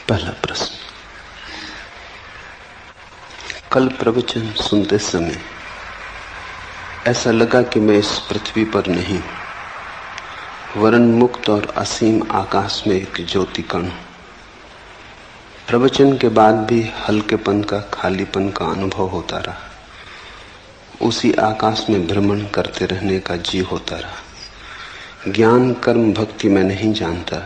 पहला प्रश्न। कल प्रवचन सुनते समय ऐसा लगा कि मैं इस पृथ्वी पर नहीं, वरन मुक्त और असीम आकाश में एक ज्योति कण हूं। प्रवचन के बाद भी हल्केपन का, खालीपन का अनुभव होता रहा। उसी आकाश में भ्रमण करते रहने का जी होता रहा। ज्ञान, कर्म, भक्ति मैं नहीं जानता,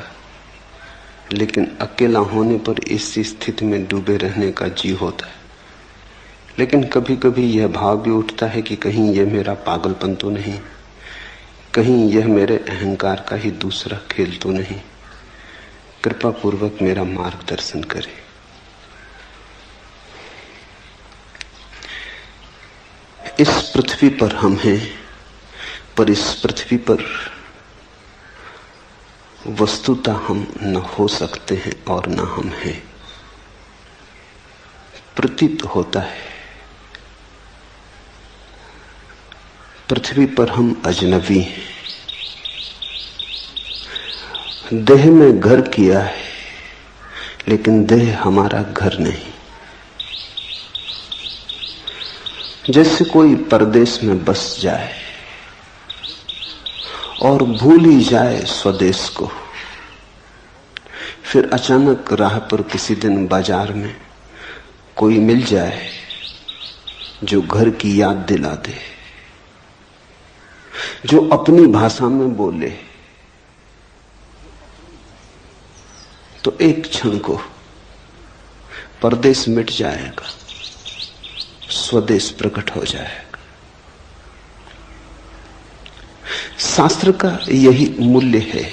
लेकिन अकेला होने पर इसी स्थिति में डूबे रहने का जी होता है। लेकिन कभी कभी यह भाव भी उठता है कि कहीं यह मेरा पागलपन तो नहीं, कहीं यह मेरे अहंकार का ही दूसरा खेल तो नहीं। कृपा पूर्वक मेरा मार्गदर्शन करें। इस पृथ्वी पर हम हैं, पर इस पृथ्वी पर वस्तुतः हम न हो सकते हैं और न हम हैं। प्रतीत होता है पृथ्वी पर हम अजनबी हैं। देह में घर किया है, लेकिन देह हमारा घर नहीं। जैसे कोई परदेश में बस जाए और भूल ही जाए स्वदेश को, फिर अचानक राह पर किसी दिन बाजार में कोई मिल जाए जो घर की याद दिला दे, जो अपनी भाषा में बोले, तो एक क्षण को परदेश मिट जाएगा, स्वदेश प्रकट हो जाएगा। शास्त्र का यही मूल्य है,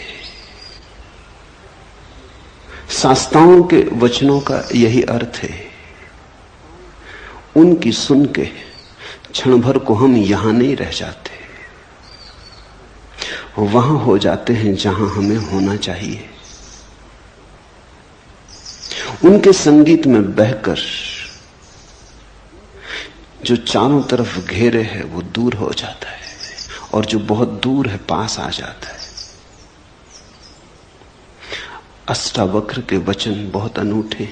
शास्त्राओं के वचनों का यही अर्थ है। उनकी सुन के क्षण भर को हम यहां नहीं रह जाते, वहां हो जाते हैं जहां हमें होना चाहिए। उनके संगीत में बहकर जो चारों तरफ घेरे है वो दूर हो जाता है, और जो बहुत दूर है पास आ जाता है। अष्टावक्र के वचन बहुत अनूठे,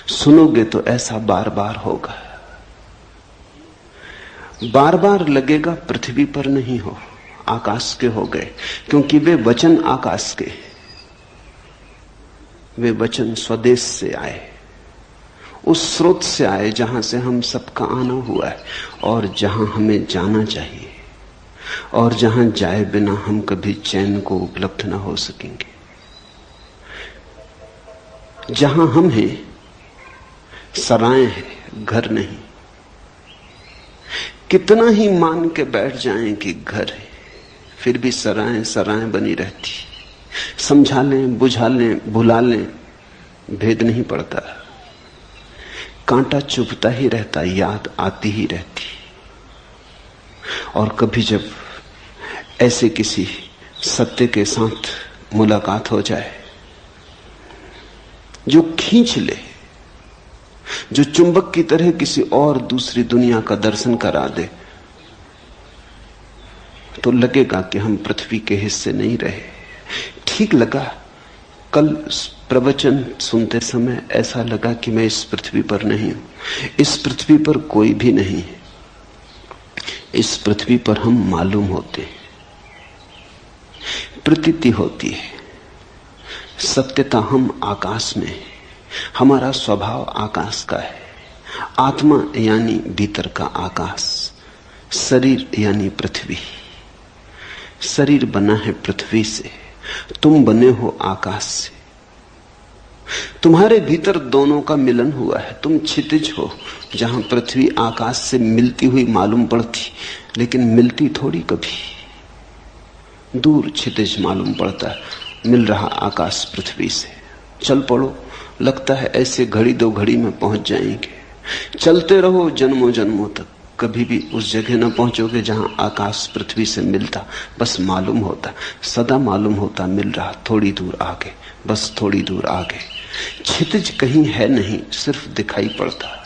सुनोगे तो ऐसा बार बार होगा। बार बार लगेगा पृथ्वी पर नहीं हो, आकाश के हो गए, क्योंकि वे वचन आकाश के, वे वचन स्वदेश से आए, उस स्रोत से आए जहां से हम सबका आना हुआ है, और जहां हमें जाना चाहिए, और जहां जाए बिना हम कभी चैन को उपलब्ध न हो सकेंगे। जहां हम हैं सराय है, घर नहीं। कितना ही मान के बैठ जाएं कि घर है, फिर भी सराय सराय बनी रहती। समझा लें, बुझा लें, भुला लें, भेद नहीं पड़ता। कांटा चुभता ही रहता, याद आती ही रहती। और कभी जब ऐसे किसी सत्य के साथ मुलाकात हो जाए जो खींच ले, जो चुंबक की तरह किसी और दूसरी दुनिया का दर्शन करा दे, तो लगेगा कि हम पृथ्वी के हिस्से नहीं रहे। ठीक लगा। कल प्रवचन सुनते समय ऐसा लगा कि मैं इस पृथ्वी पर नहीं हूं, इस पृथ्वी पर कोई भी नहीं है। इस पृथ्वी पर हम मालूम होते हैं, प्रतीति होती है। सत्यता हम आकाश में है, हमारा स्वभाव आकाश का है। आत्मा यानी भीतर का आकाश, शरीर यानी पृथ्वी। शरीर बना है पृथ्वी से, तुम बने हो आकाश से। तुम्हारे भीतर दोनों का मिलन हुआ है। तुम क्षितिज हो, जहां पृथ्वी आकाश से मिलती हुई मालूम पड़ती, लेकिन मिलती थोड़ी कभी। दूर क्षितिज मालूम पड़ता है, मिल रहा आकाश पृथ्वी से। चल पड़ो, लगता है ऐसे घड़ी दो घड़ी में पहुंच जाएंगे। चलते रहो जन्मों जन्मों तक, कभी भी उस जगह न पहुंचोगे जहां आकाश पृथ्वी से मिलता। बस मालूम होता, सदा मालूम होता, मिल रहा थोड़ी दूर आगे, बस थोड़ी दूर आगे। क्षितिज कहीं है नहीं, सिर्फ दिखाई पड़ता।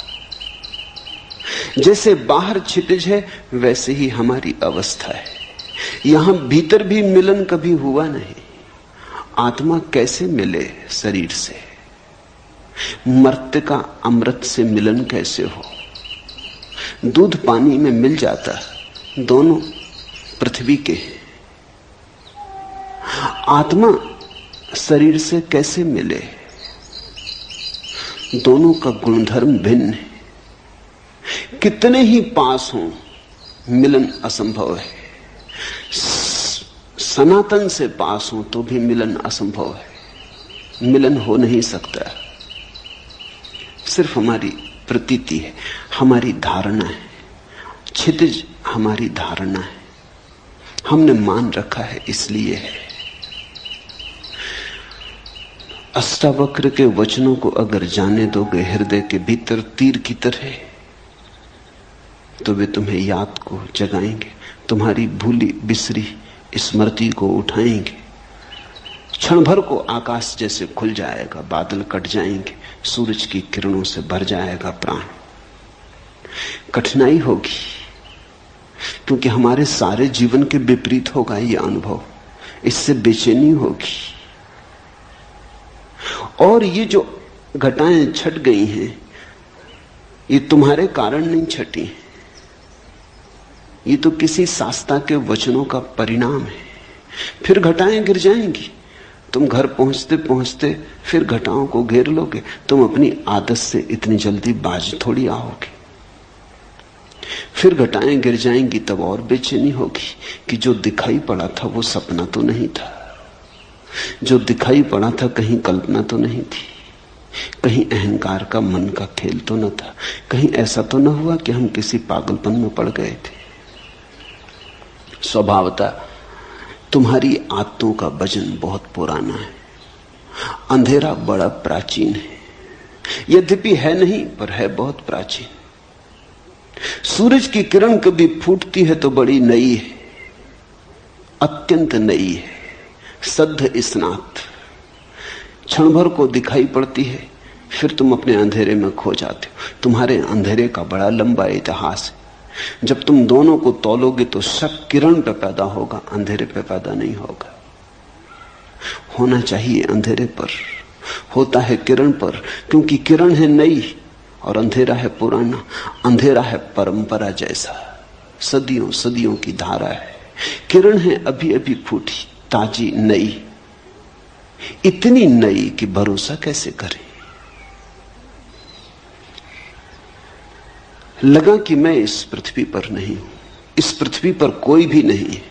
जैसे बाहर क्षितिज है, वैसे ही हमारी अवस्था है। यहां भीतर भी मिलन कभी हुआ नहीं, आत्मा कैसे मिले शरीर से? मर्त्य का अमृत से मिलन कैसे हो? दूध पानी में मिल जाता, दोनों पृथ्वी के हैं। आत्मा शरीर से कैसे मिले? दोनों का गुणधर्म भिन्न है। कितने ही पास हों, मिलन असंभव है। सनातन से पास हो तो भी मिलन असंभव है। मिलन हो नहीं सकता। सिर्फ हमारी प्रतीति है, हमारी धारणा है, क्षितिज हमारी धारणा है, हमने मान रखा है, इसलिए है। अष्टावक्र के वचनों को अगर जाने दोगे हृदय के भीतर तीर की तरह, तो वे तुम्हें याद को जगाएंगे, तुम्हारी भूली बिसरी स्मृति को उठाएंगे। क्षण भर को आकाश जैसे खुल जाएगा, बादल कट जाएंगे, सूरज की किरणों से भर जाएगा प्राण। कठिनाई होगी, क्योंकि हमारे सारे जीवन के विपरीत होगा यह अनुभव। इससे बेचैनी होगी। और ये जो घटाएं छट गई हैं, ये तुम्हारे कारण नहीं छटी, ये तो किसी शास्त्रा के वचनों का परिणाम है। फिर घटाएं गिर जाएंगी, तुम घर पहुंचते पहुंचते फिर घटाओं को घेर लोगे। तुम अपनी आदत से इतनी जल्दी बाज थोड़ी आओगे। फिर घटाएं गिर जाएंगी, तब और बेचैनी होगी कि जो दिखाई पड़ा था वो सपना तो नहीं था, जो दिखाई पड़ा था कहीं कल्पना तो नहीं थी, कहीं अहंकार का मन का खेल तो न था, कहीं ऐसा तो न हुआ कि हम किसी पागलपन में पड़ गए थे। स्वभावतः तुम्हारी आदतों का वजन बहुत पुराना है, अंधेरा बड़ा प्राचीन है। यद्यपि है नहीं, पर है बहुत प्राचीन। सूरज की किरण कभी फूटती है तो बड़ी नई है, अत्यंत नई है, सद्ध स्नात। क्षण भर को दिखाई पड़ती है, फिर तुम अपने अंधेरे में खो जाते हो। तुम्हारे अंधेरे का बड़ा लंबा इतिहास है। जब तुम दोनों को तौलोगे तो शक किरण पे पैदा होगा, अंधेरे पे पैदा नहीं होगा। होना चाहिए अंधेरे पर, होता है किरण पर, क्योंकि किरण है नई और अंधेरा है पुराना। अंधेरा है परंपरा जैसा, सदियों सदियों की धारा है। किरण है अभी अभी फूटी, ताजी, नई, इतनी नई कि भरोसा कैसे करें। लगा कि मैं इस पृथ्वी पर नहीं हूं, इस पृथ्वी पर कोई भी नहीं है,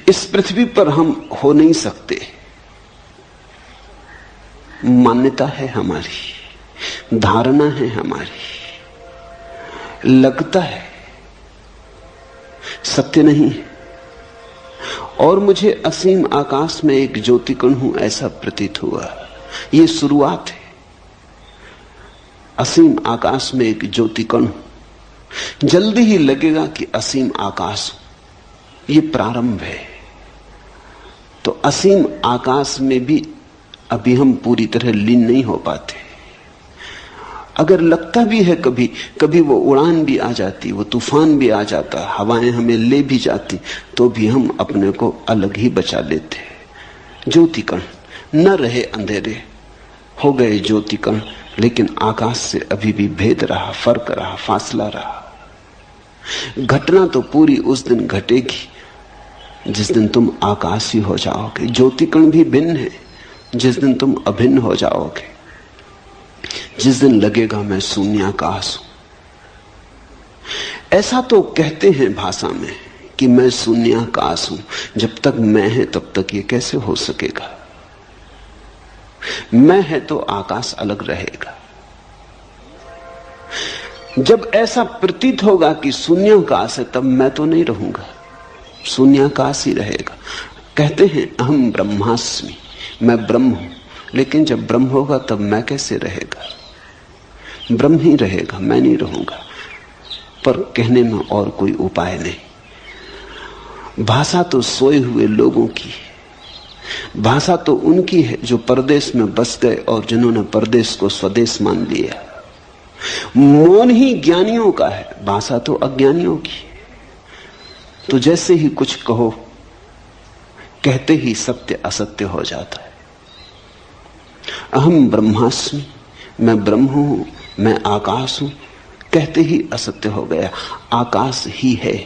इस पृथ्वी पर हम हो नहीं सकते। मान्यता है हमारी, धारणा है हमारी, लगता है, सत्य नहीं है। और मुझे असीम आकाश में एक ज्योतिकण हूं ऐसा प्रतीत हुआ। यह शुरुआत है। असीम आकाश में एक ज्योतिकण हूं, जल्दी ही लगेगा कि असीम आकाश हूं। यह प्रारंभ है। तो असीम आकाश में भी अभी हम पूरी तरह लीन नहीं हो पाते। अगर लगता भी है कभी कभी वो उड़ान भी आ जाती, वो तूफान भी आ जाता, हवाएं हमें ले भी जाती, तो भी हम अपने को अलग ही बचा लेते। ज्योतिकण न रहे, अंधेरे हो गए ज्योतिकण, लेकिन आकाश से अभी भी भेद रहा, फर्क रहा, फासला रहा। घटना तो पूरी उस दिन घटेगी जिस दिन तुम आकाश ही हो जाओगे। ज्योतिकण भी भिन्न है जिस दिन तुम अभिन्न हो जाओगे, जिस दिन लगेगा मैं शून्याकाश हूं। ऐसा तो कहते हैं भाषा में कि मैं शून्याकाश हूं। जब तक मैं है तब तक ये कैसे हो सकेगा? मैं है तो आकाश अलग रहेगा। जब ऐसा प्रतीत होगा कि शून्याकाश है, तब मैं तो नहीं रहूंगा, शून्याकाश ही रहेगा। कहते हैं अहम ब्रह्मास्मि, मैं ब्रह्म हूं। लेकिन जब ब्रह्म होगा तब मैं कैसे रहेगा? ब्रह्म ही रहेगा, मैं नहीं रहूंगा। पर कहने में और कोई उपाय नहीं। भाषा तो सोए हुए लोगों की है, भाषा तो उनकी है जो परदेश में बस गए और जिन्होंने परदेश को स्वदेश मान लिया। मौन ही ज्ञानियों का है, भाषा तो अज्ञानियों की है। तो जैसे ही कुछ कहो कहते ही सत्य असत्य हो जाता है। अहम ब्रह्मास्मि, मैं ब्रह्म हूं, मैं आकाश हूं, कहते ही असत्य हो गया। आकाश ही है।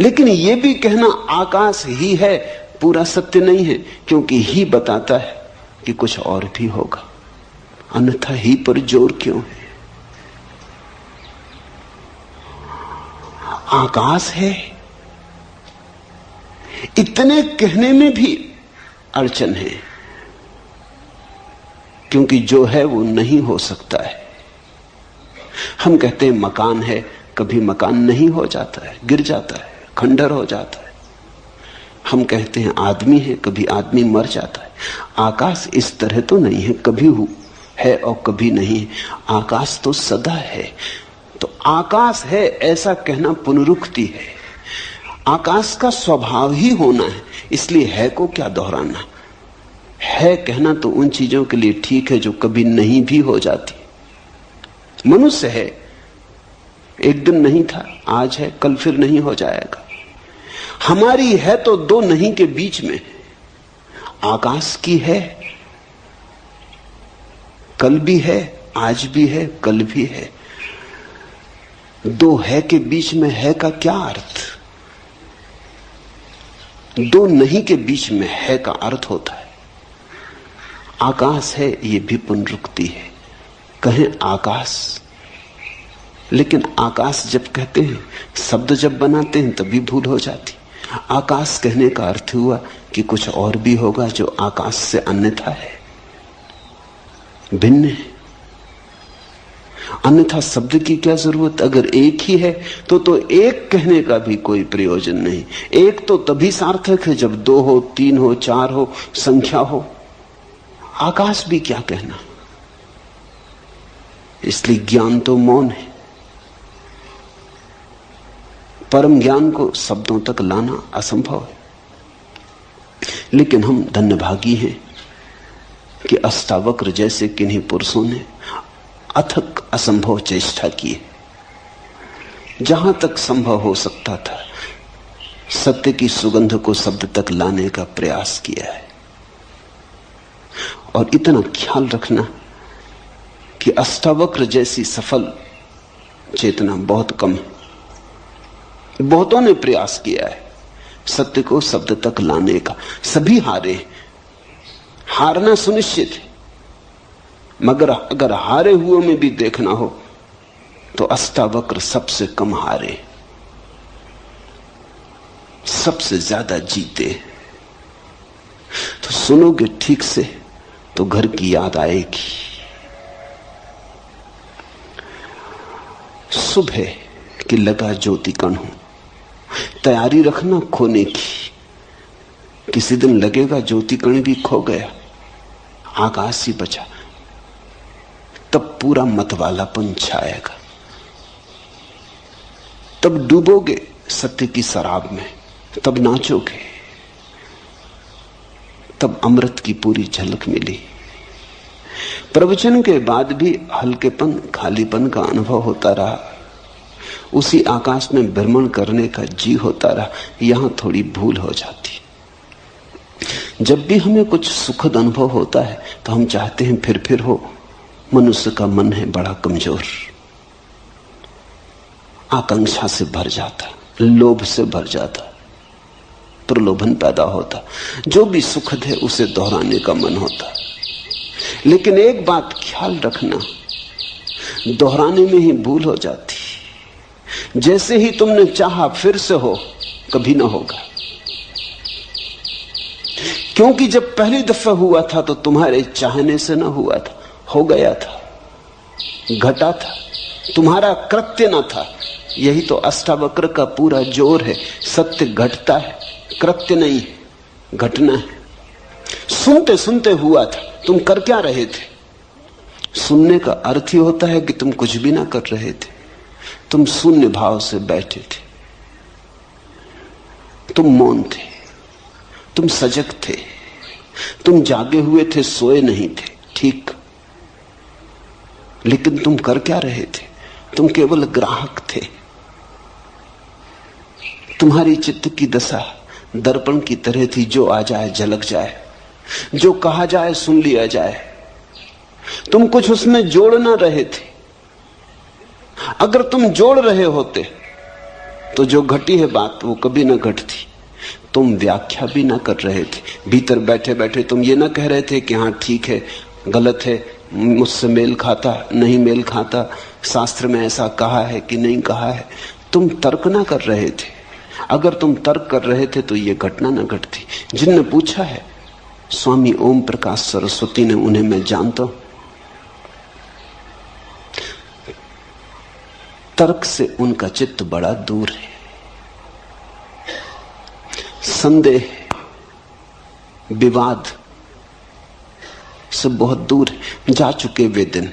लेकिन यह भी कहना आकाश ही है पूरा सत्य नहीं है, क्योंकि ही बताता है कि कुछ और भी होगा, अन्यथा ही पर जोर क्यों है? आकाश है, इतने कहने में भी अड़चन है, क्योंकि जो है वो नहीं हो सकता है। हम कहते हैं मकान है, कभी मकान नहीं हो जाता है, गिर जाता है, खंडर हो जाता है। हम कहते हैं आदमी है, कभी आदमी मर जाता है। आकाश इस तरह तो नहीं है, कभी है और कभी नहीं है। आकाश तो सदा है। तो आकाश है ऐसा कहना पुनरुक्ति है। आकाश का स्वभाव ही होना है, इसलिए है को क्या दोहराना। है कहना तो उन चीजों के लिए ठीक है जो कभी नहीं भी हो जाती। मनुष्य है, एक दिन नहीं था, आज है, कल फिर नहीं हो जाएगा। हमारी है तो दो नहीं के बीच में। आकाश की है, कल भी है, आज भी है, कल भी है। दो है के बीच में है का क्या अर्थ? दो नहीं के बीच में है का अर्थ होता है। आकाश है, ये भी पुनरुक्ति है। कहें आकाश, लेकिन आकाश जब कहते हैं, शब्द जब बनाते हैं तभी भूल हो जाती। आकाश कहने का अर्थ हुआ कि कुछ और भी होगा जो आकाश से अन्यथा है, भिन्न है। अन्यथा शब्द की क्या जरूरत? अगर एक ही है तो एक कहने का भी कोई प्रयोजन नहीं। एक तो तभी सार्थक है जब दो हो, तीन हो, चार हो, संख्या हो। आकाश भी क्या कहना। इसलिए ज्ञान तो मौन है। परम ज्ञान को शब्दों तक लाना असंभव है। लेकिन हम धन्यभागी हैं कि अष्टावक्र जैसे किन्हीं पुरुषों ने अथक असंभव चेष्टा की है। जहां तक संभव हो सकता था, सत्य की सुगंध को शब्द तक लाने का प्रयास किया है। और इतना ख्याल रखना कि अष्टावक्र जैसी सफल चेतना बहुत कम है। बहुतों ने प्रयास किया है सत्य को शब्द तक लाने का, सभी हारे। हारना सुनिश्चित है, मगर अगर हारे हुए में भी देखना हो तो अष्टावक्र सबसे कम हारे, सबसे ज्यादा जीते। तो सुनोगे ठीक से तो घर की याद आएगी। सुबह कि लगा ज्योति कण हूं, तैयारी रखना खोने की। किसी दिन लगेगा ज्योति कण भी खो गया, आकाश ही बचा, तब पूरा मतवालापन छाएगा। तब डूबोगे सत्य की शराब में, तब नाचोगे, तब अमृत की पूरी झलक मिली। प्रवचन के बाद भी हल्केपन, खालीपन का अनुभव होता रहा। उसी आकाश में भ्रमण करने का जी होता रहा। यहां थोड़ी भूल हो जाती। जब भी हमें कुछ सुखद अनुभव होता है तो हम चाहते हैं फिर हो। मनुष्य का मन है बड़ा कमजोर, आकांक्षा से भर जाता, लोभ से भर जाता, प्रलोभन पैदा होता। जो भी सुखद है उसे दोहराने का मन होता। लेकिन एक बात ख्याल रखना, दोहराने में ही भूल हो जाती। जैसे ही तुमने चाहा फिर से हो, कभी ना होगा। क्योंकि जब पहली दफा हुआ था तो तुम्हारे चाहने से ना हुआ था, हो गया था, घटा था, तुम्हारा कृत्य ना था। यही तो अष्टावक्र का पूरा जोर है। सत्य घटता है, कृत्य नहीं, घटना है। सुनते सुनते हुआ था, तुम कर क्या रहे थे? सुनने का अर्थ ही होता है कि तुम कुछ भी ना कर रहे थे, तुम शून्य भाव से बैठे थे, तुम मौन थे, तुम सजग थे, तुम जागे हुए थे, सोए नहीं थे। ठीक, लेकिन तुम कर क्या रहे थे? तुम केवल ग्राहक थे। तुम्हारी चित्त की दशा दर्पण की तरह थी, जो आ जाए झलक जाए, जो कहा जाए सुन लिया जाए। तुम कुछ उसमें जोड़ ना रहे थे। अगर तुम जोड़ रहे होते तो जो घटी है बात वो कभी ना घटती। तुम व्याख्या भी ना कर रहे थे। भीतर बैठे बैठे तुम ये ना कह रहे थे कि हाँ ठीक है, गलत है, मुझसे मेल खाता नहीं मेल खाता, शास्त्र में ऐसा कहा है कि नहीं कहा है। तुम तर्क ना कर रहे थे। अगर तुम तर्क कर रहे थे तो ये घटना ना घटती। जिनने पूछा है, स्वामी ओम प्रकाश सरस्वती ने, उन्हें मैं जानता हूं। तर्क से उनका चित्त बड़ा दूर है। संदेह, विवाद से बहुत दूर है। जा चुके वे दिन।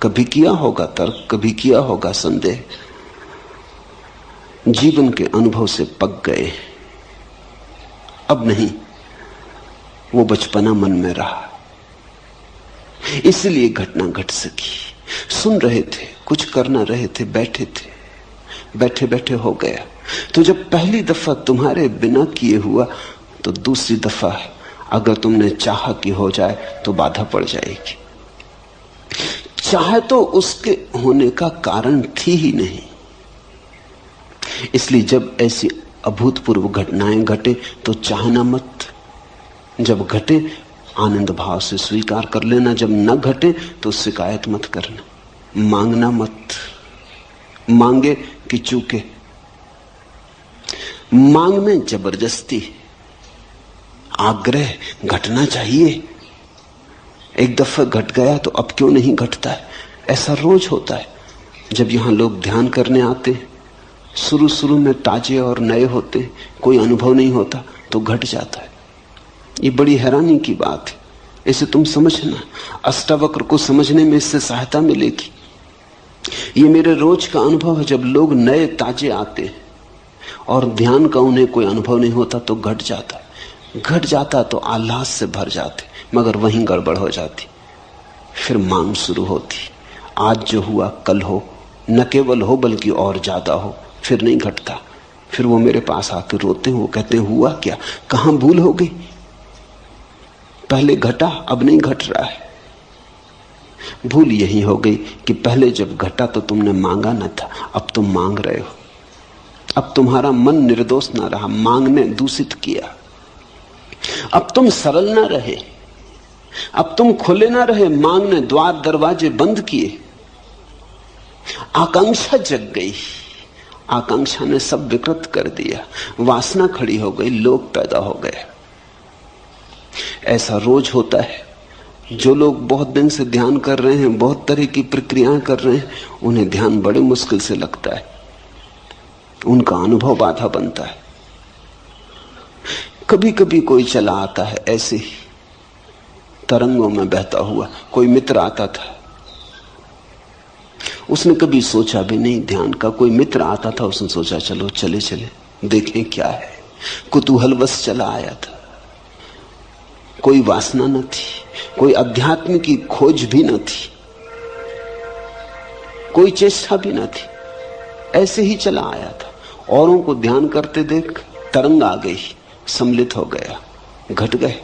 कभी किया होगा तर्क, कभी किया होगा संदेह, जीवन के अनुभव से पक गए। अब नहीं, वो बचपना मन में रहा, इसलिए घटना घट सकी। सुन रहे थे, कुछ करना रहे थे, बैठे थे, बैठे बैठे हो गया। तो जब पहली दफा तुम्हारे बिना किए हुआ, तो दूसरी दफा अगर तुमने चाहा कि हो जाए तो बाधा पड़ जाएगी। चाहे तो उसके होने का कारण थी ही नहीं। इसलिए जब ऐसी अभूतपूर्व घटनाएं घटे तो चाहना मत। जब घटे आनंद भाव से स्वीकार कर लेना, जब न घटे तो शिकायत मत करना, मांगना मत। मांगे कि चूके। मांगने जबरदस्ती, आग्रह, घटना चाहिए। एक दफा घट गया तो अब क्यों नहीं घटता है? ऐसा रोज होता है। जब यहां लोग ध्यान करने आते हैं, शुरू शुरू में ताजे और नए होते हैं, कोई अनुभव नहीं होता तो घट जाता है। ये बड़ी हैरानी की बात है। इसे तुम समझना, अष्टावक्र को समझने में इससे सहायता मिलेगी। ये मेरे रोज का अनुभव है। जब लोग नए ताजे आते हैं और ध्यान का उन्हें कोई अनुभव नहीं होता तो घट जाता है। घट जाता तो आह्लाद से भर जाते, मगर वहीं गड़बड़ हो जाती। फिर मांग शुरू होती, आज जो हुआ कल हो, न केवल हो बल्कि और ज्यादा हो। फिर नहीं घटता। फिर वो मेरे पास आकर रोते हैं, वो कहते हैं हुआ क्या, कहां भूल हो गई? पहले घटा, अब नहीं घट रहा है। भूल यही हो गई कि पहले जब घटा तो तुमने मांगा न था, अब तुम मांग रहे हो। अब तुम्हारा मन निर्दोष ना रहा, मांगने दूषित किया। अब तुम सरल ना रहे, अब तुम खुले ना रहे, मांगने द्वार दरवाजे बंद किए। आकांक्षा जग गई, आकांक्षा ने सब विकृत कर दिया, वासना खड़ी हो गई, लोभ पैदा हो गया। ऐसा रोज होता है। जो लोग बहुत दिन से ध्यान कर रहे हैं, बहुत तरह की प्रक्रियाएं कर रहे हैं, उन्हें ध्यान बड़े मुश्किल से लगता है, उनका अनुभव बाधा बनता है। कभी कभी कोई चला आता है ऐसे ही तरंगों में बहता हुआ। कोई मित्र आता था, उसने कभी सोचा भी नहीं ध्यान का। कोई मित्र आता था, उसने सोचा चलो चले चले देखें क्या है, कुतूहलवश चला आया था। कोई वासना न थी, कोई अध्यात्म की खोज भी न थी, कोई चेष्टा भी न थी, ऐसे ही चला आया था। औरों को ध्यान करते देख तरंग आ गई, सम्मिलित हो गया, घट गए।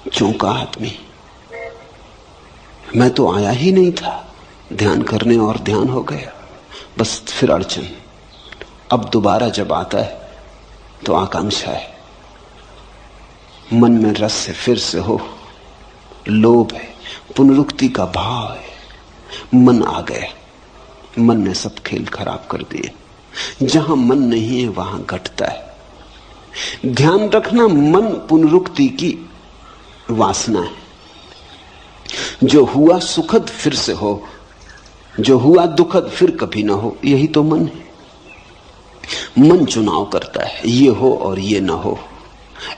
चौंका आदमी, मैं तो आया ही नहीं था ध्यान करने और ध्यान हो गया। बस फिर अड़चन। अब दोबारा जब आता है तो आकांक्षा है, मन में रस है, फिर से हो, लोभ है, पुनरुक्ति का भाव है। मन आ गया, मन ने सब खेल खराब कर दिए। जहां मन नहीं है वहां घटता है। ध्यान रखना, मन पुनरुक्ति की वासना है। जो हुआ सुखद फिर से हो, जो हुआ दुखद फिर कभी ना हो, यही तो मन है। मन चुनाव करता है, ये हो और ये ना हो,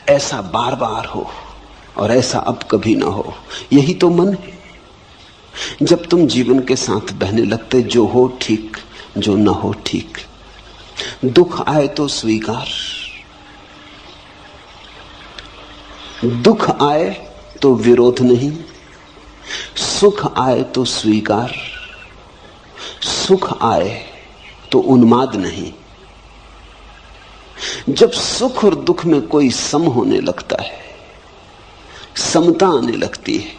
ऐसा बार बार हो और ऐसा अब कभी ना हो, यही तो मन है। जब तुम जीवन के साथ बहने लगते, जो हो ठीक, जो ना हो ठीक। दुख आए तो स्वीकार, दुख आए तो विरोध नहीं, सुख आए तो स्वीकार, सुख आए तो उन्माद नहीं। जब सुख और दुख में कोई सम होने लगता है, समता आने लगती है,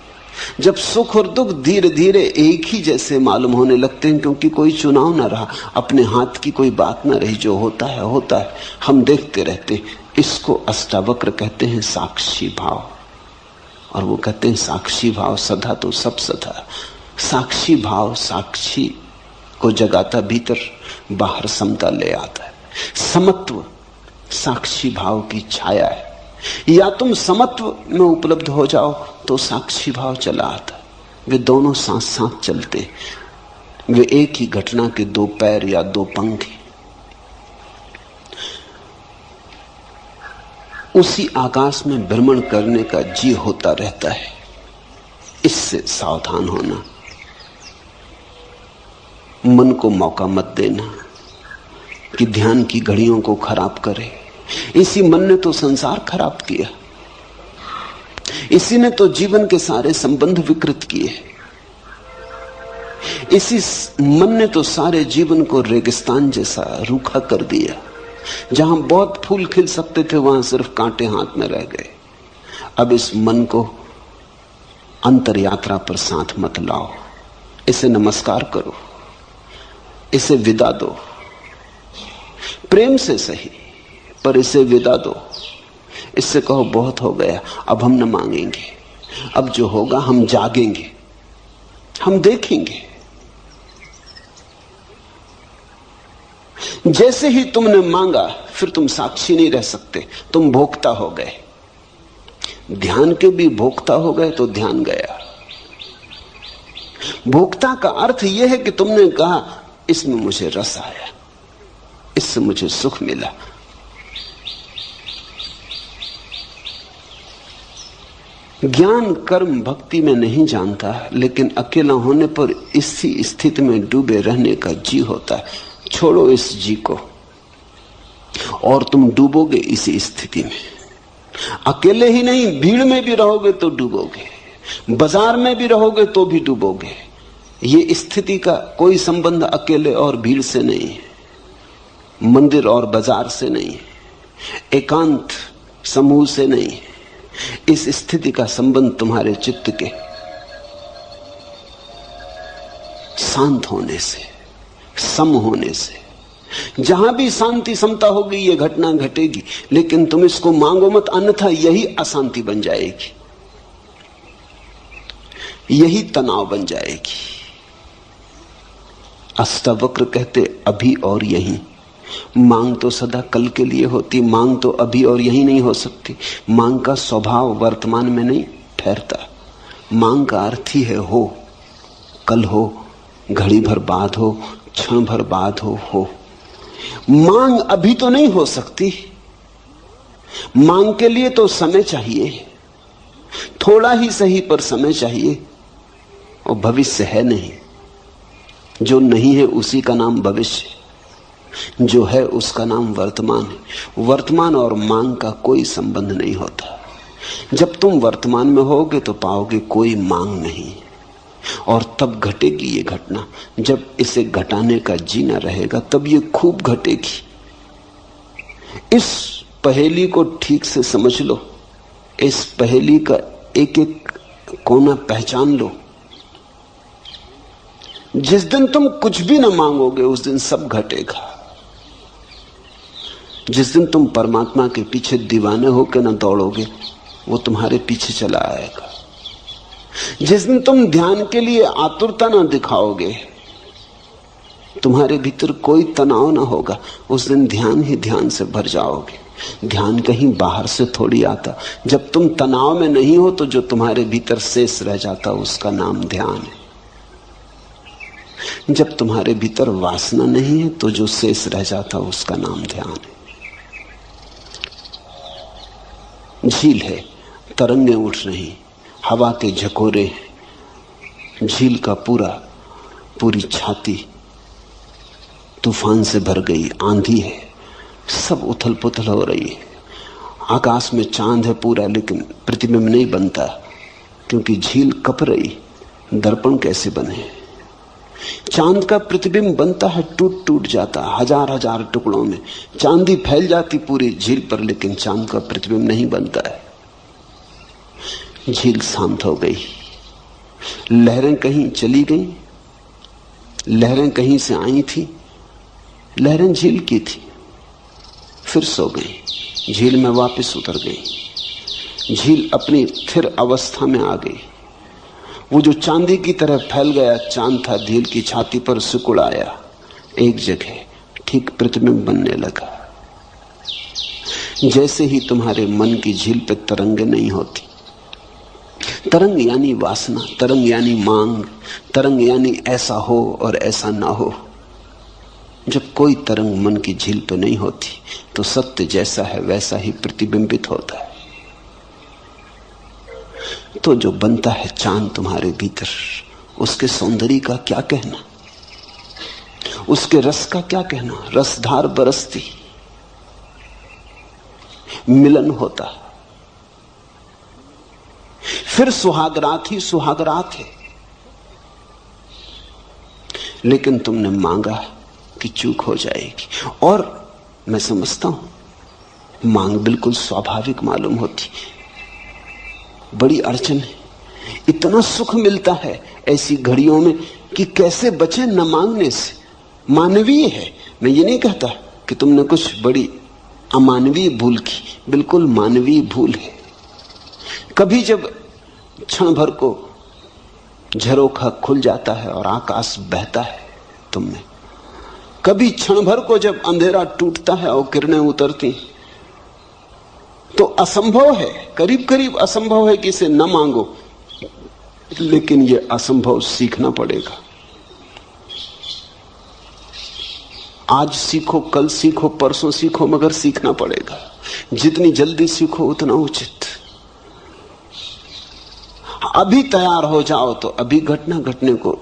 जब सुख और दुख धीरे धीरे एक ही जैसे मालूम होने लगते हैं, क्योंकि कोई चुनाव ना रहा, अपने हाथ की कोई बात ना रही, जो होता है होता है, हम देखते रहते हैं। इसको अष्टावक्र कहते हैं साक्षी भाव। और वो कहते हैं साक्षी भाव सदा तो सब सदा। साक्षी भाव साक्षी को जगाता, भीतर बाहर समता ले आता है। समत्व साक्षी भाव की छाया है। या तुम समत्व में उपलब्ध हो जाओ तो साक्षी भाव चला आता है। वे दोनों साथ साथ चलते, वे एक ही घटना के दो पैर या दो पंख हैं। उसी आकाश में भ्रमण करने का जी होता रहता है। इससे सावधान होना, मन को मौका मत देना कि ध्यान की घड़ियों को खराब करे। इसी मन ने तो संसार खराब किया, इसी ने तो जीवन के सारे संबंध विकृत किए, इसी मन ने तो सारे जीवन को रेगिस्तान जैसा रूखा कर दिया। जहां बहुत फूल खिल सकते थे वहां सिर्फ कांटे हाथ में रह गए। अब इस मन को अंतर यात्रा पर साथ मत लाओ, इसे नमस्कार करो, इसे विदा दो, प्रेम से सही पर इसे विदा दो। इससे कहो बहुत हो गया, अब हम न मांगेंगे, अब जो होगा हम जागेंगे, हम देखेंगे। जैसे ही तुमने मांगा फिर तुम साक्षी नहीं रह सकते, तुम भोक्ता हो गए। ध्यान के भी भोक्ता हो गए तो ध्यान गया। भोक्ता का अर्थ यह है कि तुमने कहा इसमें मुझे रस आया, इससे मुझे सुख मिला। ज्ञान कर्म भक्ति में नहीं जानता, लेकिन अकेला होने पर इसी स्थिति में डूबे रहने का जी होता है। छोड़ो इस जी को और तुम डूबोगे इसी स्थिति में। अकेले ही नहीं, भीड़ में भी रहोगे तो डूबोगे, बाजार में भी रहोगे तो भी डूबोगे। ये स्थिति का कोई संबंध अकेले और भीड़ से नहीं है, मंदिर और बाजार से नहीं है, एकांत समूह से नहीं है। इस स्थिति का संबंध तुम्हारे चित्त के शांत होने से, सम होने से। जहां भी शांति समता होगी ये घटना घटेगी, लेकिन तुम इसको मांगो मत, अन्यथा यही अशांति बन जाएगी, यही तनाव बन जाएगी। अष्टावक्र कहते अभी और यहीं। मांग तो सदा कल के लिए होती, मांग तो अभी और यहीं नहीं हो सकती। मांग का स्वभाव वर्तमान में नहीं ठहरता। मांग का अर्थ ही है हो, कल हो, घड़ी भर बाद हो, क्षण भर बाद हो। मांग अभी तो नहीं हो सकती। मांग के लिए तो समय चाहिए, थोड़ा ही सही पर समय चाहिए, और भविष्य है नहीं। जो नहीं है उसी का नाम भविष्य, जो है उसका नाम वर्तमान है। वर्तमान और मांग का कोई संबंध नहीं होता। जब तुम वर्तमान में होगे तो पाओगे कोई मांग नहीं, और तब घटेगी ये घटना। जब इसे घटाने का जीना रहेगा तब ये खूब घटेगी। इस पहेली को ठीक से समझ लो, इस पहेली का एक एक कोना पहचान लो। जिस दिन तुम कुछ भी ना मांगोगे उस दिन सब घटेगा। जिस दिन तुम परमात्मा के पीछे दीवाने होकर ना दौड़ोगे वो तुम्हारे पीछे चला आएगा। जिस दिन तुम ध्यान के लिए आतुरता ना दिखाओगे, तुम्हारे भीतर कोई तनाव ना होगा, उस दिन ध्यान ही ध्यान से भर जाओगे। ध्यान कहीं बाहर से थोड़ी आता। जब तुम तनाव में नहीं हो तो जो तुम्हारे भीतर शेष रह जाता उसका नाम ध्यान है। जब तुम्हारे भीतर वासना नहीं है तो जो शेष रह जाता उसका नाम ध्यान है। झील है, तरंगें उठ रही, हवा के झकोरे हैं, झील का पूरी छाती तूफान से भर गई, आंधी है, सब उथल पुथल हो रही है। आकाश में चांद है पूरा, लेकिन प्रतिबिंब नहीं बनता क्योंकि झील कप रही। दर्पण कैसे बने? चांद का प्रतिबिंब बनता है, टूट टूट जाता है हजार हजार टुकड़ों में। चांदी फैल जाती पूरी झील पर, लेकिन चांद का प्रतिबिंब नहीं बनता है। झील शांत हो गई, लहरें कहीं चली गईं, लहरें कहीं से आई थी, लहरें झील की थी, फिर सो गई, झील में वापस उतर गई। झील अपनी स्थिर अवस्था में आ गई। वो जो चांदी की तरह फैल गया चांद था, झील की छाती पर सिकुड़ आया एक जगह, ठीक प्रतिबिंब बनने लगा। जैसे ही तुम्हारे मन की झील पे तरंगे नहीं होती। तरंग यानी वासना, तरंग यानी मांग, तरंग यानी ऐसा हो और ऐसा ना हो। जब कोई तरंग मन की झील पे नहीं होती तो सत्य जैसा है वैसा ही प्रतिबिंबित होता है। तो जो बनता है चांद तुम्हारे भीतर, उसके सौंदर्य का क्या कहना, उसके रस का क्या कहना। रसधार बरसती, मिलन होता, फिर सुहागरात ही सुहागरात है। लेकिन तुमने मांगा कि चूक हो जाएगी, और मैं समझता हूं मांग बिल्कुल स्वाभाविक मालूम होती। बड़ी अड़चन है, इतना सुख मिलता है ऐसी घड़ियों में कि कैसे बचे न मांगने से। मानवीय है, मैं ये नहीं कहता कि तुमने कुछ बड़ी अमानवीय भूल की, बिल्कुल मानवीय भूल है। कभी जब क्षण भर को झरोखा खुल जाता है और आकाश बहता है तुम में, कभी क्षण भर को जब अंधेरा टूटता है और किरणें उतरती, तो असंभव है, करीब करीब असंभव है कि इसे न मांगो, लेकिन यह असंभव सीखना पड़ेगा। आज सीखो, कल सीखो, परसों सीखो, मगर सीखना पड़ेगा। जितनी जल्दी सीखो उतना उचित। अभी तैयार हो जाओ तो अभी घटना घटने को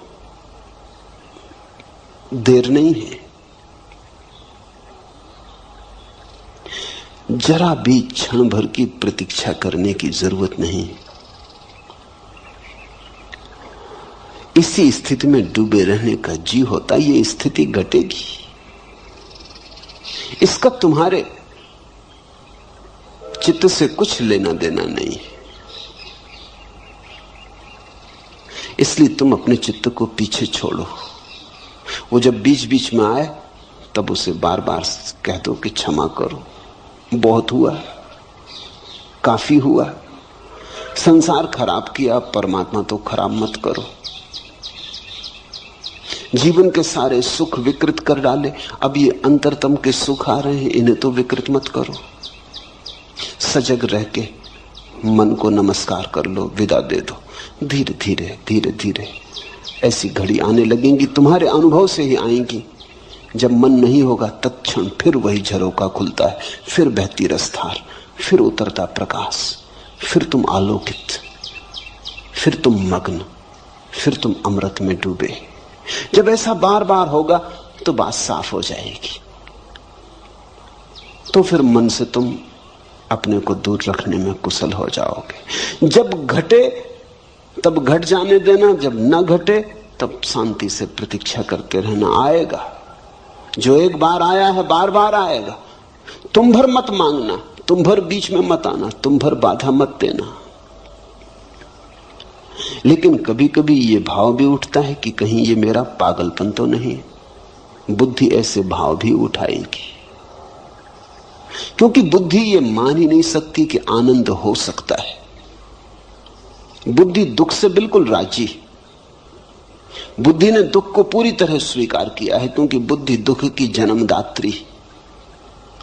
देर नहीं है। जरा भी क्षण भर की प्रतीक्षा करने की जरूरत नहीं। इसी स्थिति में डूबे रहने का जी होता, ये स्थिति घटेगी, इसका तुम्हारे चित्त से कुछ लेना देना नहीं है। इसलिए तुम अपने चित्त को पीछे छोड़ो। वो जब बीच बीच में आए तब उसे बार बार कह दो कि क्षमा करो, बहुत हुआ, काफी हुआ, संसार खराब किया, परमात्मा तो खराब मत करो। जीवन के सारे सुख विकृत कर डाले, अब ये अंतरतम के सुख आ रहे हैं, इन्हें तो विकृत मत करो। सजग रह के मन को नमस्कार कर लो, विदा दे दो। धीरे धीरे धीरे धीरे ऐसी घड़ी आने लगेंगी, तुम्हारे अनुभव से ही आएंगी। जब मन नहीं होगा तत्क्षण फिर वही झरोका खुलता है, फिर बहती रसधार, फिर उतरता प्रकाश, फिर तुम आलोकित, फिर तुम मग्न, फिर तुम अमृत में डूबे। जब ऐसा बार बार होगा तो बात साफ हो जाएगी। तो फिर मन से तुम अपने को दूर रखने में कुशल हो जाओगे। जब घटे तब घट जाने देना, जब न घटे तब शांति से प्रतीक्षा करते रहना। आएगा, जो एक बार आया है बार बार आएगा। तुम भर मत मांगना, तुम भर बीच में मत आना, तुम भर बाधा मत देना। लेकिन कभी कभी ये भाव भी उठता है कि कहीं ये मेरा पागलपन तो नहीं। बुद्धि ऐसे भाव भी उठाएगी, क्योंकि बुद्धि ये मान ही नहीं सकती कि आनंद हो सकता है। बुद्धि दुख से बिल्कुल राजी। बुद्धि ने दुख को पूरी तरह स्वीकार किया है, क्योंकि बुद्धि दुख की जन्मदात्री।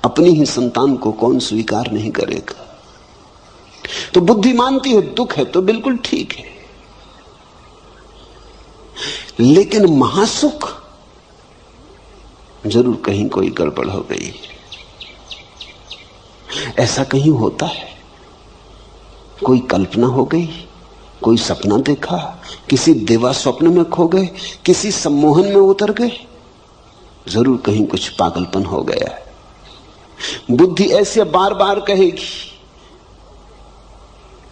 अपनी ही संतान को कौन स्वीकार नहीं करेगा। तो बुद्धि मानती है दुख है तो बिल्कुल ठीक है। लेकिन महासुख, जरूर कहीं कोई गड़बड़ हो गई। ऐसा कहीं होता है, कोई कल्पना हो गई, कोई सपना देखा, किसी देवा स्वप्न में खो गए, किसी सम्मोहन में उतर गए, जरूर कहीं कुछ पागलपन हो गया है। बुद्धि ऐसे बार बार कहेगी,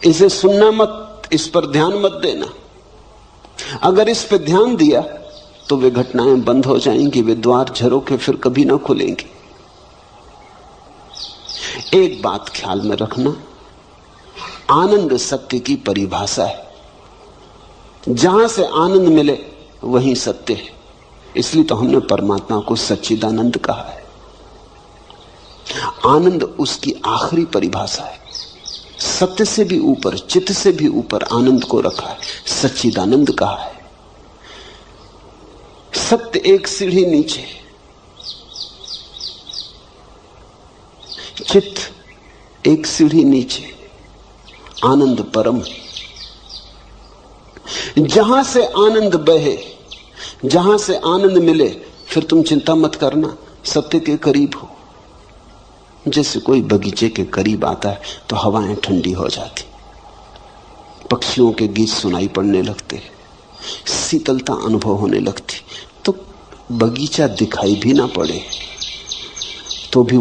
इसे सुनना मत, इस पर ध्यान मत देना। अगर इस पर ध्यान दिया तो वे घटनाएं बंद हो जाएंगी, वे द्वार झरोखे फिर कभी ना खुलेंगे। एक बात ख्याल में रखना, आनंद सत्य की परिभाषा है। जहां से आनंद मिले वहीं सत्य है। इसलिए तो हमने परमात्मा को सच्चिदानंद कहा है। आनंद उसकी आखिरी परिभाषा है। सत्य से भी ऊपर, चित्त से भी ऊपर आनंद को रखा है, सच्चिदानंद कहा है। सत्य एक सीढ़ी नीचे, चित्त एक सीढ़ी नीचे, आनंद परम। जहां से आनंद बहे, जहां से आनंद मिले, फिर तुम चिंता मत करना, सत्य के करीब हो। जैसे कोई बगीचे के करीब आता है तो हवाएं ठंडी हो जाती, पक्षियों के गीत सुनाई पड़ने लगते, शीतलता अनुभव होने लगती। तो बगीचा दिखाई भी ना पड़े तो भी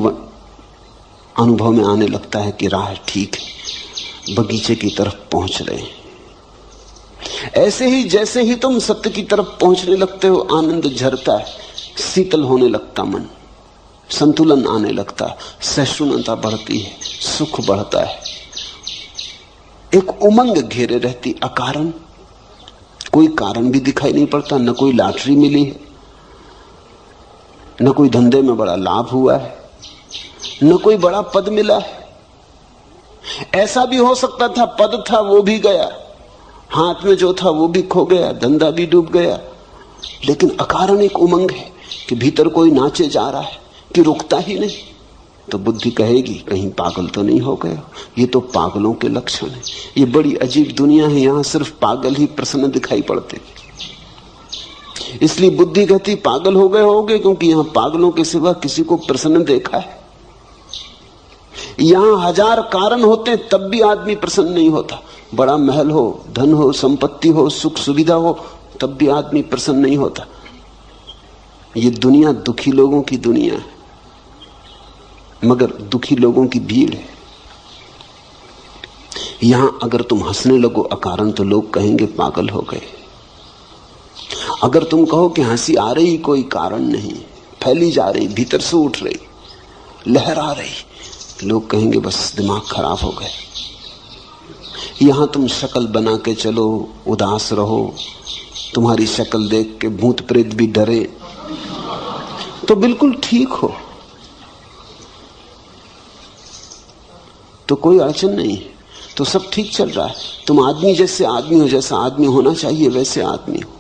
अनुभव में आने लगता है कि राह ठीक है, बगीचे की तरफ पहुंच रहे हैं। ऐसे ही जैसे ही तुम सत्य की तरफ पहुंचने लगते हो, आनंद झरता है, शीतल होने लगता मन, संतुलन आने लगता, सहिष्णुता बढ़ती है, सुख बढ़ता है, एक उमंग घेरे रहती अकारण। कोई कारण भी दिखाई नहीं पड़ता, न कोई लॉटरी मिली है, न कोई धंधे में बड़ा लाभ हुआ है, न कोई बड़ा पद मिला है। ऐसा भी हो सकता था पद था वो भी गया, हाथ में जो था वो भी खो गया, धंधा भी डूब गया, लेकिन अकारण एक उमंग है कि भीतर कोई नाचे जा रहा है कि रुकता ही नहीं। तो बुद्धि कहेगी कहीं पागल तो नहीं हो गए। ये तो पागलों के लक्षण है। ये बड़ी अजीब दुनिया है, यहां सिर्फ पागल ही प्रसन्न दिखाई पड़ते। इसलिए बुद्धि कहती पागल हो गए होगे, क्योंकि यहां पागलों के सिवा किसी को प्रसन्न देखा है। यहां हजार कारण होते तब भी आदमी प्रसन्न नहीं होता। बड़ा महल हो, धन हो, संपत्ति हो, सुख सुविधा हो, तब भी आदमी प्रसन्न नहीं होता। ये दुनिया दुखी लोगों की दुनिया है, मगर दुखी लोगों की भीड़ है। यहां अगर तुम हंसने लगो अकारण तो लोग कहेंगे पागल हो गए। अगर तुम कहो कि हंसी आ रही कोई कारण नहीं, फैली जा रही, भीतर से उठ रही, लहर आ रही, लोग कहेंगे बस दिमाग खराब हो गए। यहां तुम शक्ल बना के चलो, उदास रहो, तुम्हारी शक्ल देख के भूत प्रेत भी डरे, तो बिल्कुल ठीक हो, तो कोई अड़चन नहीं है, तो सब ठीक चल रहा है। तुम आदमी जैसे आदमी हो, जैसा आदमी होना चाहिए वैसे आदमी हो।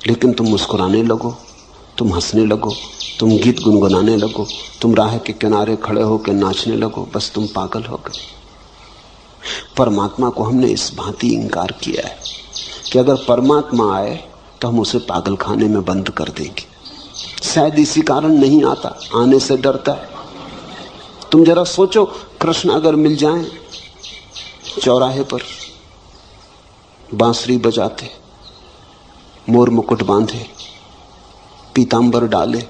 लेकिन तुम मुस्कुराने लगो, तुम हंसने लगो, तुम गीत गुनगुनाने लगो, तुम राह के किनारे खड़े होकर नाचने लगो, बस तुम पागल हो गए। परमात्मा को हमने इस भांति इंकार किया है कि अगर परमात्मा आए तो हम उसे पागल खाने में बंद कर देंगे। शायद इसी कारण नहीं आता, आने से डरता है। तुम जरा सोचो, कृष्ण अगर मिल जाएं चौराहे पर, बांसुरी बजाते, मोर मुकुट बांधे, पीतांबर डाले,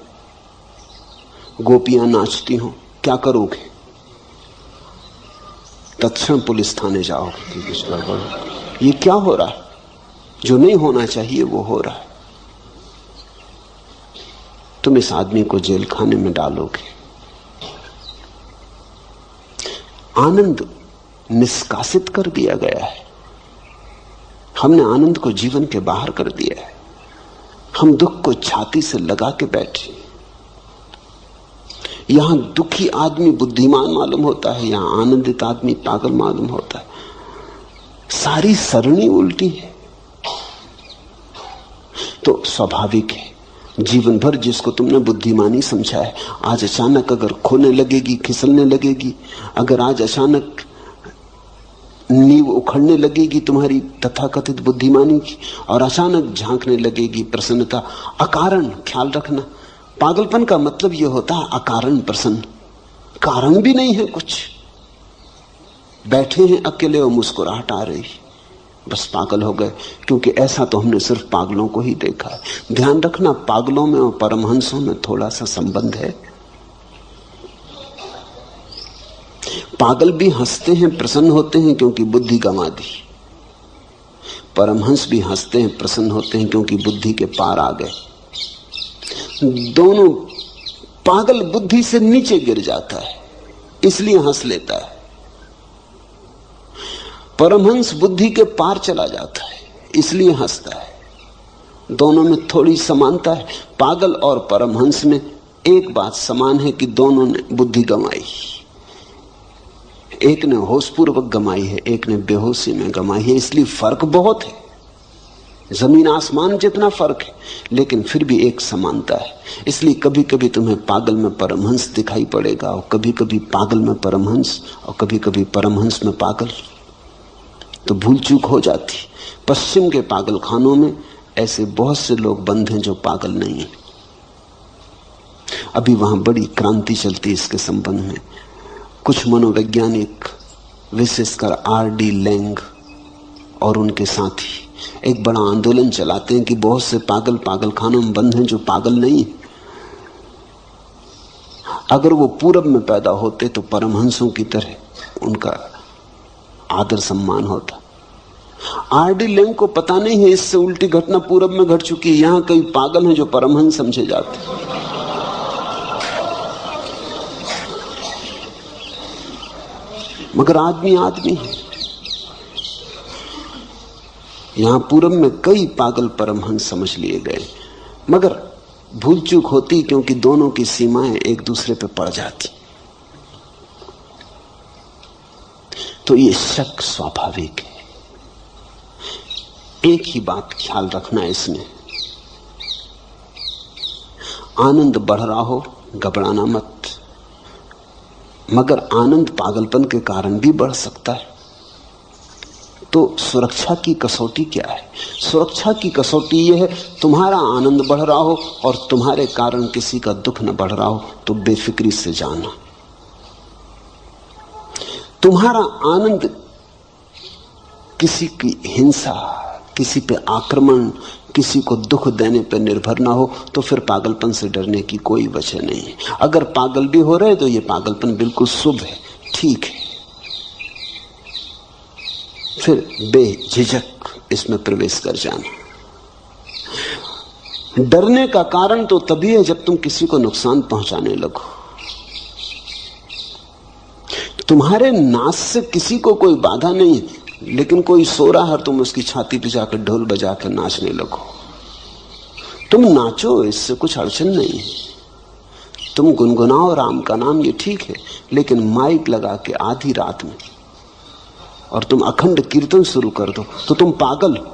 गोपियां नाचती हों, क्या करोगे? तत्क्षण पुलिस थाने जाओगे कि कुछ गड़बड़, ये क्या हो रहा है? जो नहीं होना चाहिए वो हो रहा है। तुम इस आदमी को जेल खाने में डालोगे। आनंद निष्कासित कर दिया गया है। हमने आनंद को जीवन के बाहर कर दिया है। हम दुख को छाती से लगा के बैठे। यहां दुखी आदमी बुद्धिमान मालूम होता है, यहां आनंदित आदमी पागल मालूम होता है। सारी सरणी उल्टी है। तो स्वाभाविक है, जीवन भर जिसको तुमने बुद्धिमानी समझा है, आज अचानक अगर खोने लगेगी, खिसलने लगेगी, अगर आज अचानक नींव उखड़ने लगेगी तुम्हारी तथाकथित बुद्धिमानी की, और अचानक झांकने लगेगी प्रसन्नता अकारण। ख्याल रखना, पागलपन का मतलब यह होता है अकारण प्रसन्न, कारण भी नहीं है कुछ, बैठे हैं अकेले और मुस्कुराहट आ रही, बस पागल हो गए। क्योंकि ऐसा तो हमने सिर्फ पागलों को ही देखा है। ध्यान रखना, पागलों में और परमहंसों में थोड़ा सा संबंध है। पागल भी हंसते हैं, प्रसन्न होते हैं, क्योंकि बुद्धि गंवा दी। परमहंस भी हंसते हैं, प्रसन्न होते हैं, क्योंकि बुद्धि के पार आ गए। दोनों पागल बुद्धि से नीचे गिर जाता है, इसलिए हंस लेता है। परमहंस बुद्धि के पार चला जाता है, इसलिए हंसता है। दोनों में थोड़ी समानता है। पागल और परमहंस में एक बात समान है कि दोनों ने बुद्धि गंवाई। एक ने होशपूर्वक गंवाई है, एक ने बेहोशी में गंवाई है। इसलिए फर्क बहुत है, जमीन आसमान जितना फर्क है, लेकिन फिर भी एक समानता है। इसलिए कभी कभी तुम्हें पागल में परमहंस दिखाई पड़ेगा, और कभी कभी पागल में परमहंस, और कभी कभी परमहंस में पागल। तो भूल चूक हो जाती। पश्चिम के पागल खानों में ऐसे बहुत से लोग बंद हैं जो पागल नहीं है। अभी वहां बड़ी क्रांति चलती इसके संबंध में। कुछ मनोवैज्ञानिक, विशेषकर R.D. लैंग और उनके साथी, एक बड़ा आंदोलन चलाते हैं कि बहुत से पागल पागल खानों में बंद हैं जो पागल नहीं है। अगर वो पूरब में पैदा होते तो परमहंसों की तरह उनका आदर सम्मान होता। R.D. लैंग को पता नहीं है इससे उल्टी घटना पूरब में घट चुकी है। यहां कई पागल हैं जो परमहंस समझे जाते। मगर आदमी आदमी है। यहां पूरब में कई पागल परमहंस समझ लिए गए, मगर भूल चूक होती क्योंकि दोनों की सीमाएं एक दूसरे पे पड़ जाती। तो ये शक स्वाभाविक है। एक ही बात ख्याल रखना इसमें, आनंद बढ़ रहा हो घबराना मत। मगर आनंद पागलपन के कारण भी बढ़ सकता है। तो सुरक्षा की कसौटी क्या है? सुरक्षा की कसौटी यह है, तुम्हारा आनंद बढ़ रहा हो और तुम्हारे कारण किसी का दुख न बढ़ रहा हो तो बेफिक्री से जाना। तुम्हारा आनंद किसी की हिंसा, किसी पे आक्रमण, किसी को दुख देने पर निर्भर ना हो तो फिर पागलपन से डरने की कोई वजह नहीं है। अगर पागल भी हो रहे तो ये पागलपन बिल्कुल शुभ है, ठीक है। फिर बेझिझक इसमें प्रवेश कर जाना। डरने का कारण तो तभी है जब तुम किसी को नुकसान पहुंचाने लगो। तुम्हारे नाच से किसी को कोई बाधा नहीं है, लेकिन कोई सो रहा है, तुम उसकी छाती पे जाकर ढोल बजा कर नाचने लगो। तुम नाचो, इससे कुछ अड़चन नहीं है। तुम गुनगुनाओ राम का नाम, ये ठीक है। लेकिन माइक लगा के आधी रात में और तुम अखंड कीर्तन शुरू कर दो तो तुम पागल हो।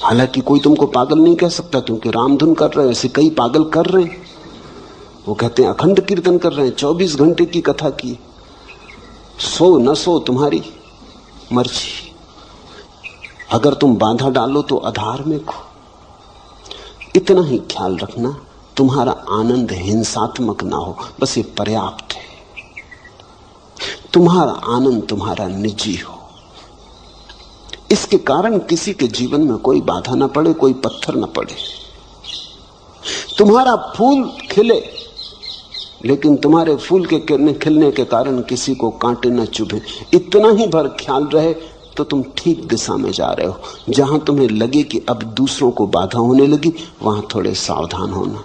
हालांकि कोई तुमको पागल नहीं कह सकता, क्योंकि रामधुन कर रहे हैं, ऐसे कई पागल कर रहे हैं। वो कहते हैं अखंड कीर्तन कर रहे हैं, 24 घंटे की कथा की। सो न सो तुम्हारी मर्जी। अगर तुम बाधा डालो तो अधार्मिक हो। इतना ही ख्याल रखना, तुम्हारा आनंद हिंसात्मक ना हो, बस ये पर्याप्त है। तुम्हारा आनंद तुम्हारा निजी हो, इसके कारण किसी के जीवन में कोई बाधा ना पड़े, कोई पत्थर ना पड़े। तुम्हारा फूल खिले, लेकिन तुम्हारे फूल के खिलने के कारण किसी को कांटे न चुभे, इतना ही भर ख्याल रहे तो तुम ठीक दिशा में जा रहे हो। जहां तुम्हें लगे कि अब दूसरों को बाधा होने लगी, वहां थोड़े सावधान होना।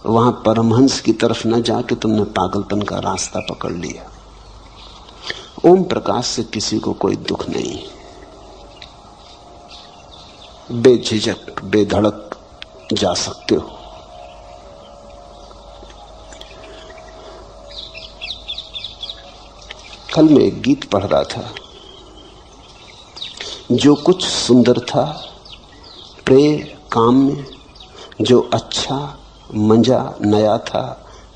वहां परमहंस की तरफ न जाके तुमने पागलपन का रास्ता पकड़ लिया। ओम प्रकाश से किसी को कोई दुख नहीं। बेझिझक बेधड़क जा सकते हो। कल मैं एक गीत पढ़ रहा था, जो कुछ सुंदर था प्रेम काम में, जो अच्छा मंजा नया था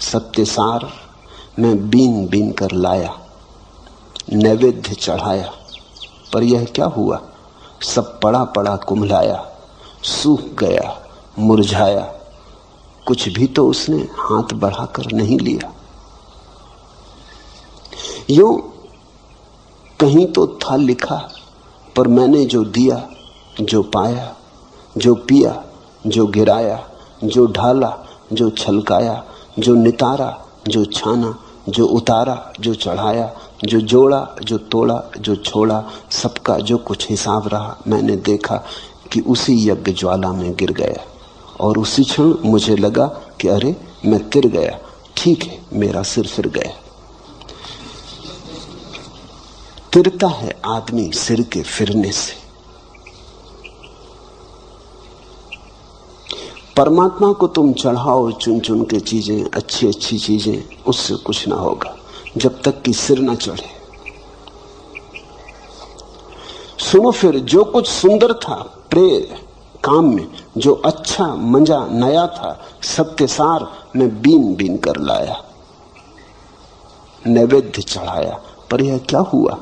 सत्यसार, मैं बीन बीन कर लाया नैवेद्य चढ़ाया, पर यह क्या हुआ सब पड़ा पड़ा कुम्हलाया, सूख गया मुरझाया, कुछ भी तो उसने हाथ बढ़ाकर नहीं लिया। यूं कहीं तो था लिखा, पर मैंने जो दिया, जो पाया, जो पिया, जो गिराया, जो ढाला, जो छलकाया, जो नितारा, जो छाना, जो उतारा, जो चढ़ाया, जो जोड़ा, जो तोड़ा, जो छोड़ा, सबका जो कुछ हिसाब रहा, मैंने देखा कि उसी यज्ञ ज्वाला में गिर गया। और उसी क्षण मुझे लगा कि अरे मैं तिर गया, ठीक है, मेरा सिर फिर गया। तिरता है आदमी सिर के फिरने से। परमात्मा को तुम चढ़ाओ चुन चुन के चीजें, अच्छी अच्छी चीजें, उससे कुछ ना होगा जब तक कि सिर ना चढ़े। सुनो, फिर जो कुछ सुंदर था प्रेम काम में, जो अच्छा मंजा नया था, सबके सार मैं बीन बीन कर लाया, नैवेद्य चढ़ाया। पर यह क्या हुआ?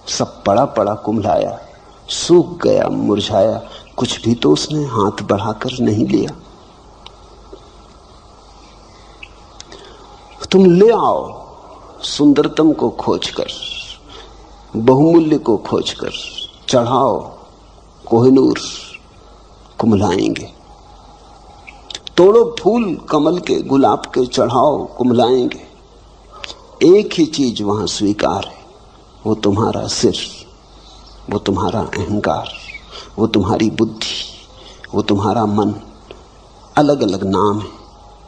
सब पड़ा पड़ा कुम्हलाया, सूख गया मुरझाया, कुछ भी तो उसने हाथ बढ़ाकर नहीं लिया। तुम ले आओ सुंदरतम को खोजकर, बहुमूल्य को खोजकर, चढ़ाओ कोहिनूर, कुम्हलाएंगे। तोड़ो फूल कमल के, गुलाब के, चढ़ाओ कुम्हलाएंगे। एक ही चीज वहां स्वीकार है, वो तुम्हारा सिर, वो तुम्हारा अहंकार, वो तुम्हारी बुद्धि, वो तुम्हारा मन। अलग अलग नाम है,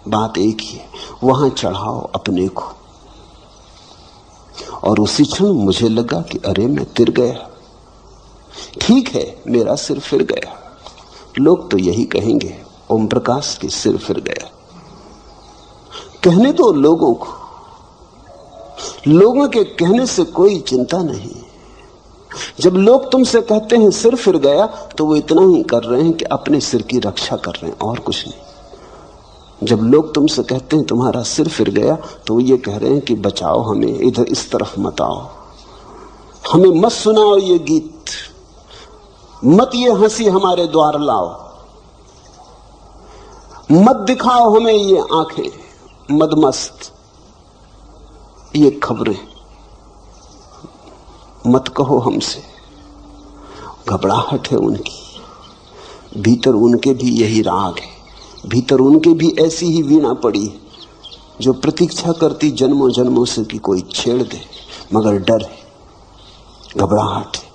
बात एक ही है। वहां चढ़ाओ अपने को। और उसी क्षण मुझे लगा कि अरे मैं तिर गया, ठीक है, मेरा सिर फिर गया। लोग तो यही कहेंगे, ओम प्रकाश के सिर फिर गया। कहने दो लोगों को, लोगों के कहने से कोई चिंता नहीं। जब लोग तुमसे कहते हैं सिर फिर गया, तो वो इतना ही कर रहे हैं कि अपने सिर की रक्षा कर रहे हैं, और कुछ नहीं। जब लोग तुमसे कहते हैं तुम्हारा सिर फिर गया, तो वो ये कह रहे हैं कि बचाओ हमें, इधर इस तरफ मत आओ, हमें मत सुनाओ ये गीत, मत ये हंसी हमारे द्वार लाओ, मत दिखाओ हमें ये आंखें मदमस्त, ये खबरें मत कहो हमसे। घबराहट है उनकी, भीतर उनके भी यही राग है, भीतर उनके भी ऐसी ही वीणा पड़ी है जो प्रतीक्षा करती जन्मों जन्मों से कि कोई छेड़ दे, मगर डर है, घबराहट है।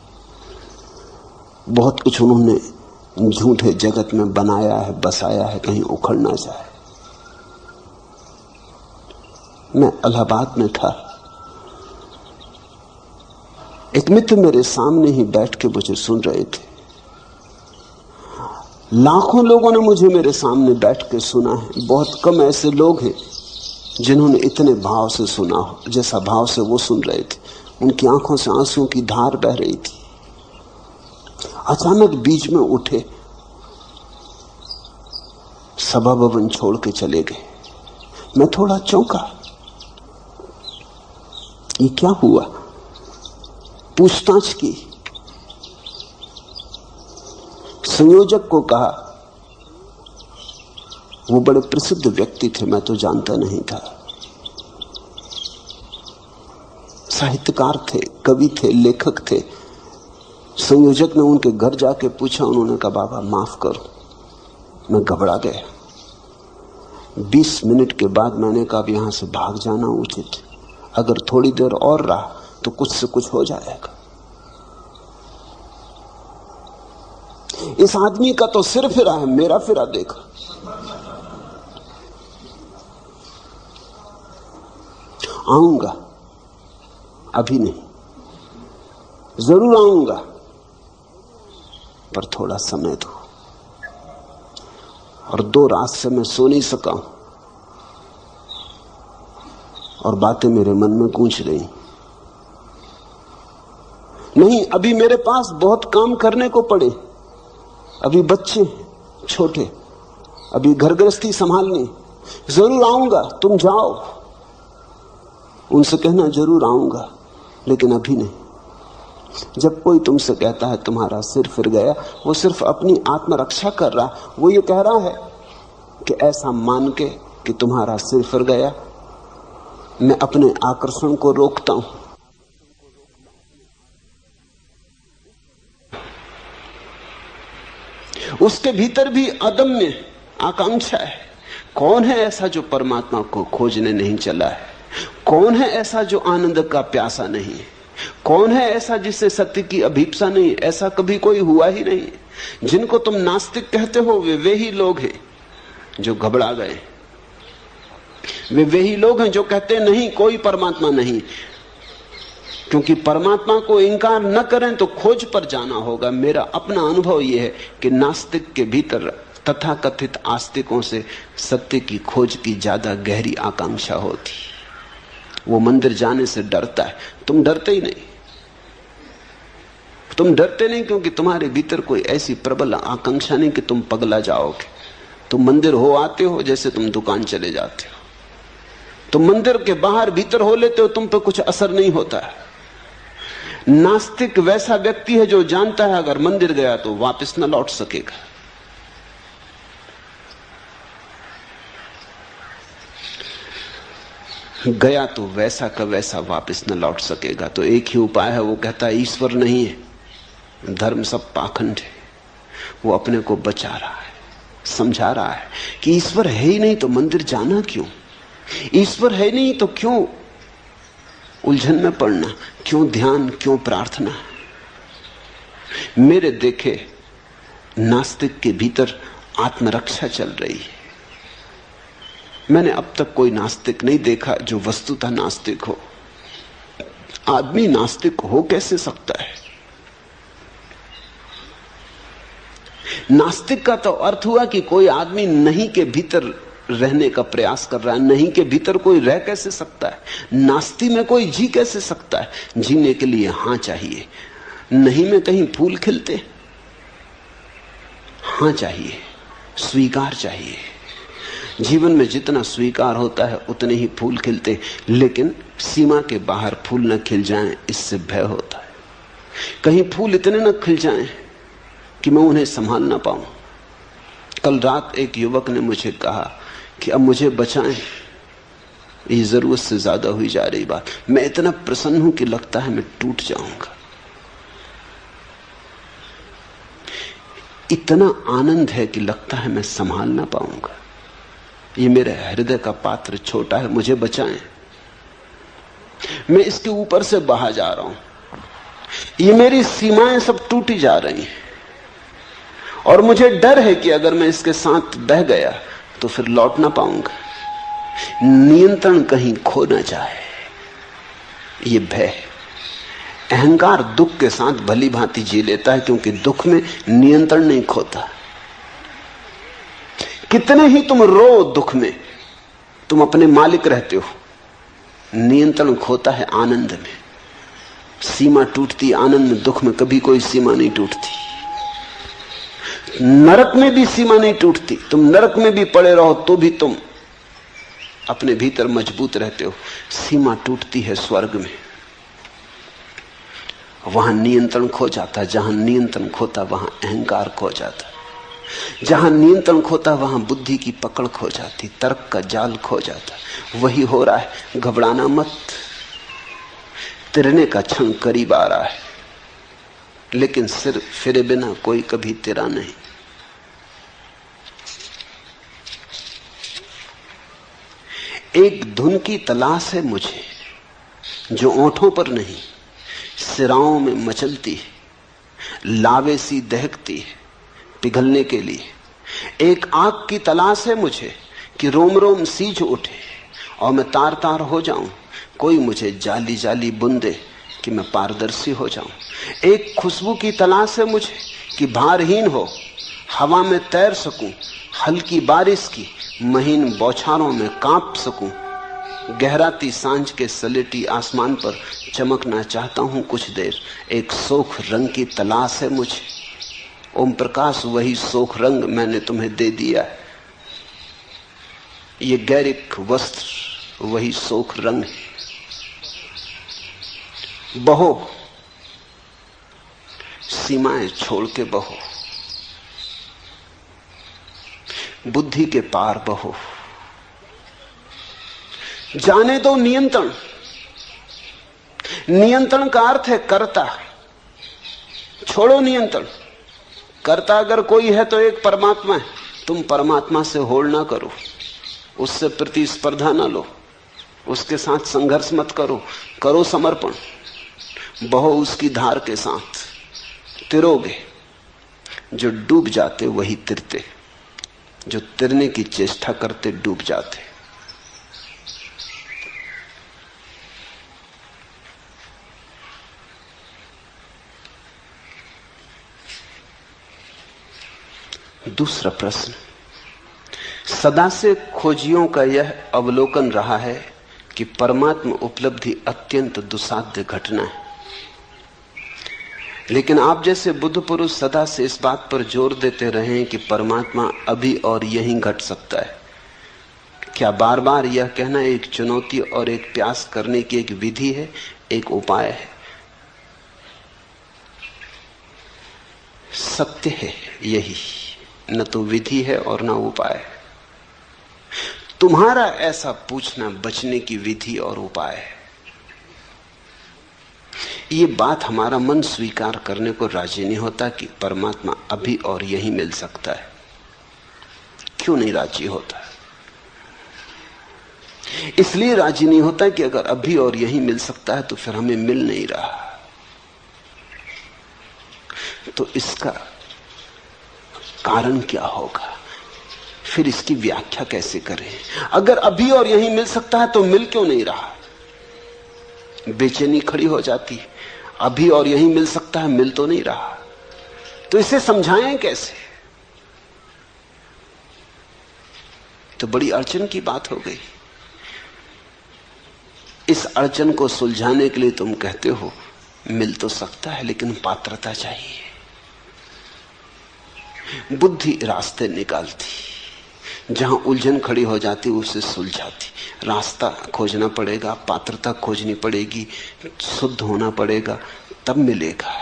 बहुत कुछ उन्होंने झूठे जगत में बनाया है, बसाया है, कहीं उखड़ ना जाए। मैं इलाहाबाद में था, एक मित्र मेरे सामने ही बैठ के मुझे सुन रहे थे। लाखों लोगों ने मुझे मेरे सामने बैठ के सुना है, बहुत कम ऐसे लोग हैं जिन्होंने इतने भाव से सुना हो जैसा भाव से वो सुन रहे थे। उनकी आंखों से आंसुओं की धार बह रही थी। अचानक बीच में उठे, सभा भवन छोड़ के चले गए। मैं थोड़ा चौंका, ये क्या हुआ? पूछताछ की, संयोजक को कहा, वो बड़े प्रसिद्ध व्यक्ति थे, मैं तो जानता नहीं था, साहित्यकार थे, कवि थे, लेखक थे। संयोजक ने उनके घर जाके पूछा, उन्होंने कहा बाबा माफ करो, मैं घबरा गया। 20 मिनट के बाद मैंने कहा अब यहां से भाग जाना उचित, अगर थोड़ी देर और रहा तो कुछ से कुछ हो जाएगा। इस आदमी का तो सिर फिरा है, मेरा फिरा देखा। आऊंगा, अभी नहीं, जरूर आऊंगा, पर थोड़ा समय दो। और 2 रात से मैं सो नहीं सका हूं और बातें मेरे मन में गूंज रही। नहीं, अभी मेरे पास बहुत काम करने को पड़े, अभी बच्चे छोटे, अभी घर गृहस्थी संभालनी। जरूर आऊंगा, तुम जाओ, उनसे कहना जरूर आऊंगा, लेकिन अभी नहीं। जब कोई तुमसे कहता है तुम्हारा सिर फिर गया, वो सिर्फ अपनी आत्मरक्षा कर रहा, वो ये कह रहा है कि ऐसा मान के कि तुम्हारा सिर फिर गया, मैं अपने आकर्षण को रोकता हूं। उसके भीतर भी अदम्य आकांक्षा है। कौन है ऐसा जो परमात्मा को खोजने नहीं चला है? कौन है ऐसा जो आनंद का प्यासा नहीं है? कौन है ऐसा जिससे सत्य की अभीप्सा नहीं? ऐसा कभी कोई हुआ ही नहीं। जिनको तुम नास्तिक कहते हो वे ही लोग हैं जो घबरा गए। वे ही लोग हैं जो कहते हैं नहीं, कोई परमात्मा नहीं। क्योंकि परमात्मा को इंकार न करें तो खोज पर जाना होगा। मेरा अपना अनुभव यह है कि नास्तिक के भीतर तथाकथित आस्तिकों से सत्य की खोज की ज्यादा गहरी आकांक्षा होती। वो मंदिर जाने से डरता है। तुम डरते ही नहीं। तुम डरते नहीं क्योंकि तुम्हारे भीतर कोई ऐसी प्रबल आकांक्षा नहीं कि तुम पगला जाओगे। तुम मंदिर हो आते हो जैसे तुम दुकान चले जाते हो। तुम मंदिर के बाहर भीतर हो लेते हो, तुम पे कुछ असर नहीं होता है। नास्तिक वैसा व्यक्ति है जो जानता है अगर मंदिर गया तो वापस न लौट सकेगा। गया तो वैसा का वैसा वापस न लौट सकेगा। तो एक ही उपाय है, वो कहता है ईश्वर नहीं है, धर्म सब पाखंड है। वो अपने को बचा रहा है, समझा रहा है कि ईश्वर है ही नहीं तो मंदिर जाना क्यों? ईश्वर है नहीं तो क्यों उलझन में पड़ना, क्यों ध्यान, क्यों प्रार्थना? मेरे देखे नास्तिक के भीतर आत्मरक्षा चल रही है। मैंने अब तक कोई नास्तिक नहीं देखा जो वस्तुतः नास्तिक हो। आदमी नास्तिक हो कैसे सकता है? नास्तिक का तो अर्थ हुआ कि कोई आदमी नहीं के भीतर रहने का प्रयास कर रहा है। नहीं के भीतर कोई रह कैसे सकता है? नास्ति में कोई जी कैसे सकता है? जीने के लिए हां चाहिए। नहीं में कहीं फूल खिलते? हां चाहिए, स्वीकार चाहिए। जीवन में जितना स्वीकार होता है उतने ही फूल खिलते, लेकिन सीमा के बाहर फूल न खिल जाएं इससे भय होता है। कहीं फूल इतने न खिल जाएं कि मैं उन्हें संभाल ना पाऊं। कल रात एक युवक ने मुझे कहा कि अब मुझे बचाएं, ये जरूरत से ज्यादा हुई जा रही बात। मैं इतना प्रसन्न हूं कि लगता है मैं टूट जाऊंगा। इतना आनंद है कि लगता है मैं संभाल ना पाऊंगा। ये मेरे हृदय का पात्र छोटा है, मुझे बचाएं। मैं इसके ऊपर से बहा जा रहा हूं। ये मेरी सीमाएं सब टूटी जा रही हैं और मुझे डर है कि अगर मैं इसके साथ बह गया तो फिर लौट ना पाऊंगा। नियंत्रण कहीं खो ना जाए, ये भय है। अहंकार दुख के साथ भली भांति जी लेता है क्योंकि दुख में नियंत्रण नहीं खोता। कितने ही तुम रो दुख में, तुम अपने मालिक रहते हो। नियंत्रण खोता है आनंद में। सीमा टूटती आनंद में, दुख में कभी कोई सीमा नहीं टूटती। नरक में भी सीमा नहीं टूटती। तुम नरक में भी पड़े रहो तो भी तुम अपने भीतर मजबूत रहते हो। सीमा टूटती है स्वर्ग में, वहां नियंत्रण खो जाता। जहां नियंत्रण खोता वहां अहंकार खो जाता। जहां नियंत्रण खोता वहां बुद्धि की पकड़ खो जाती, तर्क का जाल खो जाता। वही हो रहा है। घबराना मत, तिरने का क्षण करीब आ रहा है, लेकिन सिर फिरे बिना कोई कभी तिरा नहीं। एक धुन की तलाश है मुझे जो ओंठों पर नहीं सिराओं में मचलती है, लावे सी दहकती है पिघलने के लिए। एक आग की तलाश है मुझे कि रोम रोम सीज उठे और मैं तार तार हो जाऊं। कोई मुझे जाली जाली बुंदे कि मैं पारदर्शी हो जाऊं। एक खुशबू की तलाश है मुझे कि भारहीन हो, हवा में तैर सकूं, हल्की बारिश की महीन बौछारों में कांप सकूं। गहराती सांझ के सलेटी आसमान पर चमकना चाहता हूं कुछ देर। एक सोख रंग की तलाश है मुझे। ओम प्रकाश, वही सोख रंग मैंने तुम्हें दे दिया है। ये गैरिक वस्त्र वही सोख रंग है। बहो, सीमाएं छोड़ के बहो, बुद्धि के पार बहो। जाने दो नियंत्रण। नियंत्रण का अर्थ है कर्ता। छोड़ो नियंत्रण। कर्ता अगर कोई है तो एक परमात्मा है। तुम परमात्मा से होड़ ना करो, उससे प्रतिस्पर्धा ना लो। उसके साथ संघर्ष मत करो, करो समर्पण, बहो उसकी धार के साथ, तिरोगे। जो डूब जाते वही तिरते, जो तिरने की चेष्टा करते डूब जाते। दूसरा प्रश्न, सदा से खोजियों का यह अवलोकन रहा है कि परमात्मा उपलब्धि अत्यंत दुस्साध्य घटना है, लेकिन आप जैसे बुद्ध पुरुष सदा से इस बात पर जोर देते रहे हैं कि परमात्मा अभी और यहीं घट सकता है। क्या बार बार यह कहना एक चुनौती और एक प्रयास करने की एक विधि है, एक उपाय है? सत्य है यही, न तो विधि है और न उपाय है। तुम्हारा ऐसा पूछना बचने की विधि और उपाय है। ये बात हमारा मन स्वीकार करने को राजी नहीं होता कि परमात्मा अभी और यहीं मिल सकता है। क्यों नहीं राजी होता? इसलिए राजी नहीं होता कि अगर अभी और यहीं मिल सकता है तो फिर हमें मिल नहीं रहा। तो इसका कारण क्या होगा? फिर इसकी व्याख्या कैसे करें? अगर अभी और यहीं मिल सकता है तो मिल क्यों नहीं रहा? बेचैनी खड़ी हो जाती है। अभी और यहीं मिल सकता है, मिल तो नहीं रहा, तो इसे समझाएं कैसे? तो बड़ी अड़चन की बात हो गई। इस अड़चन को सुलझाने के लिए तुम कहते हो मिल तो सकता है लेकिन पात्रता चाहिए। बुद्धि रास्ते निकालती, जहां उलझन खड़ी हो जाती उसे सुलझाती। रास्ता खोजना पड़ेगा, पात्रता खोजनी पड़ेगी, शुद्ध होना पड़ेगा, तब मिलेगा।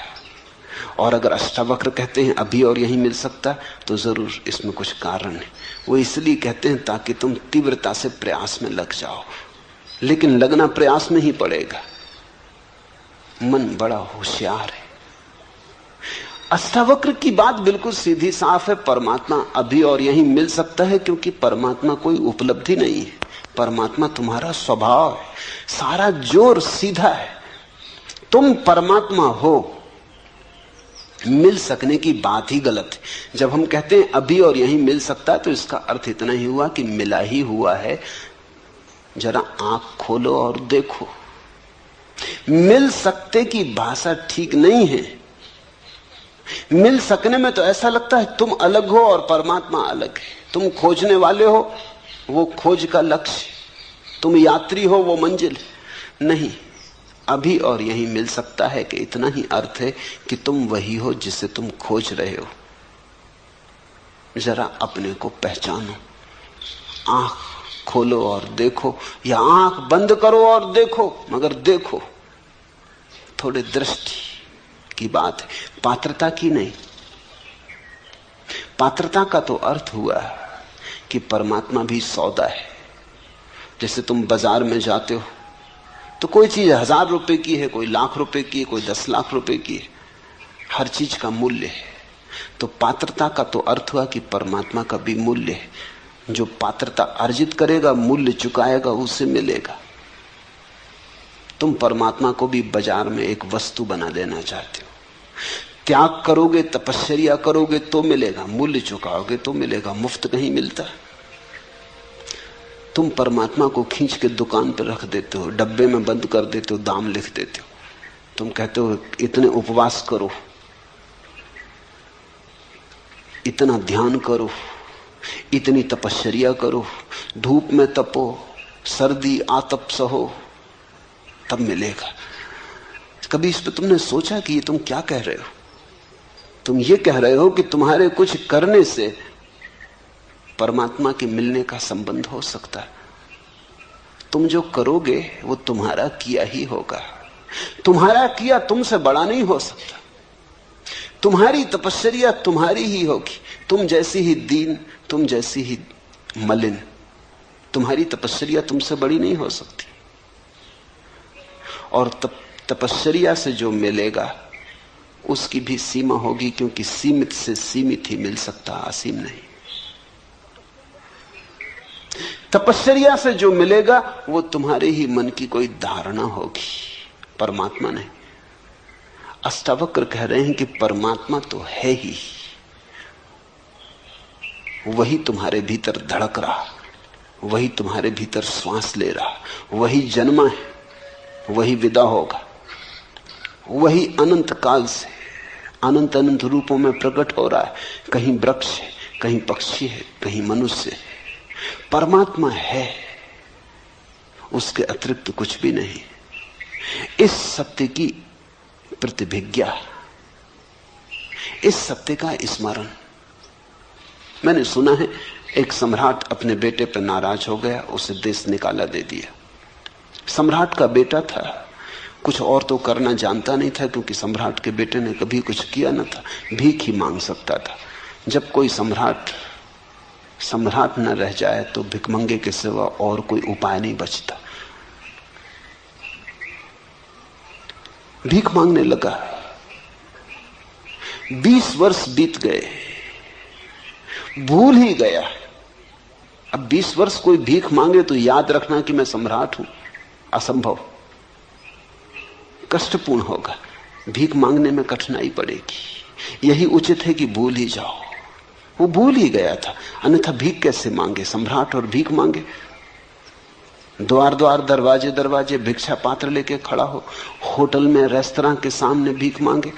और अगर अष्टावक्र कहते हैं अभी और यहीं मिल सकता तो जरूर इसमें कुछ कारण है। वो इसलिए कहते हैं ताकि तुम तीव्रता से प्रयास में लग जाओ, लेकिन लगना प्रयास में ही पड़ेगा। मन बड़ा होशियार है। अष्टावक्र की बात बिल्कुल सीधी साफ है। परमात्मा अभी और यहीं मिल सकता है क्योंकि परमात्मा कोई उपलब्धि नहीं है। परमात्मा तुम्हारा स्वभाव है। सारा जोर सीधा है। तुम परमात्मा हो, मिल सकने की बात ही गलत है। जब हम कहते हैं अभी और यहीं मिल सकता है तो इसका अर्थ इतना ही हुआ कि मिला ही हुआ है। जरा आंख खोलो और देखो। मिल सकते की भाषा ठीक नहीं है। मिल सकने में तो ऐसा लगता है तुम अलग हो और परमात्मा अलग है। तुम खोजने वाले हो, वो खोज का लक्ष्य, तुम यात्री हो, वो मंजिल। नहीं, अभी और यहीं मिल सकता है कि इतना ही अर्थ है कि तुम वही हो जिसे तुम खोज रहे हो। जरा अपने को पहचानो। आंख खोलो और देखो, या आंख बंद करो और देखो, मगर देखो। थोड़े दृष्टि की बात है, पात्रता की नहीं। पात्रता का तो अर्थ हुआ कि परमात्मा भी सौदा है। जैसे तुम बाजार में जाते हो तो कोई चीज 1000 रुपए की है, कोई लाख रुपए की है, कोई 10 लाख रुपए की है। हर चीज का मूल्य है। तो पात्रता का तो अर्थ हुआ कि परमात्मा का भी मूल्य है। जो पात्रता अर्जित करेगा, मूल्य चुकाएगा, उसे मिलेगा। तुम परमात्मा को भी बाजार में एक वस्तु बना देना चाहते हो। त्याग करोगे, तपस्या करोगे तो मिलेगा, मूल्य चुकाओगे तो मिलेगा। मुफ्त कहीं मिलता? तुम परमात्मा को खींच के दुकान पर रख देते हो, डब्बे में बंद कर देते हो, दाम लिख देते हो। तुम कहते हो इतने उपवास करो, इतना ध्यान करो, इतनी तपस्या करो, धूप में तपो, सर्दी आतप सहो, तब मिलेगा। कभी इस पर तुमने सोचा कि ये तुम क्या कह रहे हो? तुम ये कह रहे हो कि तुम्हारे कुछ करने से परमात्मा के मिलने का संबंध हो सकता है। तुम जो करोगे वो तुम्हारा किया ही होगा। तुम्हारा किया तुमसे बड़ा नहीं हो सकता। तुम्हारी तपस्या तुम्हारी ही होगी। तुम जैसी ही दीन, तुम जैसी ही मलिन, तुम्हारी तपस्या तुमसे बड़ी नहीं हो सकती। और तपस्या से जो मिलेगा उसकी भी सीमा होगी, क्योंकि सीमित से सीमित ही मिल सकता, असीम नहीं। तपश्चर्या से जो मिलेगा वो तुम्हारे ही मन की कोई धारणा होगी, परमात्मा नहीं। अष्टावक्र कह रहे हैं कि परमात्मा तो है ही, वही तुम्हारे भीतर धड़क रहा, वही तुम्हारे भीतर श्वास ले रहा, वही जन्मा है, वही विदा होगा, वही अनंत काल से अनंत अनंत रूपों में प्रकट हो रहा है। कहीं वृक्ष है, कहीं पक्षी है, कहीं मनुष्य है। परमात्मा है, उसके अतिरिक्त कुछ भी नहीं। इस सत्य की प्रतिभिज्ञा, इस सत्य का स्मरण। मैंने सुना है एक सम्राट अपने बेटे पर नाराज हो गया, उसे देश निकाला दे दिया। सम्राट का बेटा था, कुछ और तो करना जानता नहीं था, क्योंकि सम्राट के बेटे ने कभी कुछ किया न था, भीख ही मांग सकता था। जब कोई सम्राट न रह जाए तो भिखमंगे के सिवा और कोई उपाय नहीं बचता। भीख मांगने लगा। 20 वर्ष बीत गए, भूल ही गया। अब 20 वर्ष कोई भीख मांगे तो याद रखना कि मैं सम्राट हूं, असंभव, कष्टपूर्ण होगा। भीख मांगने में कठिनाई पड़ेगी। यही उचित है कि भूल ही जाओ। वो भूल ही गया था, अन्यथा भीख कैसे मांगे? सम्राट और भीख मांगे। द्वार द्वार, दरवाजे दरवाजे भिक्षा पात्र लेके खड़ा हो, होटल में रेस्तरां के सामने भीख मांगे,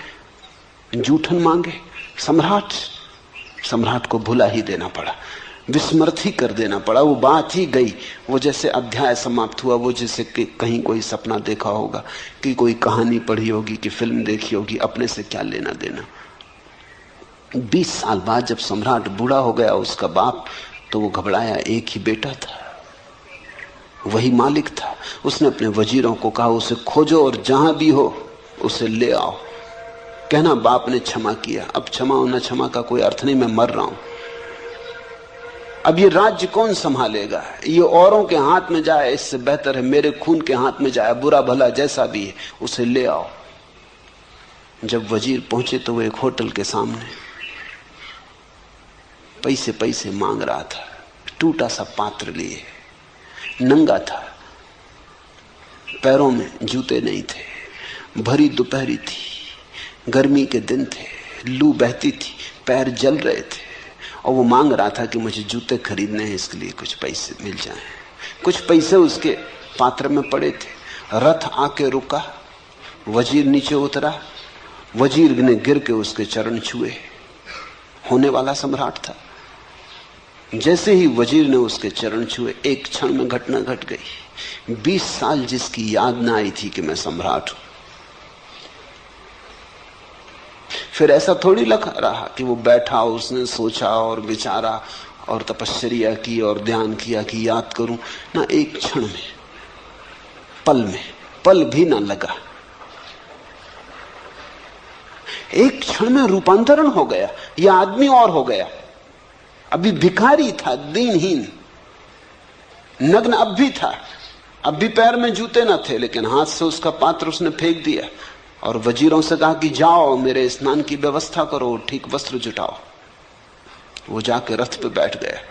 जूठन मांगे। सम्राट को भुला ही देना पड़ा, विस्मृत ही कर देना पड़ा। वो बात ही गई। वो जैसे अध्याय समाप्त हुआ, वो जैसे कि कहीं कोई सपना देखा होगा, कि कोई कहानी पढ़ी होगी, कि फिल्म देखी होगी, अपने से क्या लेना देना। 20 साल बाद जब सम्राट बूढ़ा हो गया, उसका बाप, तो वो घबराया। एक ही बेटा था, वही मालिक था। उसने अपने वजीरों को कहा, उसे खोजो और जहां भी हो उसे ले आओ। कहना बाप ने क्षमा किया। अब क्षमा और न क्षमा का कोई अर्थ नहीं, मैं मर रहा हूं। अब ये राज्य कौन संभालेगा? ये औरों के हाथ में जाए, इससे बेहतर है मेरे खून के हाथ में जाए। बुरा भला जैसा भी है, उसे ले आओ। जब वजीर पहुंचे तो वो एक होटल के सामने पैसे मांग रहा था, टूटा सा पात्र लिए, नंगा था, पैरों में जूते नहीं थे, भरी दोपहरी थी, गर्मी के दिन थे, लू बहती थी, पैर जल रहे थे, और वो मांग रहा था कि मुझे जूते खरीदने हैं, इसके लिए कुछ पैसे मिल जाएं। कुछ पैसे उसके पात्र में पड़े थे। रथ आके रुका, वजीर नीचे उतरा, वजीर ने गिर के उसके चरण छुए। होने वाला सम्राट था। जैसे ही वजीर ने उसके चरण छुए, एक क्षण में घटना घट गई। 20 साल जिसकी याद ना आई थी कि मैं सम्राट हूं, फिर ऐसा थोड़ी लग रहा कि वो बैठा, उसने सोचा और विचारा और तपश्चर्या की और ध्यान किया कि याद करूं ना। एक क्षण में, पल भी ना लगा। एक क्षण में रूपांतरण हो गया। यह आदमी और हो गया। अभी भिखारी था, दीनहीन, नग्न अब भी था, अब भी पैर में जूते न थे, लेकिन हाथ से उसका पात्र उसने फेंक दिया और वजीरों से कहा कि जाओ मेरे स्नान की व्यवस्था करो, ठीक वस्त्र जुटाओ। वो जाके रथ पे बैठ गया।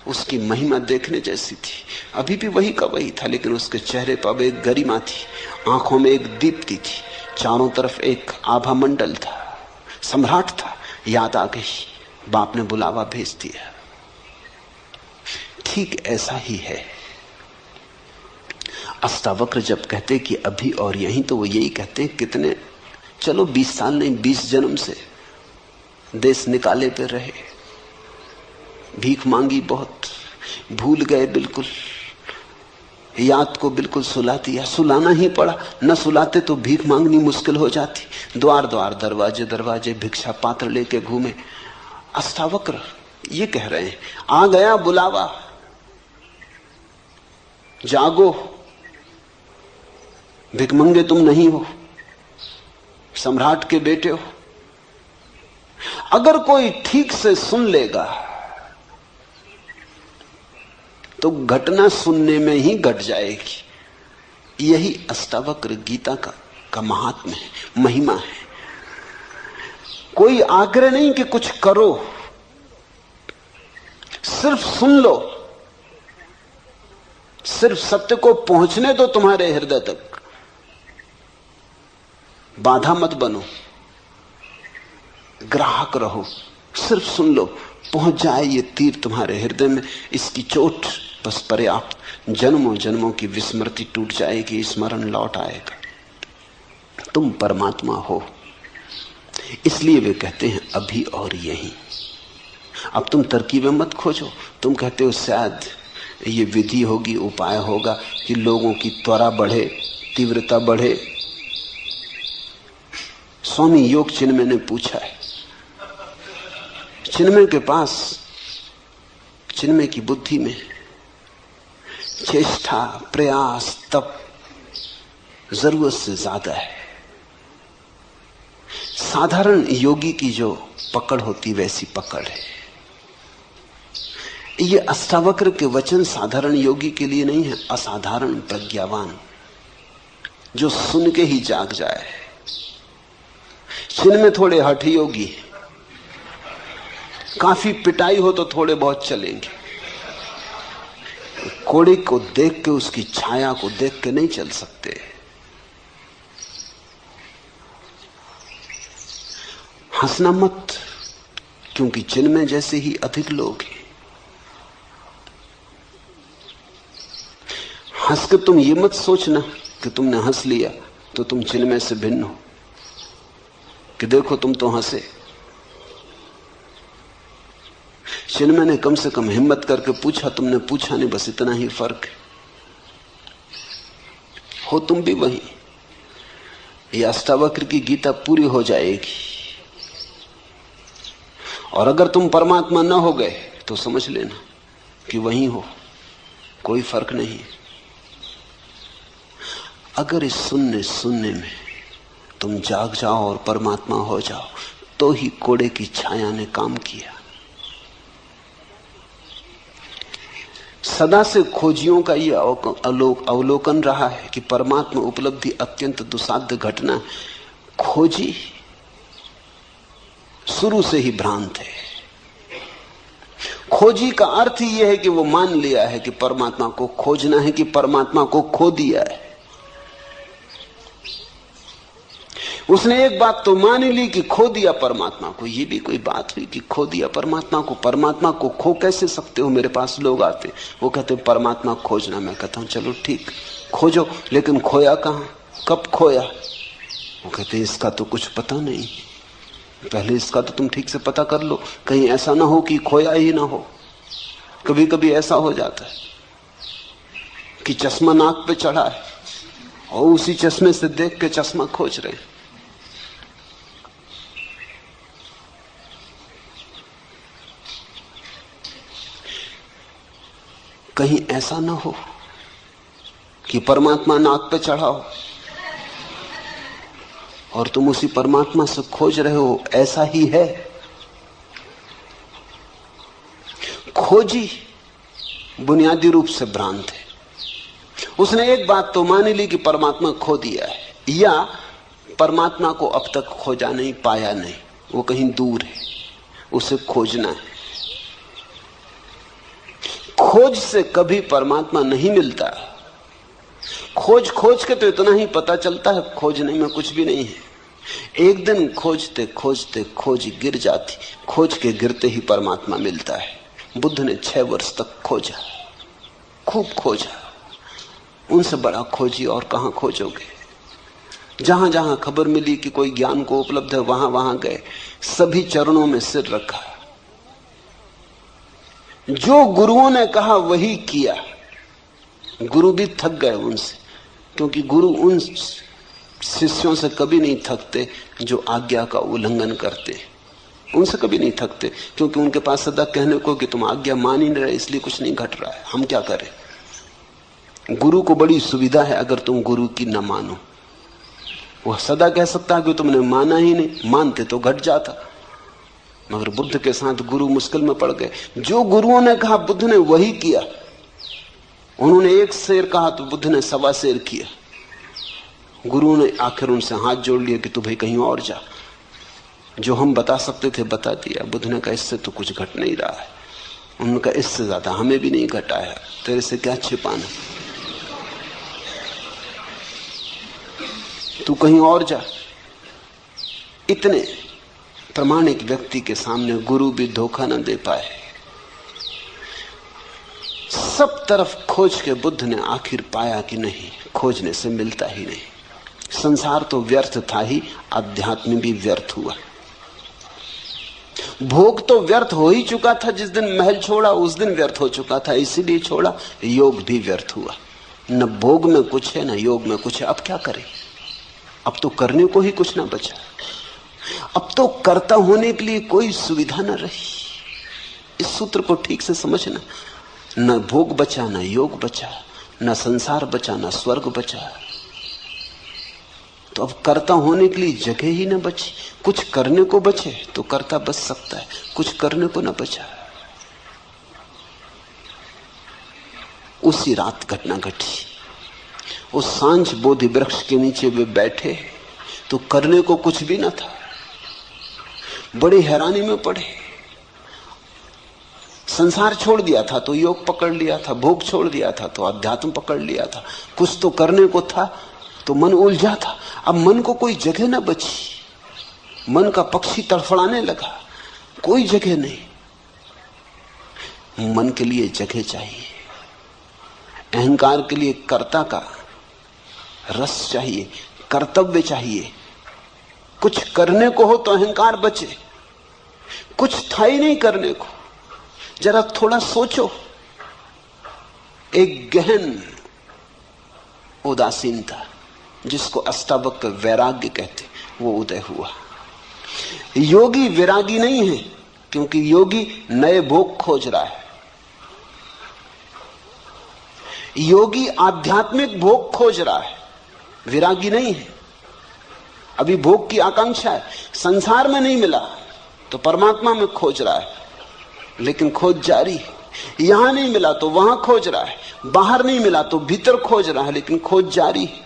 उसकी महिमा देखने जैसी थी। अभी भी वही का वही था, लेकिन उसके चेहरे पर अब एक गरिमा थी, आंखों में एक दीप्ति थी, चारों तरफ एक आभा मंडल था। सम्राट था। याद आ गई, बाप ने बुलावा भेज दिया। ठीक ऐसा ही है। अष्टावक्र जब कहते कि अभी और यहीं, तो वो यही कहते कितने, चलो 20 साल नहीं, 20 जन्म से देश निकाले पे रहे, भीख मांगी बहुत, भूल गए बिल्कुल, याद को बिल्कुल सुला दिया, सुलाना ही पड़ा। न सुलाते तो भीख मांगनी मुश्किल हो जाती। द्वार द्वार, दरवाजे दरवाजे भिक्षा पात्र लेके घूमे। अष्टावक्र ये कह रहे हैं, आ गया बुलावा, जागो, भिखमंगे तुम नहीं हो, सम्राट के बेटे हो। अगर कोई ठीक से सुन लेगा तो घटना सुनने में ही घट जाएगी। यही अष्टावक्र गीता का महात्म्य है, महिमा है। कोई आग्रह नहीं कि कुछ करो, सिर्फ सुन लो, सिर्फ सत्य को पहुंचने दो तुम्हारे हृदय तक, बाधा मत बनो, ग्राहक रहो, सिर्फ सुन लो, पहुंच जाए ये तीर तुम्हारे हृदय में, इसकी चोट बस पर्याप्त। जन्मों जन्मों की विस्मृति टूट जाएगी, स्मरण लौट आएगा, तुम परमात्मा हो। इसलिए वे कहते हैं अभी और यही। अब तुम तरकीबें मत खोजो, तुम कहते हो शायद ये विधि होगी, उपाय होगा कि लोगों की त्वरा बढ़े, तीव्रता बढ़े। स्वामी योग चिन्मय ने पूछा है, चिन्मय के पास, चिन्मय की बुद्धि में चेष्टा, प्रयास, तप जरूरत से ज्यादा है। साधारण योगी की जो पकड़ होती वैसी पकड़ है। ये अष्टावक्र के वचन साधारण योगी के लिए नहीं है, असाधारण प्रज्ञावान जो सुन के ही जाग जाए। चिन्ह में थोड़े हठ योगी, काफी पिटाई हो तो थोड़े बहुत चलेंगे, कोड़े को देख के, उसकी छाया को देख के नहीं चल सकते। हंसना मत, क्योंकि चिन्ह में जैसे ही अधिक लोग हैं। हंस के तुम ये मत सोचना कि तुमने हंस लिया तो तुम चिन्ह में से भिन्न हो, कि देखो तुम तो हंसे। चिन्मय ने कम से कम हिम्मत करके पूछा, तुमने पूछा नहीं, बस इतना ही फर्क है। हो तुम भी वही। ये अष्टावक्र की गीता पूरी हो जाएगी, और अगर तुम परमात्मा न हो गए तो समझ लेना कि वही हो, कोई फर्क नहीं। अगर इस सुनने में तुम जाग जाओ और परमात्मा हो जाओ तो ही कोड़े की छाया ने काम किया। सदा से खोजियों का यह अवलोकन रहा है कि परमात्मा उपलब्धि अत्यंत दुसाध्य घटना है। खोजी शुरू से ही भ्रांत है। खोजी का अर्थ ही यह है कि वो मान लिया है कि परमात्मा को खोजना है, कि परमात्मा को खो दिया है। उसने एक बात तो मान ही ली कि खो दिया परमात्मा को। ये भी कोई बात हुई कि खो दिया परमात्मा को? परमात्मा को खो कैसे सकते हो? मेरे पास लोग आते, वो कहते परमात्मा खोजना। मैं कहता हूं चलो ठीक, खोजो, लेकिन खोया कहां, कब खोया? वो कहते इसका तो कुछ पता नहीं, पहले इसका तो तुम ठीक से पता कर लो, कहीं ऐसा ना हो कि खोया ही ना हो। कभी कभी ऐसा हो जाता है कि चश्मा नाक पे चढ़ा है और उसी चश्मे से देख के चश्मा खोज रहे हैं। कहीं ऐसा ना हो कि परमात्मा नाक पे चढ़ा हो और तुम उसी परमात्मा से खोज रहे हो। ऐसा ही है। खोजी बुनियादी रूप से भ्रांत है। उसने एक बात तो मान ली कि परमात्मा खो दिया है, या परमात्मा को अब तक खोजा नहीं, पाया नहीं, वो कहीं दूर है, उसे खोजना है। खोज से कभी परमात्मा नहीं मिलता। खोज खोज के तो इतना ही पता चलता है, खोजने में कुछ भी नहीं है। एक दिन खोजते खोजते खोज गिर जाती, खोज के गिरते ही परमात्मा मिलता है। बुद्ध ने 6 वर्ष तक खोजा, खूब खोजा। उनसे बड़ा खोजी और कहां खोजोगे? जहां जहां खबर मिली कि कोई ज्ञान को उपलब्ध है, वहां वहां गए, सभी चरणों में सिर रखा। जो गुरुओं ने कहा वही किया। गुरु भी थक गए उनसे, क्योंकि गुरु उन शिष्यों से कभी नहीं थकते जो आज्ञा का उल्लंघन करते। उनसे कभी नहीं थकते, क्योंकि उनके पास सदा कहने को कि तुम आज्ञा मान ही नहीं रहे, इसलिए कुछ नहीं घट रहा है, हम क्या करें। गुरु को बड़ी सुविधा है अगर तुम गुरु की न मानो। वह सदा कह सकता है कि तुमने माना ही नहीं, मानते तो घट जाता। मगर बुद्ध के साथ गुरु मुश्किल में पड़ गए। जो गुरुओं ने कहा बुद्ध ने वही किया। उन्होंने 1 शेर कहा तो बुद्ध ने 1.25 शेर किया। गुरु ने आखिर उनसे हाथ जोड़ लिया कि तू भाई कहीं और जा, जो हम बता सकते थे बता दिया। बुद्ध ने कहा इससे तो कुछ घट नहीं रहा है। उन्होंने कहा इससे ज्यादा हमें भी नहीं घटा है, तेरे से क्या छिपाना। तू कहीं और जा। इतने प्रामाणिक व्यक्ति के सामने गुरु भी धोखा न दे पाए। सब तरफ खोज के बुद्ध ने आखिर पाया कि नहीं, खोजने से मिलता ही नहीं। संसार तो व्यर्थ था ही, अध्यात्म भी व्यर्थ हुआ। भोग तो व्यर्थ हो ही चुका था, जिस दिन महल छोड़ा उस दिन व्यर्थ हो चुका था, इसीलिए छोड़ा। योग भी व्यर्थ हुआ। न भोग में कुछ है न योग में कुछ है। अब क्या करें? अब तो करने को ही कुछ ना बचा। अब तो कर्ता होने के लिए कोई सुविधा न रही। इस सूत्र को ठीक से समझना। न भोग बचा, न योग बचा, न संसार बचा, न स्वर्ग बचा। तो अब कर्ता होने के लिए जगह ही न बची। कुछ करने को बचे तो कर्ता बच सकता है, कुछ करने को न बचा। उसी रात घटना घटी। उस सांझ बोधि वृक्ष के नीचे वे बैठे तो करने को कुछ भी न था। बड़ी हैरानी में पड़े। संसार छोड़ दिया था तो योग पकड़ लिया था, भोग छोड़ दिया था तो अध्यात्म पकड़ लिया था। कुछ तो करने को था तो मन उलझा था। अब मन को कोई जगह न बची। मन का पक्षी तड़फड़ाने लगा, कोई जगह नहीं। मन के लिए जगह चाहिए। अहंकार के लिए कर्ता का रस चाहिए, कर्तव्य चाहिए। कुछ करने को हो तो अहंकार बचे। कुछ था ही नहीं करने को। जरा थोड़ा सोचो। एक गहन उदासीनता, जिसको अष्टावक्र वैराग्य कहते, वो उदय हुआ। योगी विरागी नहीं है, क्योंकि योगी नए भोग खोज रहा है। योगी आध्यात्मिक भोग खोज रहा है, विरागी नहीं है। अभी भोग की आकांक्षा है। संसार में नहीं मिला तो परमात्मा में खोज रहा है, लेकिन खोज जारी है। यहां नहीं मिला तो वहां खोज रहा है, बाहर नहीं मिला तो भीतर खोज रहा है, लेकिन खोज जारी है।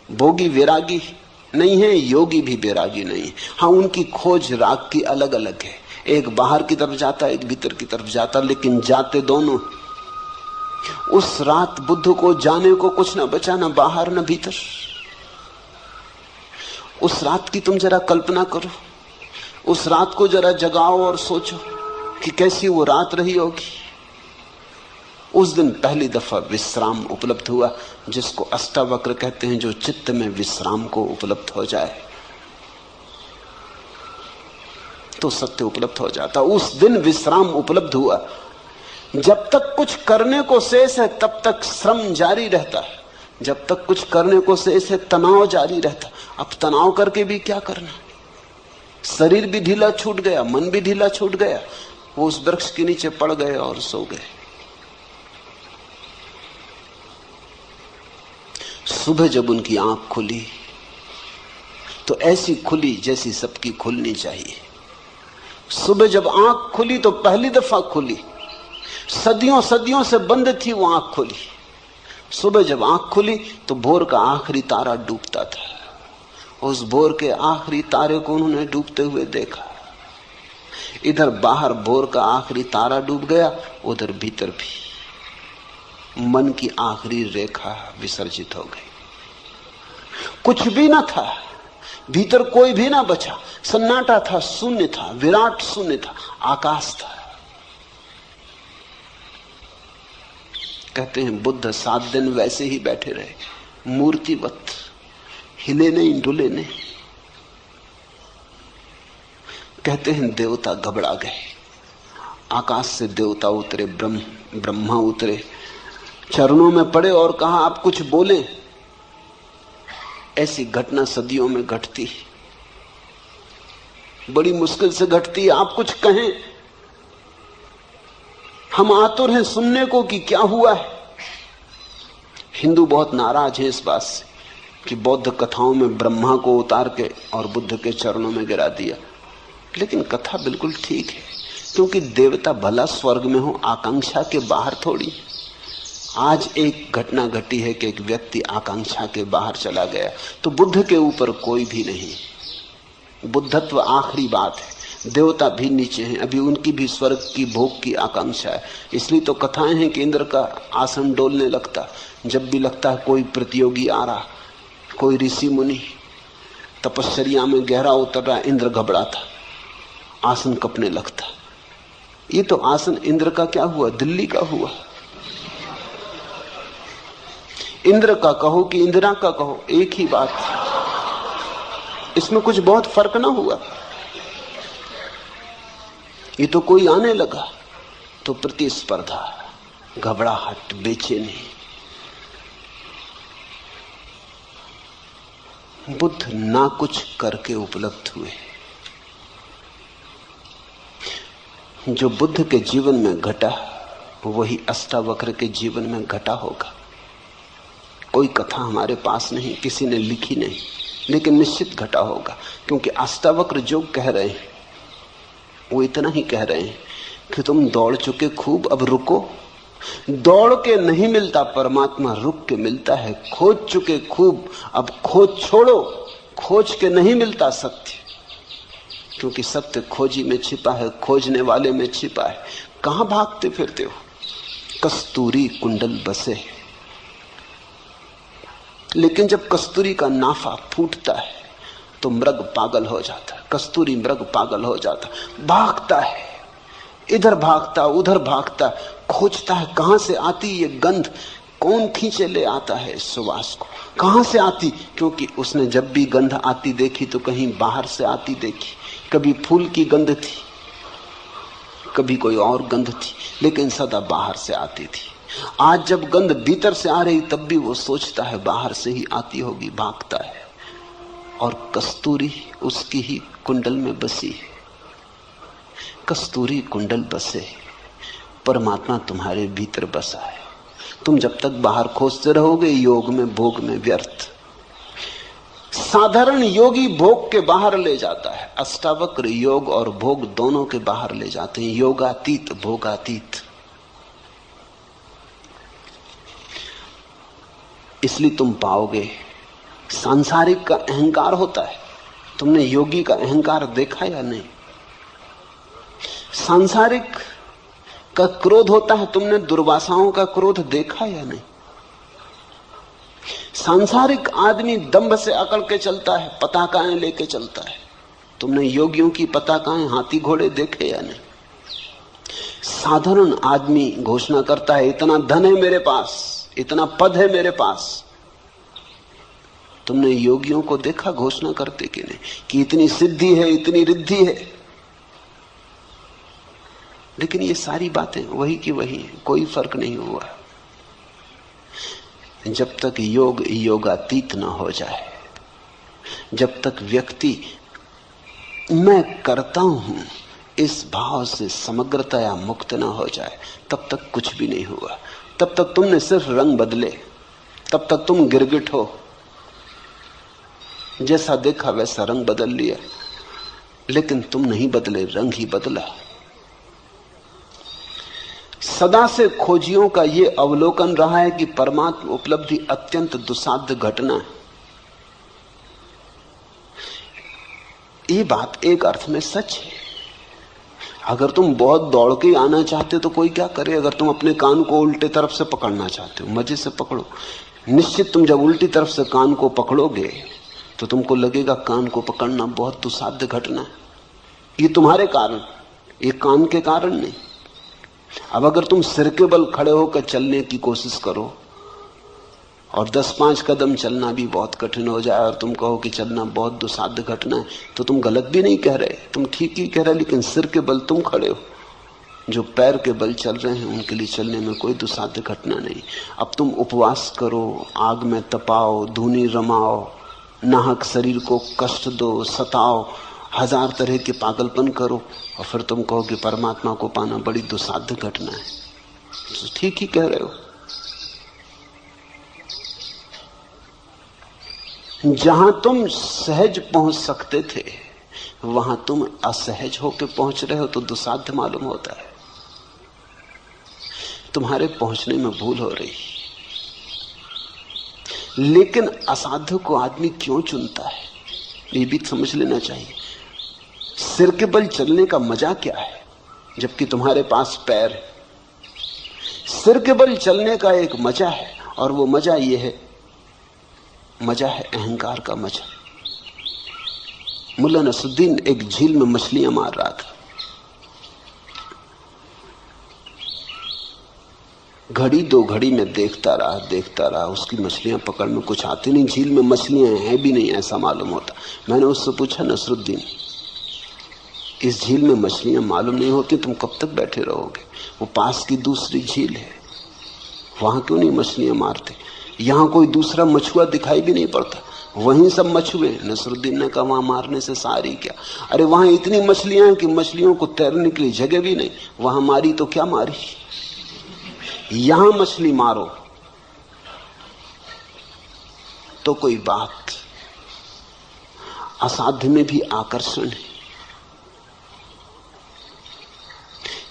भोगी विरागी नहीं है, योगी भी विरागी नहीं है। हाँ, उनकी खोज राग की अलग अलग है। एक बाहर की तरफ जाता है, एक भीतर की तरफ जाता, लेकिन जाते दोनों। उस रात बुद्ध को जाने को कुछ ना बचा, ना बाहर ना भीतर। उस रात की तुम जरा कल्पना करो। उस रात को जरा जगाओ और सोचो कि कैसी वो रात रही होगी। उस दिन पहली दफा विश्राम उपलब्ध हुआ, जिसको अष्टावक्र कहते हैं, जो चित्त में विश्राम को उपलब्ध हो जाए तो सत्य उपलब्ध हो जाता। उस दिन विश्राम उपलब्ध हुआ। जब तक कुछ करने को शेष है तब तक श्रम जारी रहता है। जब तक कुछ करने को शेष है तनाव जारी रहता। अब तनाव करके भी क्या करना? शरीर भी ढीला छूट गया, मन भी ढीला छूट गया। वो उस वृक्ष के नीचे पड़ गए और सो गए। सुबह जब उनकी आंख खुली तो ऐसी खुली जैसी सबकी खुलनी चाहिए। सुबह जब आंख खुली तो पहली दफा खुली। सदियों सदियों से बंद थी वो आंख खुली। सुबह जब आंख खुली तो भोर का आखिरी तारा डूबता था। उस भोर के आखिरी तारे को उन्होंने डूबते हुए देखा। इधर बाहर भोर का आखिरी तारा डूब गया, उधर भीतर भी मन की आखिरी रेखा विसर्जित हो गई। कुछ भी ना था, भीतर कोई भी ना बचा। सन्नाटा था, शून्य था, विराट शून्य था, आकाश था। कहते हैं बुद्ध 7 दिन वैसे ही बैठे रहे, मूर्तिवत, हिले नहीं डुले नहीं। कहते हैं देवता घबरा गए। आकाश से देवता उतरे, ब्रह्मा उतरे, चरणों में पड़े और कहा आप कुछ बोलें। ऐसी घटना सदियों में घटती, बड़ी मुश्किल से घटती। आप कुछ कहें, हम आतुर हैं सुनने को कि क्या हुआ है। हिंदू बहुत नाराज हैं इस बात से कि बौद्ध कथाओं में ब्रह्मा को उतार के और बुद्ध के चरणों में गिरा दिया। लेकिन कथा बिल्कुल ठीक है, क्योंकि देवता भला स्वर्ग में हो, आकांक्षा के बाहर थोड़ी। आज एक घटना घटी है कि एक व्यक्ति आकांक्षा के बाहर चला गया, तो बुद्ध के ऊपर कोई भी नहीं। बुद्धत्व आखिरी बात है। देवता भी नीचे हैं, अभी उनकी भी स्वर्ग की भोग की आकांक्षा है। इसलिए तो कथाएं हैं कि इंद्र का आसन डोलने लगता जब भी लगता है कोई प्रतियोगी आ रहा, कोई ऋषि मुनि तपश्चर्या में गहरा उतर रहा, इंद्र घबराता, आसन कपने लगता। ये तो आसन इंद्र का क्या हुआ, दिल्ली का हुआ। इंद्र का कहो कि इंदिरा का कहो, एक ही बात, इसमें कुछ बहुत फर्क ना हुआ। ये तो कोई आने लगा तो प्रतिस्पर्धा, घबराहट, बेचैनी। बुद्ध ना कुछ करके उपलब्ध हुए। जो बुद्ध के जीवन में घटा वही अष्टावक्र के जीवन में घटा होगा। कोई कथा हमारे पास नहीं, किसी ने लिखी नहीं, लेकिन निश्चित घटा होगा, क्योंकि अष्टावक्र जो कह रहे हैं वो इतना ही कह रहे हैं कि तुम दौड़ चुके खूब, अब रुको। दौड़ के नहीं मिलता परमात्मा, रुक के मिलता है। खोज चुके खूब, अब खोज छोड़ो। खोज के नहीं मिलता सत्य, क्योंकि सत्य खोजी में छिपा है, खोजने वाले में छिपा है। कहां भागते फिरते हो? कस्तूरी कुंडल बसे। लेकिन जब कस्तूरी का नाफा फूटता है तो मृग पागल हो जाता है। कस्तूरी मृग पागल हो जाता, भागता है, इधर भागता उधर भागता, खोजता है कहां से आती ये गंध, कौन खींचे ले आता है इस सुवास को, कहां से आती। क्योंकि उसने जब भी गंध आती देखी तो कहीं बाहर से आती देखी। कभी फूल की गंध थी, कभी कोई और गंध थी, लेकिन सदा बाहर से आती थी। आज जब गंध भीतर से आ रही तब भी वो सोचता है बाहर से ही आती होगी, भागता है। और कस्तूरी उसकी ही कुंडल में बसी है। कस्तूरी कुंडल बसे, परमात्मा तुम्हारे भीतर बसा है। तुम जब तक बाहर खोजते रहोगे योग में भोग में व्यर्थ। साधारण योगी भोग के बाहर ले जाता है, अष्टावक्र योग और भोग दोनों के बाहर ले जाते हैं। योगातीत भोगातीत। इसलिए तुम पाओगे सांसारिक का अहंकार होता है। तुमने योगी का अहंकार देखा या नहीं? सांसारिक का क्रोध होता है, तुमने दुर्वासाओं का क्रोध देखा या नहीं? सांसारिक आदमी दंभ से अकड़ के चलता है, पताकाएं लेके चलता है। तुमने योगियों की पताकाएं, हाथी घोड़े देखे या नहीं? साधारण आदमी घोषणा करता है इतना धन है मेरे पास, इतना पद है मेरे पास। तुमने योगियों को देखा घोषणा करते कि नहीं कि इतनी सिद्धि है, इतनी रिद्धि है? लेकिन ये सारी बातें वही की वही हैं, कोई फर्क नहीं हुआ। जब तक योग योगातीत न हो जाए, जब तक व्यक्ति मैं करता हूं इस भाव से समग्रतया मुक्त न हो जाए, तब तक कुछ भी नहीं हुआ। तब तक तुमने सिर्फ रंग बदले, तब तक तुम गिरगिट हो, जैसा देखा वैसा रंग बदल लिया, लेकिन तुम नहीं बदले, रंग ही बदला। सदा से खोजियों का यह अवलोकन रहा है कि परमात्मा उपलब्धि अत्यंत दुस्साध्य घटना है। ये बात एक अर्थ में सच है। अगर तुम बहुत दौड़ के आना चाहते हो तो कोई क्या करे? अगर तुम अपने कान को उल्टे तरफ से पकड़ना चाहते हो, मजे से पकड़ो। निश्चित तुम जब उल्टी तरफ से कान को पकड़ोगे तो तुमको लगेगा कान को पकड़ना बहुत दुस्साध्य घटना है। ये तुम्हारे कारण, ये कान के कारण नहीं। अब अगर तुम सिर के बल खड़े होकर चलने की कोशिश करो और 10-5 कदम चलना भी बहुत कठिन हो जाए और तुम कहो कि चलना बहुत दुस्साध्य घटना है, तो तुम गलत भी नहीं कह रहे, तुम ठीक ही कह रहे। लेकिन सिर के बल तुम खड़े हो, जो पैर के बल चल रहे हैं उनके लिए चलने में कोई दुस्साध्य घटना नहीं। अब तुम उपवास करो, आग में तपाओ, धूनी रमाओ, नाहक शरीर को कष्ट दो, सताओ, 1000 तरह के पागलपन करो और फिर तुम कहो कि परमात्मा को पाना बड़ी दुस्साध्य घटना है, तो ठीक ही कह रहे हो। जहां तुम सहज पहुंच सकते थे वहां तुम असहज होकर पहुंच रहे हो तो दुस्साध्य मालूम होता है। तुम्हारे पहुंचने में भूल हो रही। लेकिन असाध्य को आदमी क्यों चुनता है, ये भी समझ लेना चाहिए। सिर के बल चलने का मजा क्या है जबकि तुम्हारे पास पैर है? सिर के बल चलने का एक मजा है, और वो मजा ये है, मजा है अहंकार का मजा। मुल्ला नसरुद्दीन एक झील में मछलियां मार रहा था। घड़ी दो घड़ी में देखता रहा, उसकी मछलियां पकड़ में कुछ आती नहीं, झील में मछलियां हैं भी नहीं ऐसा मालूम होता। मैंने उससे पूछा, नसरुद्दीन इस झील में मछलियां मालूम नहीं होती, तुम कब तक बैठे रहोगे? वो पास की दूसरी झील है, वहां क्यों नहीं मछलियां मारते? यहां कोई दूसरा मछुआ दिखाई भी नहीं पड़ता, वहीं सब मछुए। नसरुद्दीन ने कहा, वहां मारने से सारी क्या? अरे वहां इतनी मछलियां हैं कि मछलियों को तैरने के लिए जगह भी नहीं, वहां मारी तो क्या मारी, यहां मछली मारो तो कोई बात। असाध्य में भी आकर्षण है,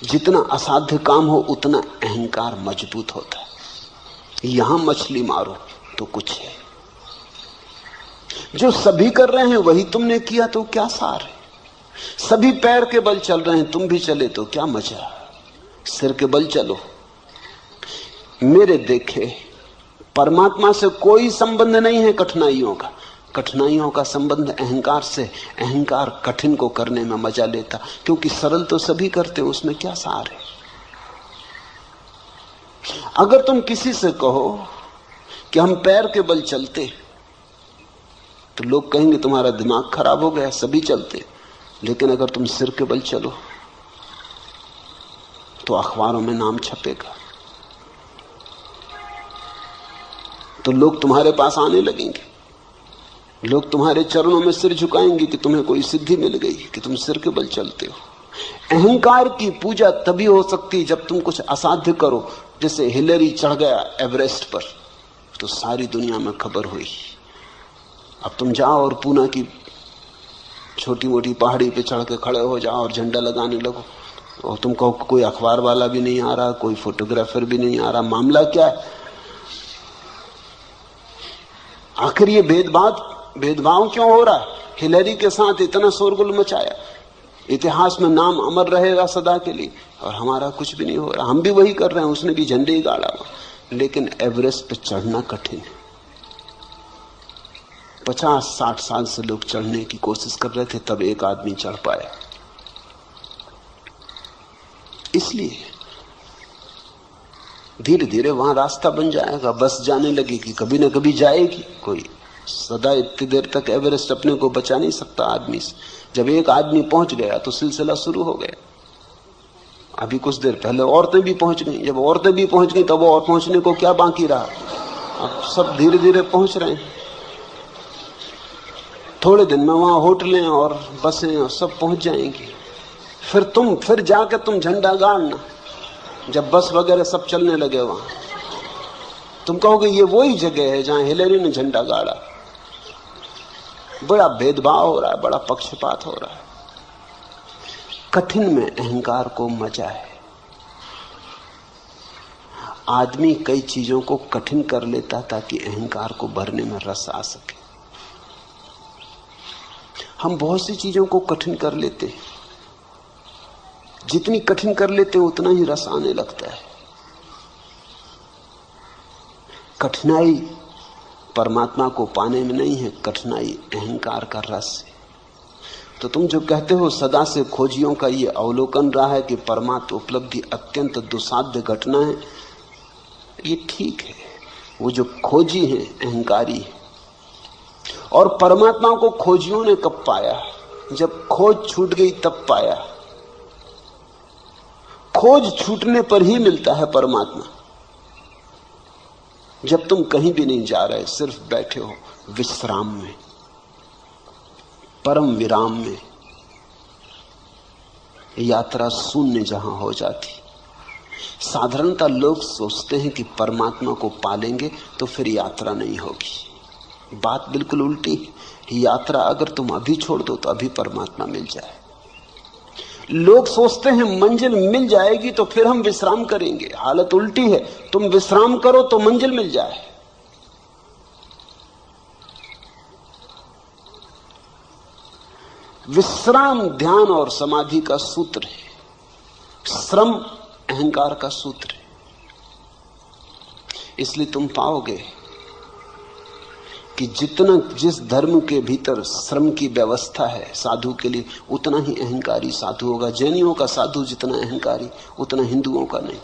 जितना असाध्य काम हो उतना अहंकार मजबूत होता है। यहां मछली मारो तो कुछ है, जो सभी कर रहे हैं वही तुमने किया तो क्या सार है? सभी पैर के बल चल रहे हैं, तुम भी चले तो क्या मजा? सिर के बल चलो। मेरे देखे परमात्मा से कोई संबंध नहीं है कठिनाइयों का, कठिनाइयों का संबंध अहंकार से। अहंकार कठिन को करने में मजा लेता, क्योंकि सरल तो सभी करते, उसमें क्या सार है? अगर तुम किसी से कहो कि हम पैर के बल चलते तो लोग कहेंगे तुम्हारा दिमाग खराब हो गया, सभी चलते। लेकिन अगर तुम सिर के बल चलो तो अखबारों में नाम छपेगा, तो लोग तुम्हारे पास आने लगेंगे, लोग तुम्हारे चरणों में सिर झुकाएंगे कि तुम्हें कोई सिद्धि मिल गई कि तुम सिर के बल चलते हो। अहंकार की पूजा तभी हो सकती है जब तुम कुछ असाध्य करो। जैसे हिलरी चढ़ गया एवरेस्ट पर तो सारी दुनिया में खबर हुई। अब तुम जाओ और पूना की छोटी मोटी पहाड़ी पे चढ़ के खड़े हो जाओ और झंडा लगाने लगो, और तुम कहो कोई अखबार वाला भी नहीं आ रहा, कोई फोटोग्राफर भी नहीं आ रहा, मामला क्या है? आखिर ये भेदभाव क्यों हो रहा है? हिलरी के साथ इतना शोरगुल मचाया, इतिहास में नाम अमर रहेगा सदा के लिए, और हमारा कुछ भी नहीं हो रहा। हम भी वही कर रहे हैं, उसने भी झंडे ही गाड़ा हुआ। लेकिन एवरेस्ट पे चढ़ना कठिन है। 50-60 साल से लोग चढ़ने की कोशिश कर रहे थे, तब एक आदमी चढ़ पाया। इसलिए धीरे धीरे वहां रास्ता बन जाएगा, बस जाने लगेगी, कभी ना कभी जाएगी। कोई सदा इतनी देर तक एवरेस्ट अपने को बचा नहीं सकता आदमी से। जब एक आदमी पहुंच गया तो सिलसिला शुरू हो गया। अभी कुछ देर पहले औरतें भी पहुंच गई, जब औरतें भी पहुंच गई तब और पहुंचने को क्या बाकी रहा? अब सब धीरे धीरे पहुंच रहे हैं। थोड़े दिन में वहां होटलें और बसें और सब पहुंच जाएंगी। फिर जाकर तुम झंडा गाड़ना, जब बस वगैरह सब चलने लगे वहां, तुम कहोगे ये वही जगह है जहां हिलरी ने झंडा गाड़ा। बड़ा भेदभाव हो रहा है, बड़ा पक्षपात हो रहा है। कठिन में अहंकार को मजा है। आदमी कई चीजों को कठिन कर लेता ताकि अहंकार को भरने में रस आ सके। हम बहुत सी चीजों को कठिन कर लेते हैं, जितनी कठिन कर लेते हैं उतना ही रस आने लगता है। कठिनाई परमात्मा को पाने में नहीं है, कठिनाई अहंकार का रस है। तो तुम जो कहते हो सदा से खोजियों का ये अवलोकन रहा है कि परमात्मा उपलब्धि अत्यंत दुसाध्य घटना है, ये ठीक है। वो जो खोजी है अहंकारी है। और परमात्मा को खोजियों ने कब पाया? जब खोज छूट गई तब पाया। खोज छूटने पर ही मिलता है परमात्मा। जब तुम कहीं भी नहीं जा रहे, सिर्फ बैठे हो विश्राम में, परम विराम में, यात्रा शून्य जहां हो जाती। साधारणतः लोग सोचते हैं कि परमात्मा को पालेंगे तो फिर यात्रा नहीं होगी। बात बिल्कुल उल्टी है। यात्रा अगर तुम अभी छोड़ दो तो अभी परमात्मा मिल जाए। लोग सोचते हैं मंजिल मिल जाएगी तो फिर हम विश्राम करेंगे। हालत उल्टी है, तुम विश्राम करो तो मंजिल मिल जाए। विश्राम ध्यान और समाधि का सूत्र है, श्रम अहंकार का सूत्र है। इसलिए तुम पाओगे कि जितना जिस धर्म के भीतर श्रम की व्यवस्था है साधु के लिए, उतना ही अहंकारी साधु होगा। जैनियों का साधु जितना अहंकारी, उतना हिंदुओं का नहीं।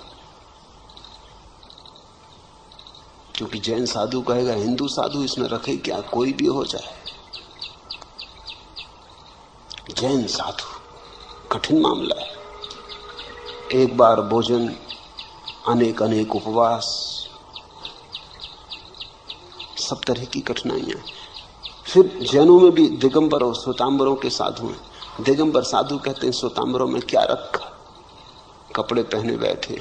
क्योंकि जैन साधु कहेगा हिंदू साधु इसमें रखे क्या, कोई भी हो जाए। जैन साधु कठिन मामला है। एक बार भोजन, अनेक अनेक उपवास, सब तरह की कठिनाइयां। फिर जैनों में भी दिगंबर और श्वेतांबरों के साधु हैं। दिगंबर साधु कहते हैं श्वेतांबरों में क्या रखा, कपड़े पहने बैठे।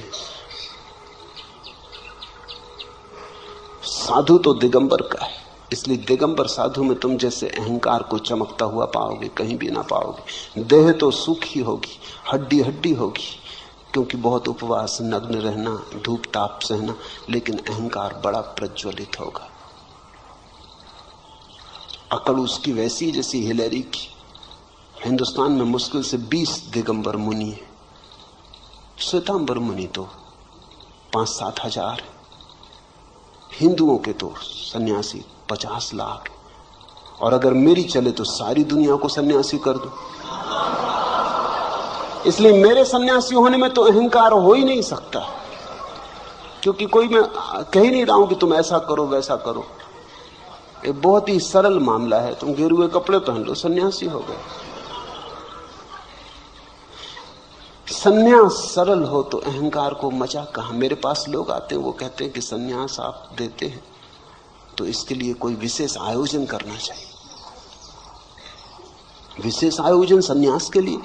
साधु तो दिगंबर का है, इसलिए दिगंबर साधु में तुम जैसे अहंकार को चमकता हुआ पाओगे, कहीं भी ना पाओगे। देह तो सूखी होगी, हड्डी हड्डी होगी, क्योंकि बहुत उपवास, नग्न रहना, धूप ताप सहना, लेकिन अहंकार बड़ा प्रज्वलित होगा। अकल उसकी वैसी जैसी हिलेरी की। हिंदुस्तान में मुश्किल से 20 दिगंबर मुनि है, श्वेतांबर मुनि तो 5-7 हजार। हिंदुओं के तो सन्यासी 50 लाख। और अगर मेरी चले तो सारी दुनिया को सन्यासी कर दूं। इसलिए मेरे सन्यासी होने में तो अहंकार हो ही नहीं सकता, क्योंकि कोई मैं कह ही नहीं रहा हूं कि तुम ऐसा करो वैसा करो। ये बहुत ही सरल मामला है। तुम गेरुए कपड़े पहन लो, सन्यासी हो गए। सन्यास सरल हो तो अहंकार को मजा कहां। मेरे पास लोग आते हैं, वो कहते हैं कि सन्यास आप देते हैं तो इसके लिए कोई विशेष आयोजन करना चाहिए। विशेष आयोजन सन्यास के लिए?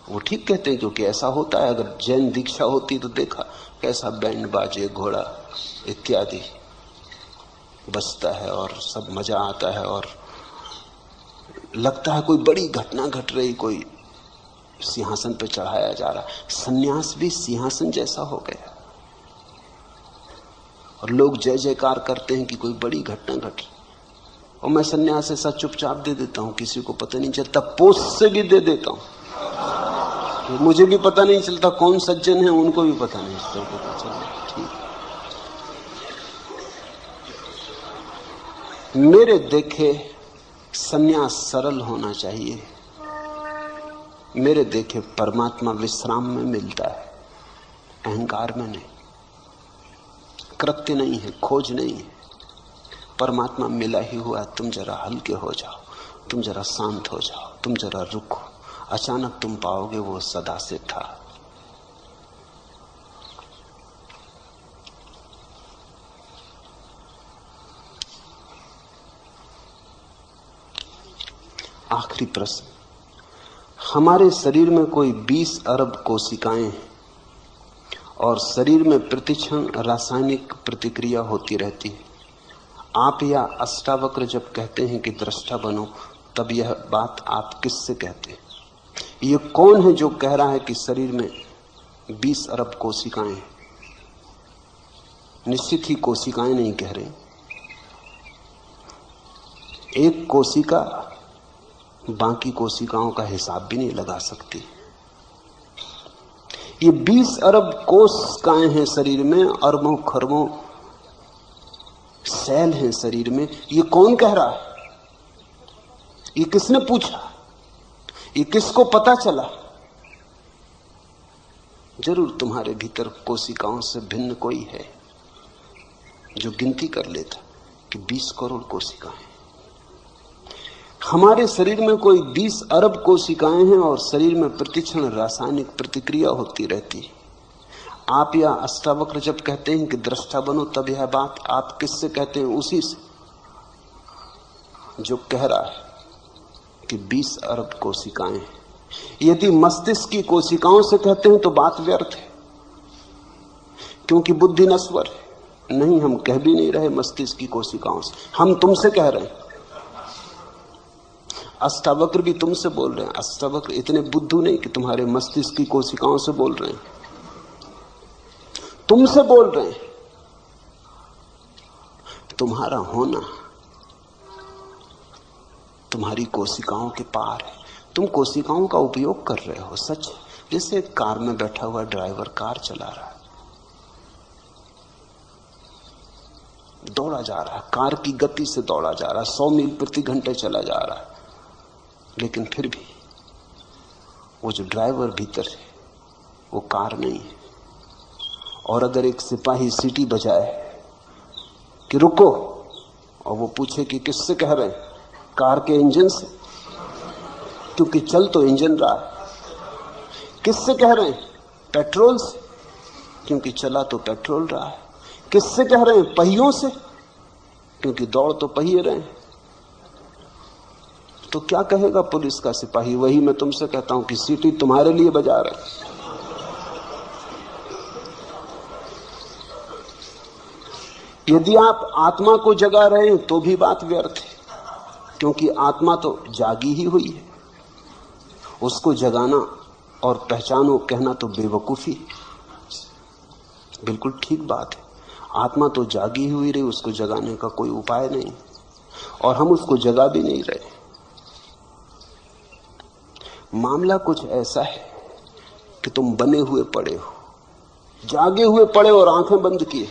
वो ठीक कहते हैं, क्योंकि ऐसा होता है। अगर जैन दीक्षा होती तो देखा कैसा बैंड बाजे, घोड़ा इत्यादि बजता है और सब मजा आता है और लगता है कोई बड़ी घटना घट रही, कोई सिंहासन पर चढ़ाया जा रहा। सन्यास भी सिंहासन जैसा हो गया और लोग जय जयकार करते हैं कि कोई बड़ी घटना घटी। और मैं सन्यास ऐसा चुपचाप दे देता हूं, किसी को पता नहीं चलता। पोस्ट से भी दे देता हूं, मुझे भी पता नहीं चलता कौन सज्जन है, उनको भी पता नहीं चलता। ठीक, मेरे देखे सन्यास सरल होना चाहिए। मेरे देखे परमात्मा विश्राम में मिलता है, अहंकार में नहीं। कृत्य नहीं है, खोज नहीं है, परमात्मा मिला ही हुआ। तुम जरा हल्के हो जाओ, तुम जरा शांत हो जाओ, तुम जरा रुको, अचानक तुम पाओगे वो सदा से था। आखिरी प्रश्न, हमारे शरीर में कोई 20 अरब कोशिकाएं हैं और शरीर में प्रतिक्षण रासायनिक प्रतिक्रिया होती रहती है। आप या अष्टावक्र जब कहते हैं कि दृष्टा बनो, तब यह बात आप किससे कहते हैं? ये कौन है जो कह रहा है कि शरीर में 20 अरब कोशिकाएं हैं? निश्चित ही कोशिकाएं नहीं कह रहे। एक कोशिका बाकी कोशिकाओं का हिसाब भी नहीं लगा सकती। ये 20 अरब कोशिकाएं हैं शरीर में, अरबों खरबों सेल हैं शरीर में। ये कौन कह रहा है? ये किसने पूछा? ये किसको पता चला? जरूर तुम्हारे भीतर कोशिकाओं से भिन्न कोई है जो गिनती कर लेता कि 20 करोड़ कोशिकाएं। हमारे शरीर में कोई 20 अरब कोशिकाएं हैं और शरीर में प्रतिक्षण रासायनिक प्रतिक्रिया होती रहती है। आप या अष्टावक्र जब कहते हैं कि दृष्टा बनो, तब यह बात आप किससे कहते हैं? उसी से जो कह रहा है कि 20 अरब कोशिकाएं हैं। यदि मस्तिष्क की कोशिकाओं से कहते हैं तो बात व्यर्थ है, क्योंकि बुद्धि नश्वर है। नहीं, हम कह भी नहीं रहे मस्तिष्क की कोशिकाओं से, हम तुमसे कह रहे हैं। अष्टावक्र भी तुमसे बोल रहे हैं। अष्टावक्र इतने बुद्धू नहीं कि तुम्हारे मस्तिष्क की कोशिकाओं से बोल रहे हैं, तुमसे बोल रहे हैं। तुम्हारा होना तुम्हारी कोशिकाओं के पार है। तुम कोशिकाओं का उपयोग कर रहे हो, सच। जैसे कार में बैठा हुआ ड्राइवर कार चला रहा है, दौड़ा जा रहा है, कार की गति से दौड़ा जा रहा है, 100 मील प्रति घंटे चला जा रहा है, लेकिन फिर भी वो जो ड्राइवर भीतर है वो कार नहीं है। और अगर एक सिपाही सीटी बजाए कि रुको, और वो पूछे कि किससे कह रहे हैं, कार के इंजन से, क्योंकि चल तो इंजन रहा है। किससे कह रहे हैं, पेट्रोल से, क्योंकि चला तो पेट्रोल रहा है। किससे कह रहे हैं, पहियों से, क्योंकि दौड़ तो पहिए रहे हैं। तो क्या कहेगा पुलिस का सिपाही? वही मैं तुमसे कहता हूं कि सीटी तुम्हारे लिए बजा रहे। यदि आप आत्मा को जगा रहे हैं तो भी बात व्यर्थ है, क्योंकि आत्मा तो जागी ही हुई है। उसको जगाना और पहचानो कहना तो बेवकूफी है। बिल्कुल ठीक बात है, आत्मा तो जागी हुई रही, उसको जगाने का कोई उपाय नहीं, और हम उसको जगा भी नहीं रहे। मामला कुछ ऐसा है कि तुम बने हुए पड़े हो, जागे हुए पड़े और आंखें बंद किए।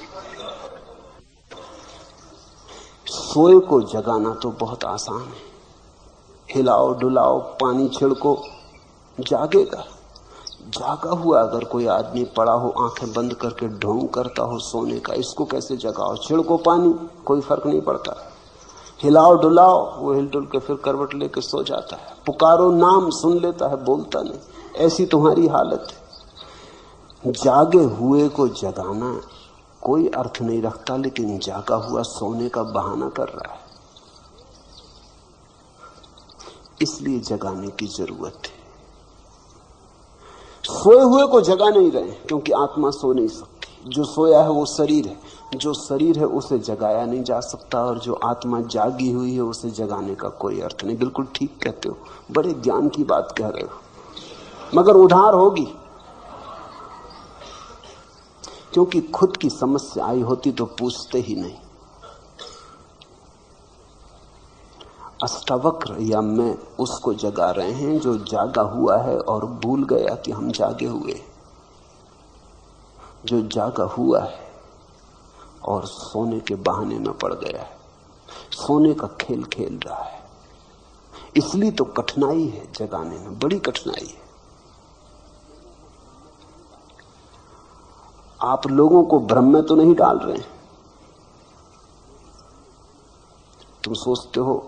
सोए को जगाना तो बहुत आसान है, हिलाओ डुलाओ, पानी छिड़को, जागेगा। जागा हुआ अगर कोई आदमी पड़ा हो, आंखें बंद करके ढोंग करता हो सोने का, इसको कैसे जगाओ? छिड़को पानी, कोई फर्क नहीं पड़ता। हिलाओ डुलाओ, वो हिल डुल के फिर करवट लेके सो जाता है। पुकारो नाम, सुन लेता है, बोलता नहीं। ऐसी तुम्हारी हालत है। जागे हुए को जगाना कोई अर्थ नहीं रखता, लेकिन जागा हुआ सोने का बहाना कर रहा है। इसलिए जगाने की जरूरत है। सोए हुए को जगा नहीं रहे, क्योंकि आत्मा सो नहीं सकती। जो सोया है वो शरीर है, जो शरीर है उसे जगाया नहीं जा सकता, और जो आत्मा जागी हुई है उसे जगाने का कोई अर्थ नहीं। बिल्कुल ठीक कहते हो, बड़े ज्ञान की बात कह रहे हो, मगर उधार होगी, क्योंकि खुद की समस्या आई होती तो पूछते ही नहीं। अष्टावक्र या मैं उसको जगा रहे हैं जो जागा हुआ है और भूल गया कि हम जागे हुए, जो जागा हुआ है और सोने के बहाने में पड़ गया है, सोने का खेल खेल रहा है। इसलिए तो कठिनाई है जगाने में, बड़ी कठिनाई है। आप लोगों को भ्रम में तो नहीं डाल रहे हैं। तुम सोचते हो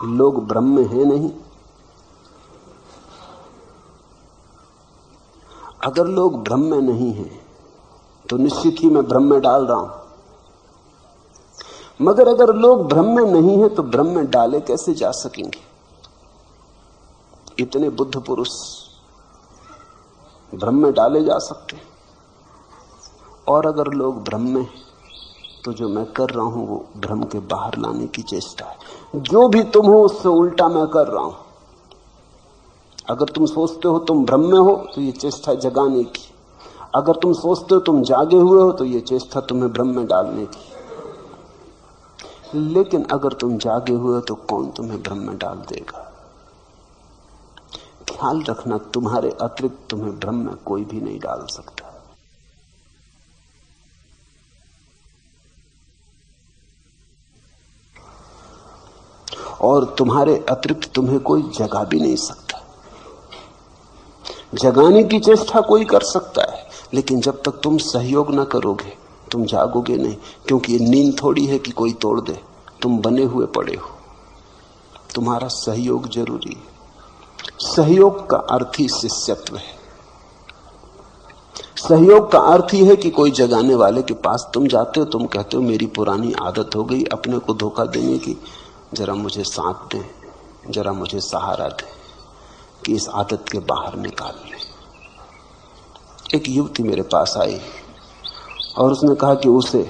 लोग भ्रम में हैं, नहीं। अगर लोग भ्रम में नहीं हैं तो निश्चित ही मैं भ्रम में डाल रहा हूं, मगर अगर लोग भ्रम में नहीं हैं तो भ्रम में डाले कैसे जा सकेंगे? इतने बुद्ध पुरुष भ्रम में डाले जा सकते हैं। और अगर लोग भ्रम में, तो जो मैं कर रहा हूं वो भ्रम के बाहर लाने की चेष्टा है। जो भी तुम हो उससे उल्टा मैं कर रहा हूं। अगर तुम सोचते हो तुम भ्रम में हो तो ये चेष्टा जगाने की, अगर तुम सोचते हो तुम जागे हुए हो तो ये चेष्टा तुम्हें भ्रम में डालने की। लेकिन अगर तुम जागे हुए हो तो कौन तुम्हें भ्रम में डाल देगा? ख्याल रखना, तुम्हारे अतिरिक्त तुम्हें भ्रम में कोई भी नहीं डाल सकता। और तुम्हारे अतिरिक्त तुम्हें कोई जगा भी नहीं सकता। जगाने की चेष्टा कोई कर सकता है, लेकिन जब तक तुम सहयोग ना करोगे तुम जागोगे नहीं, क्योंकि ये नींद थोड़ी है कि कोई तोड़ दे। तुम बने हुए पड़े हो, तुम्हारा सहयोग जरूरी है। सहयोग का अर्थ ही शिष्यत्व है। सहयोग का अर्थ ही है कि कोई जगाने वाले के पास तुम जाते हो, तुम कहते हो मेरी पुरानी आदत हो गई अपने को धोखा देने की, जरा मुझे साथ दें, जरा मुझे सहारा दें कि इस आदत के बाहर निकाल लें। एक युवती मेरे पास आई और उसने कहा कि उसे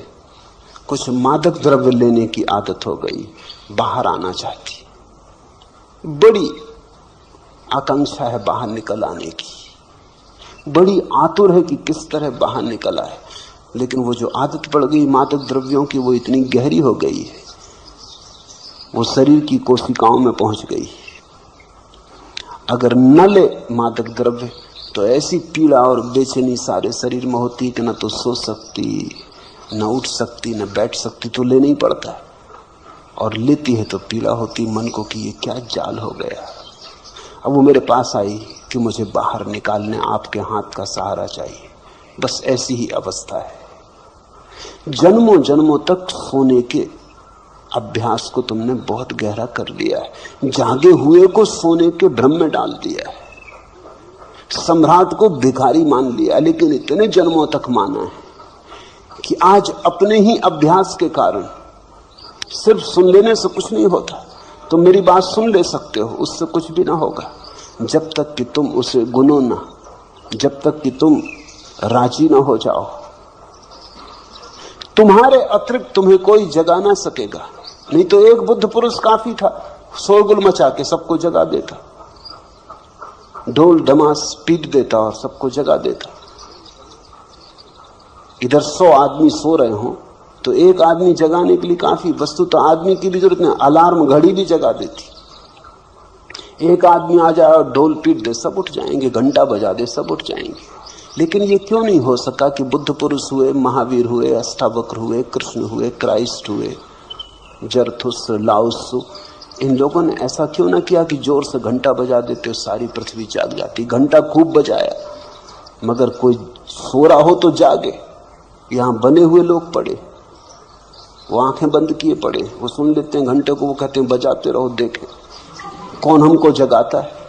कुछ मादक द्रव्य लेने की आदत हो गई, बाहर आना चाहती, बड़ी आकांक्षा है बाहर निकल आने की, बड़ी आतुर है कि किस तरह बाहर निकल आए। लेकिन वो जो आदत पड़ गई मादक द्रव्यों की वो इतनी गहरी हो गई है, वो शरीर की कोशिकाओं में पहुंच गई। अगर न ले मादक द्रव्य तो ऐसी पीड़ा और बेचैनी सारे शरीर में होती कि न तो सो सकती, न उठ सकती न बैठ सकती तो लेना ही पड़ता है, और लेती है तो पीड़ा होती मन को कि ये क्या जाल हो गया। अब वो मेरे पास आई कि मुझे बाहर निकालने आपके हाथ का सहारा चाहिए। बस ऐसी ही अवस्था है। जन्मों जन्मों तक सोने के अभ्यास को तुमने बहुत गहरा कर लिया है। जागे हुए को सोने के भ्रम में डाल दिया है। सम्राट को भिखारी मान लिया, लेकिन इतने जन्मों तक माना है कि आज अपने ही अभ्यास के कारण, सिर्फ सुन लेने से कुछ नहीं होता। तुम मेरी बात सुन ले सकते हो, उससे कुछ भी ना होगा जब तक कि तुम उसे गुनो ना, जब तक कि तुम राजी ना हो जाओ। तुम्हारे अतिरिक्त तुम्हें कोई जगा ना सकेगा। नहीं तो एक बुद्ध पुरुष काफी था, शोरगुल मचा के सबको जगा देता, ढोल धमास पीट देता और सबको जगा देता। इधर 100 आदमी सो रहे हो तो एक आदमी जगाने के लिए काफी। वस्तु तो आदमी की भी जरूरत नहीं, अलार्म घड़ी भी जगा देती। एक आदमी आ जाए और ढोल पीट दे, सब उठ जाएंगे, घंटा बजा दे, सब उठ जाएंगे। लेकिन ये क्यों नहीं हो सका कि बुद्ध पुरुष हुए, महावीर हुए, अष्टावक्र हुए, कृष्ण हुए, क्राइस्ट हुए, जरथुस्त्र, लाओत्सु, इन लोगों ने ऐसा क्यों ना किया कि जोर से घंटा बजा देते हो सारी पृथ्वी जाग जाती। घंटा खूब बजाया, मगर कोई सो रहा हो तो जागे। यहां बने हुए लोग पड़े, वो आंखें बंद किए पड़े, वो सुन लेते हैं घंटे को, वो कहते हैं बजाते रहो, देखें कौन हमको जगाता है।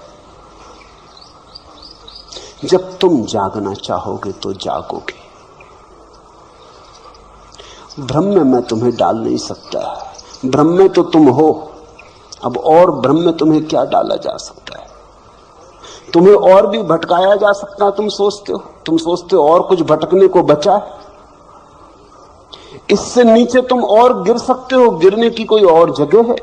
जब तुम जागना चाहोगे तो जागोगे। भ्रम में मैं तुम्हें डाल नहीं सकता। भ्रम में तो तुम हो, अब और भ्रम में तुम्हें क्या डाला जा सकता है? तुम्हें और भी भटकाया जा सकता है। तुम सोचते हो और कुछ भटकने को बचा है। इससे नीचे तुम और गिर सकते हो, गिरने की कोई और जगह है?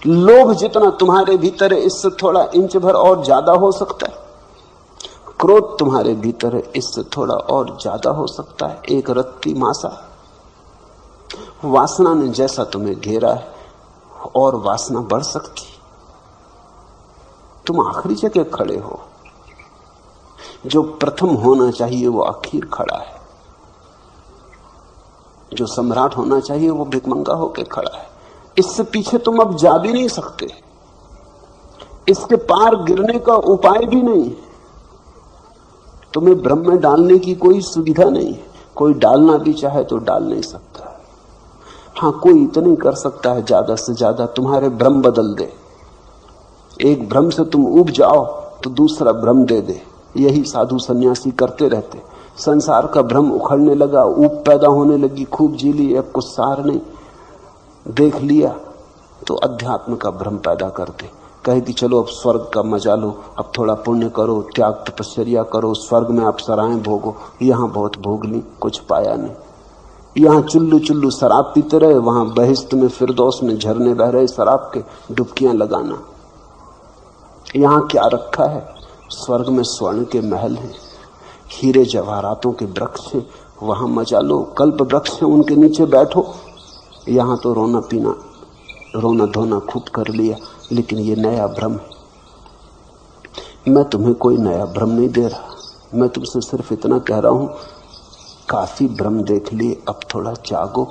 लोभ जितना तुम्हारे भीतर है, इससे थोड़ा इंच भर और ज्यादा हो सकता है। क्रोध तुम्हारे भीतर है, इससे थोड़ा और ज्यादा हो सकता है। एक रत्ती मासा। वासना ने जैसा तुम्हें घेरा है, और वासना बढ़ सकती। तुम आखिरी जगह खड़े हो। जो प्रथम होना चाहिए वो आखिर खड़ा है। जो सम्राट होना चाहिए वो भिखमंगा होकर खड़ा है। इससे पीछे तुम अब जा भी नहीं सकते। इसके पार गिरने का उपाय भी नहीं। तुम्हें भ्रम में डालने की कोई सुविधा नहीं है। कोई डालना भी चाहे तो डाल नहीं सकता। हाँ, कोई इतना ही कर सकता है, ज्यादा से ज्यादा तुम्हारे भ्रम बदल दे। एक भ्रम से तुम उब जाओ तो दूसरा भ्रम दे दे। यही साधु सन्यासी करते रहते। संसार का भ्रम उखड़ने लगा, ऊब पैदा होने लगी, खूब जी ली, अब कुछ सार नहीं, देख लिया तो अध्यात्म का भ्रम पैदा करते। कहे कि चलो अब स्वर्ग का मजा लो, अब थोड़ा पुण्य करो, त्याग तपस्या करो, स्वर्ग में आप सराहें भोगो। यहां बहुत भोग ली, कुछ पाया नहीं। यहां चुल्लू चुल्लू शराब पीते रहे, वहां बहिश्त में फिरदौस में झरने बह रहे शराब के, डुबकियां लगाना। यहां क्या रखा है? स्वर्ग में स्वर्ण के महल हैं, हीरे जवाहरातों के वृक्ष हैं, वहां मजा लो। कल्प वृक्ष हैं, उनके नीचे बैठो। यहां तो रोना पीना, रोना धोना खूब कर लिया। लेकिन ये नया भ्रम है। मैं तुम्हें कोई नया भ्रम नहीं दे रहा। मैं तुमसे सिर्फ इतना कह रहा हूं, काफी भ्रम देख लिए, अब थोड़ा जागो।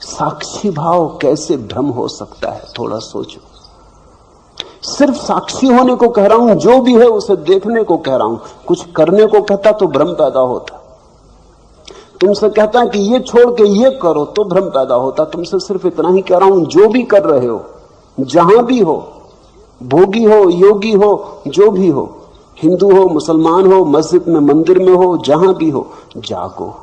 साक्षी भाव कैसे भ्रम हो सकता है, थोड़ा सोचो। सिर्फ साक्षी होने को कह रहा हूं, जो भी है उसे देखने को कह रहा हूं। कुछ करने को कहता तो भ्रम पैदा होता। तुमसे कहता है कि ये छोड़ के ये करो तो भ्रम पैदा होता। तुमसे सिर्फ इतना ही कह रहा हूं, जो भी कर रहे हो, जहां भी हो, भोगी हो, योगी हो, जो भी हो, हिंदू हो, मुसलमान हो, मस्जिद में, मंदिर में हो, जहां भी हो, जागो।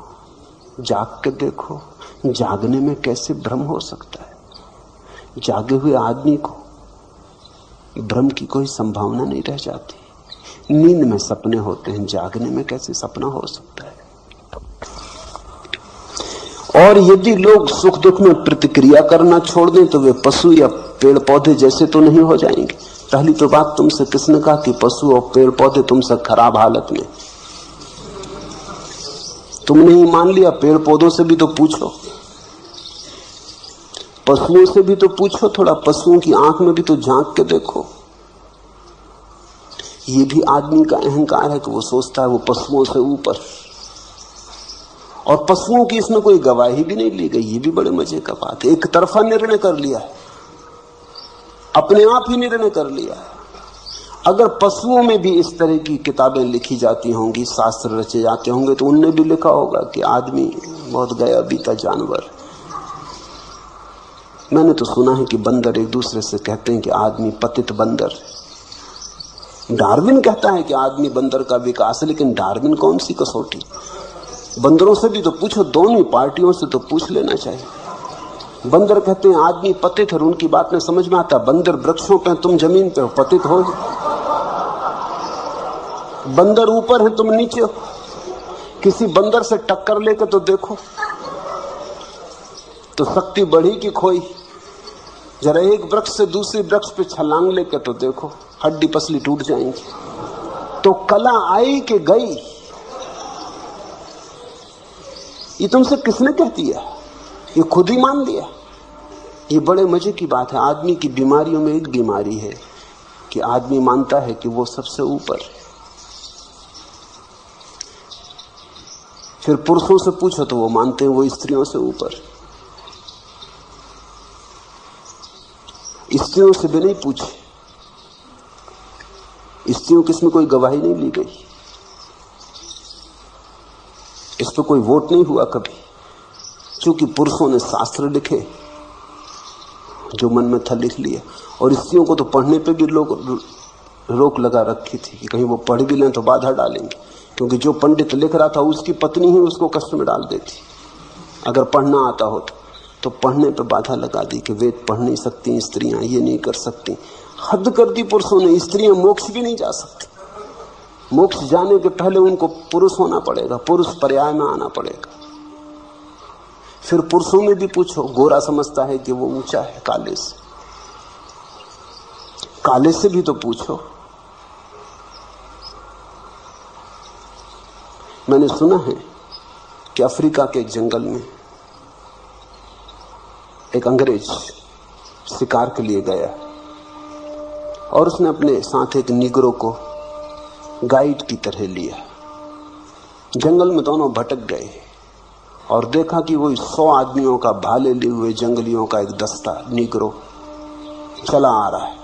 जाग के देखो, जागने में कैसे भ्रम हो सकता है। जागे हुए आदमी को भ्रम की कोई संभावना नहीं रह जाती। नींद में सपने होते हैं, जागने में कैसे सपना हो सकता है। और यदि लोग सुख दुख में प्रतिक्रिया करना छोड़ दें तो वे पशु या पेड़ पौधे जैसे तो नहीं हो जाएंगे। पहली तो बात, तुमसे किसने कहा कि पशु और पेड़ पौधे तुमसे खराब हालत में? तुमने ही मान लिया। पेड़ पौधों से भी तो पूछो, पशुओं से भी तो पूछो। थोड़ा पशुओं की आंख में भी तो झांक के देखो। ये भी आदमी का अहंकार है कि वो सोचता है वो पशुओं से ऊपर। और पशुओं की इसमें कोई गवाही भी नहीं ली गई। ये भी बड़े मजे का बात है। एक तरफा निर्णय कर लिया है, अपने आप ही निर्णय कर लिया है। अगर पशुओं में भी इस तरह की किताबें लिखी जाती होंगी, शास्त्र रचे जाते होंगे, तो उनने भी लिखा होगा कि आदमी बहुत गया बीता जानवर। मैंने तो सुना है कि बंदर एक दूसरे से कहते हैं कि आदमी पतित बंदर। डार्विन कहता है कि आदमी बंदर का विकास है, लेकिन डार्विन कौन सी कसौटी? बंदरों से भी तो पूछो, दोनों पार्टियों से तो पूछ लेना चाहिए। बंदर कहते हैं आदमी पतित है, उनकी बात में समझ में आता। बंदर वृक्षों पे, तुम जमीन पे हो, पतित हो। बंदर ऊपर है, तुम नीचे हो। किसी बंदर से टक्कर लेकर तो देखो, तो शक्ति बढ़ी कि खोई? जरा एक वृक्ष से दूसरे वृक्ष पे छलांग लेकर तो देखो, हड्डी पसली टूट जाएंगी। तो कला आई कि गई, ये तुमसे किसने कह दिया? ये खुद ही मान लिया। ये बड़े मजे की बात है। आदमी की बीमारियों में एक बीमारी है कि आदमी मानता है कि वो सबसे ऊपर है। फिर पुरुषों से पूछो तो वो मानते हैं वो स्त्रियों से ऊपर। स्त्रियों से भी नहीं पूछे, स्त्रियों की इसमें कोई गवाही नहीं ली गई, इस पर कोई वोट नहीं हुआ कभी। क्योंकि पुरुषों ने शास्त्र लिखे, जो मन में था लिख लिया। और स्त्रियों को तो पढ़ने पे भी लोग रोक लगा रखी थी कि कहीं वो पढ़ भी लें तो बाधा डालेंगे, क्योंकि जो पंडित लिख रहा था उसकी पत्नी ही उसको कष्ट में डाल देती अगर पढ़ना आता हो तो पढ़ने पे बाधा लगा दी कि वेद पढ़ नहीं सकती स्त्रियां, ये नहीं कर सकती। हद कर दी पुरुषों ने। स्त्रियां मोक्ष भी नहीं जा सकती। मोक्ष जाने के पहले उनको पुरुष होना पड़ेगा, पुरुष पर्याय में आना पड़ेगा। फिर पुरुषों में भी पूछो, गोरा समझता है कि वो ऊंचा है काले से, काले से भी तो पूछो। मैंने सुना है कि अफ्रीका के एक जंगल में एक अंग्रेज शिकार के लिए गया और उसने अपने साथ एक निगरो को गाइड की तरह लिया। जंगल में दोनों भटक गए और देखा कि वही 100 आदमियों का भाले लिए हुए जंगलियों का एक दस्ता निगरो चला आ रहा है।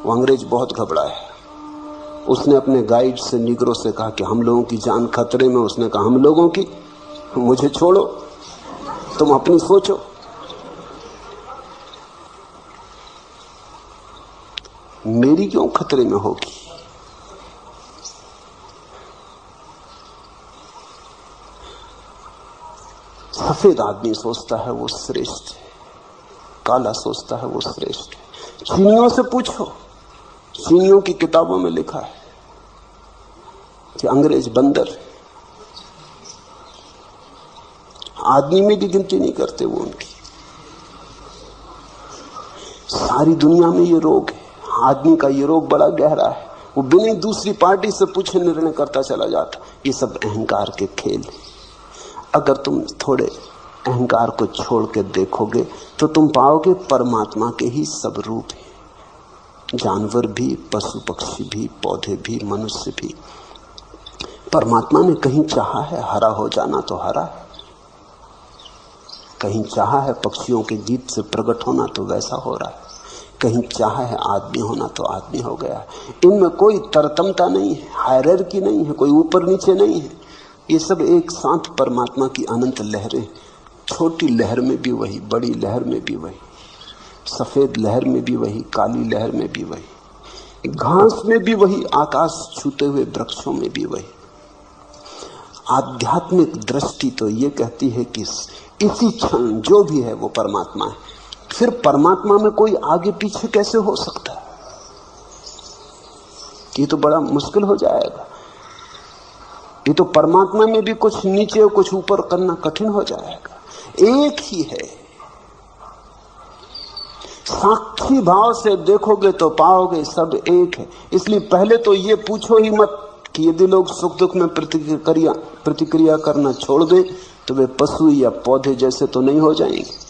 वो अंग्रेज बहुत घबराया। उसने अपने गाइड से निगरो से कहा कि हम लोगों की जान खतरे में। उसने कहा हम लोगों की? मुझे छोड़ो, तुम अपनी सोचो। मेरी क्यों खतरे में होगी? सफेद आदमी सोचता है वो श्रेष्ठ है, काला सोचता है वो श्रेष्ठ है। चीनियों से पूछो, चीनियों की किताबों में लिखा है कि अंग्रेज बंदर है। आदमी में भी गिनती नहीं करते वो उनकी। सारी दुनिया में ये रोग है। आदमी का ये रोग बड़ा गहरा है। वो बिना दूसरी पार्टी से पूछे निर्णय करता चला जाता। ये सब अहंकार के खेल है। अगर तुम थोड़े अहंकार को छोड़ के देखोगे तो तुम पाओगे परमात्मा के ही सब रूप है। जानवर भी, पशु पक्षी भी, पौधे भी, मनुष्य भी। परमात्मा ने कहीं चाहा है हरा हो जाना तो हरा है, कहीं चाहा है पक्षियों के गीत से प्रकट होना तो वैसा हो रहा है, कहीं चाहा है आदमी होना तो आदमी हो गया। इनमें कोई तरतमता नहीं है, हायरार्की नहीं है, कोई ऊपर नीचे नहीं है। ये सब एक साथ परमात्मा की अनंत लहरें। छोटी लहर में भी वही, बड़ी लहर में भी वही, सफेद लहर में भी वही, काली लहर में भी वही, घास में भी वही, आकाश छूते हुए वृक्षों में भी वही। आध्यात्मिक दृष्टि तो ये कहती है कि इसी क्षण जो भी है वो परमात्मा है। फिर परमात्मा में कोई आगे पीछे कैसे हो सकता है? ये तो बड़ा मुश्किल हो जाएगा। ये तो परमात्मा में भी कुछ नीचे और कुछ ऊपर करना कठिन हो जाएगा। एक ही है। साक्षी भाव से देखोगे तो पाओगे सब एक है। इसलिए पहले तो ये पूछो ही मत कि यदि लोग सुख दुख में प्रतिक्रिया करना छोड़ दें तो वे पशु या पौधे जैसे तो नहीं हो जाएंगे।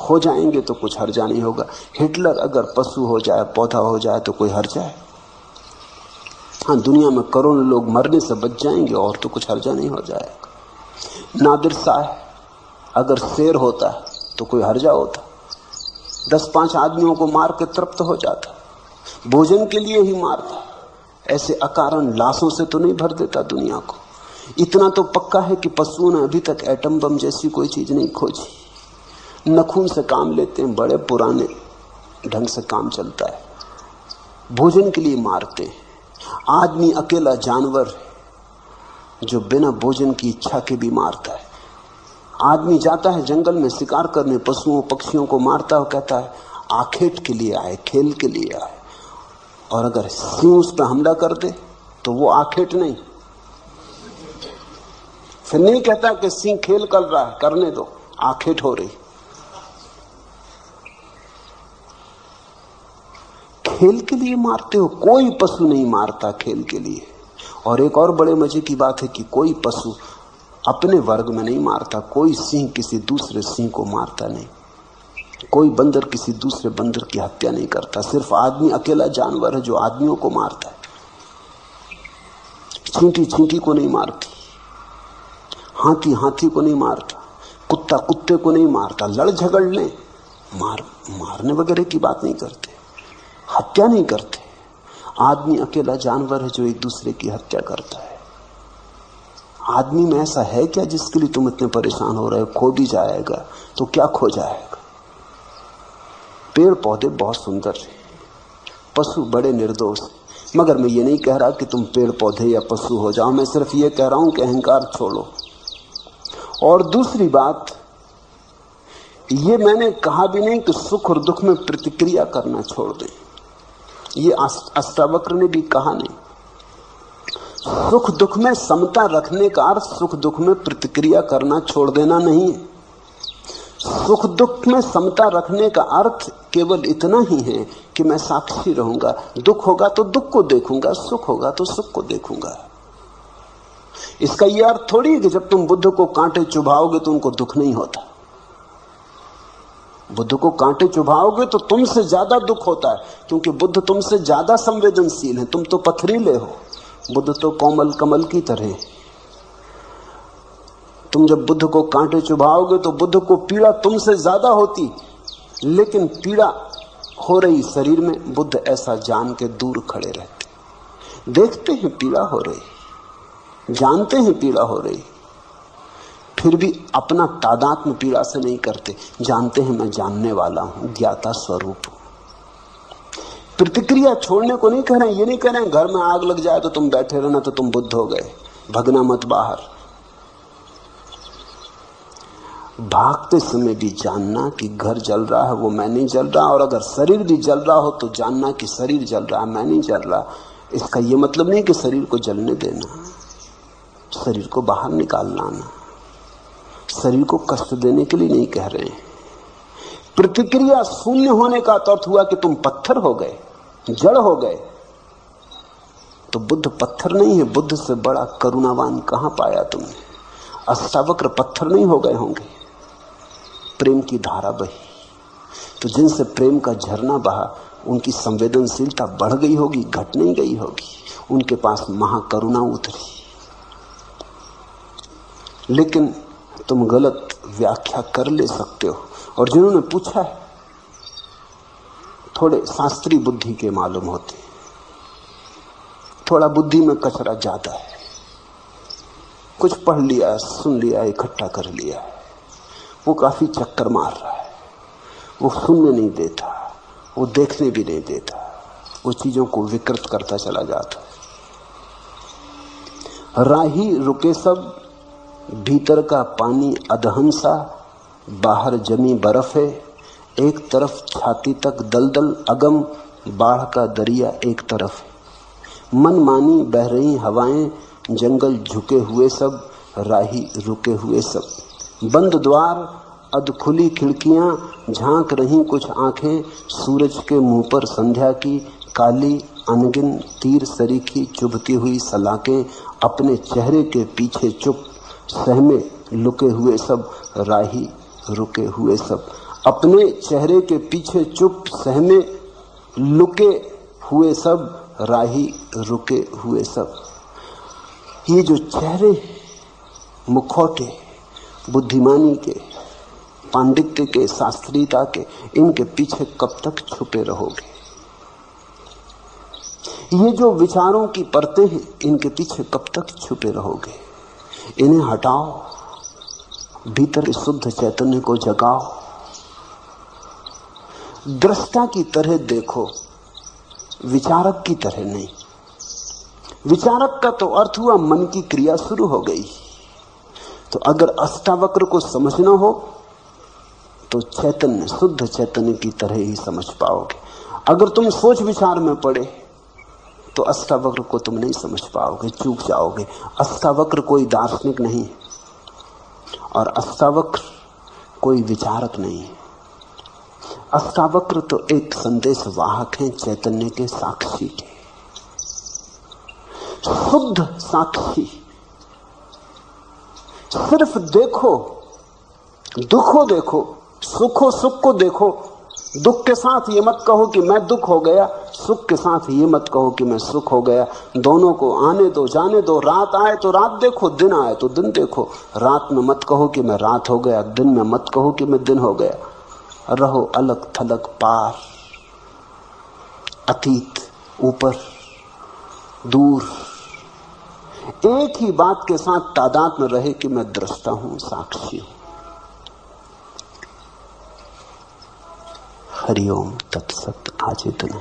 हो जाएंगे तो कुछ हर्जा नहीं होगा। हिटलर अगर पशु हो जाए, पौधा हो जाए तो कोई हर्जा है? हाँ, दुनिया में करोड़ों लोग मरने से बच जाएंगे और तो कुछ हर्जा नहीं हो जाएगा। नादिर शाह अगर शेर होता तो कोई हर्जा होता, 10-5 आदमियों को मार के तृप्त हो जाता, भोजन के लिए ही मारता। ऐसे अकारण लाशों से तो नहीं भर देता दुनिया को। इतना तो पक्का है कि पशुओं ने अभी तक एटम बम जैसी कोई चीज नहीं खोजी। नखून से काम लेते हैं, बड़े पुराने ढंग से काम चलता है। भोजन के लिए मारते हैं। आदमी अकेला जानवर है जो बिना भोजन की इच्छा के भी मारता है। आदमी जाता है जंगल में शिकार करने, पशुओं पक्षियों को मारता है, कहता है आखेट के लिए आए, खेल के लिए आए। और अगर सिंह उस पर हमला कर दे तो वो आखेट नहीं, फिर नहीं कहता कि सिंह खेल कर रहा है, करने दो, आखेट हो रही। खेल के लिए मारते हो, कोई पशु नहीं मारता खेल के लिए। और एक और बड़े मजे की बात है कि कोई पशु अपने वर्ग में नहीं मारता। कोई सिंह किसी दूसरे सिंह को मारता नहीं, कोई बंदर किसी दूसरे बंदर की हत्या नहीं करता। सिर्फ आदमी अकेला जानवर है जो आदमियों को मारता है। चींटी चींटी को नहीं मारती, हाथी हाथी को नहीं मारता, कुत्ता कुत्ते को नहीं मारता। लड़ झगड़ लें, मारने वगैरह की बात नहीं करते, हत्या नहीं करते। आदमी अकेला जानवर है जो एक दूसरे की हत्या करता है। आदमी में ऐसा है क्या जिसके लिए तुम इतने परेशान हो रहे हो? खो भी जाएगा तो क्या खो जाएगा? पेड़ पौधे बहुत सुंदर हैं, पशु बड़े निर्दोष हैं। मगर मैं ये नहीं कह रहा कि तुम पेड़ पौधे या पशु हो जाओ, मैं सिर्फ ये कह रहा हूं कि अहंकार छोड़ो। और दूसरी बात, ये मैंने कहा भी नहीं कि सुख और दुख में प्रतिक्रिया करना छोड़ दें। ये अष्टावक्र ने भी कहा नहीं। सुख दुख में समता रखने का अर्थ सुख दुख में प्रतिक्रिया करना छोड़ देना नहीं है। सुख दुख में समता रखने का अर्थ केवल इतना ही है कि मैं साक्षी रहूंगा। दुख होगा तो दुख को देखूंगा, सुख होगा तो सुख को देखूंगा। इसका यह अर्थ थोड़ी है कि जब तुम बुद्ध को कांटे चुभाओगे तो उनको दुख नहीं होता। बुद्ध को कांटे चुभाओगे तो तुमसे ज्यादा दुख होता है, क्योंकि बुद्ध तुमसे ज्यादा संवेदनशील है। तुम तो पथरीले हो, बुद्ध तो कोमल कमल की तरह है। तुम जब बुद्ध को कांटे चुभाओगे तो बुद्ध को पीड़ा तुमसे ज्यादा होती, लेकिन पीड़ा हो रही शरीर में, बुद्ध ऐसा जान के दूर खड़े रहते। देखते हैं पीड़ा हो रही, जानते हैं पीड़ा हो रही, फिर भी अपना तादात्म्य पीड़ा से नहीं करते। जानते हैं मैं जानने वाला हूं, ज्ञाता स्वरूप हूं। प्रतिक्रिया छोड़ने को नहीं कह रहे हैं। ये नहीं कह रहे हैं घर में आग लग जाए तो तुम बैठे रहना तो तुम बुद्ध हो गए, भगना मत बाहर। भागते समय भी जानना कि घर जल रहा है, वो मैं नहीं जल रहा। और अगर शरीर भी जल रहा हो तो जानना कि शरीर जल रहा है, मैं नहीं जल रहा। इसका यह मतलब नहीं कि शरीर को जलने देना, शरीर को बाहर निकाल लाना। शरीर को कष्ट देने के लिए नहीं कह रहे हैं। प्रतिक्रिया शून्य होने का अर्थ हुआ कि तुम पत्थर हो गए, जड़ हो गए। तो बुद्ध पत्थर नहीं है। बुद्ध से बड़ा करुणावान कहां पाया तुमने? अष्टावक्र पत्थर नहीं हो गए होंगे, प्रेम की धारा बही। तो जिनसे प्रेम का झरना बहा उनकी संवेदनशीलता बढ़ गई होगी, घट नहीं गई होगी। उनके पास महाकरुणा उतरी। लेकिन तुम गलत व्याख्या कर ले सकते हो। और जिन्होंने पूछा है थोड़े शास्त्रीय बुद्धि के मालूम होते, थोड़ा बुद्धि में कचरा ज्यादा है, कुछ पढ़ लिया, सुन लिया, इकट्ठा कर लिया, वो काफी चक्कर मार रहा है। वो सुनने नहीं देता, वो देखने भी नहीं देता, वो चीजों को विकृत करता चला जाता। राही रुके सब, भीतर का पानी अधहंसा, बाहर जमी बर्फ है। एक तरफ छाती तक दलदल अगम, बाढ़ का दरिया एक तरफ। मन मानी बह रही हवाएं, जंगल झुके हुए सब, राही रुके हुए सब। बंद द्वार, अधखुली खिड़कियां, झांक रही कुछ आंखें। सूरज के मुंह पर संध्या की काली अनगिन तीर सरीखी चुभती हुई सलाखें। अपने चेहरे के पीछे चुप, सहमे लुके हुए सब, राही रुके हुए सब। अपने चेहरे के पीछे चुप, सहमे लुके हुए सब, राही रुके हुए सब। ये जो चेहरे, मुखौटे, बुद्धिमानी के, पांडित्य के, शास्त्रीयता के, इनके पीछे कब तक छुपे रहोगे? ये जो विचारों की परतें हैं, इनके पीछे कब तक छुपे रहोगे? इन्हें हटाओ, भीतर के शुद्ध चैतन्य को जगाओ। दृष्टा की तरह देखो, विचारक की तरह नहीं। विचारक का तो अर्थ हुआ मन की क्रिया शुरू हो गई। तो अगर अष्टावक्र को समझना हो तो चैतन्य, शुद्ध चैतन्य की तरह ही समझ पाओगे। अगर तुम सोच विचार में पड़े तो अष्टावक्र को तुम नहीं समझ पाओगे, चूक जाओगे। अष्टावक्र कोई दार्शनिक नहीं है और अष्टावक्र कोई विचारक नहीं है। अष्टावक्र तो एक संदेश वाहक हैं, चैतन्य के साक्षी के, शुद्ध साक्षी। सिर्फ देखो, दुख हो देखो, सुख हो सुख को देखो। दुख के साथ ये मत कहो कि मैं दुख हो गया, सुख के साथ ये मत कहो कि मैं सुख हो गया। दोनों को आने दो, जाने दो। रात आए तो रात देखो, दिन आए तो दिन देखो। रात में मत कहो कि मैं रात हो गया, दिन में मत कहो कि मैं दिन हो गया। रहो अलग थलग, पार, अतीत, ऊपर, दूर। एक ही बात के साथ तादाद में रहे कि मैं दृष्टा हूं, साक्षी हूं। हरिओम तत्सत। आज इतना।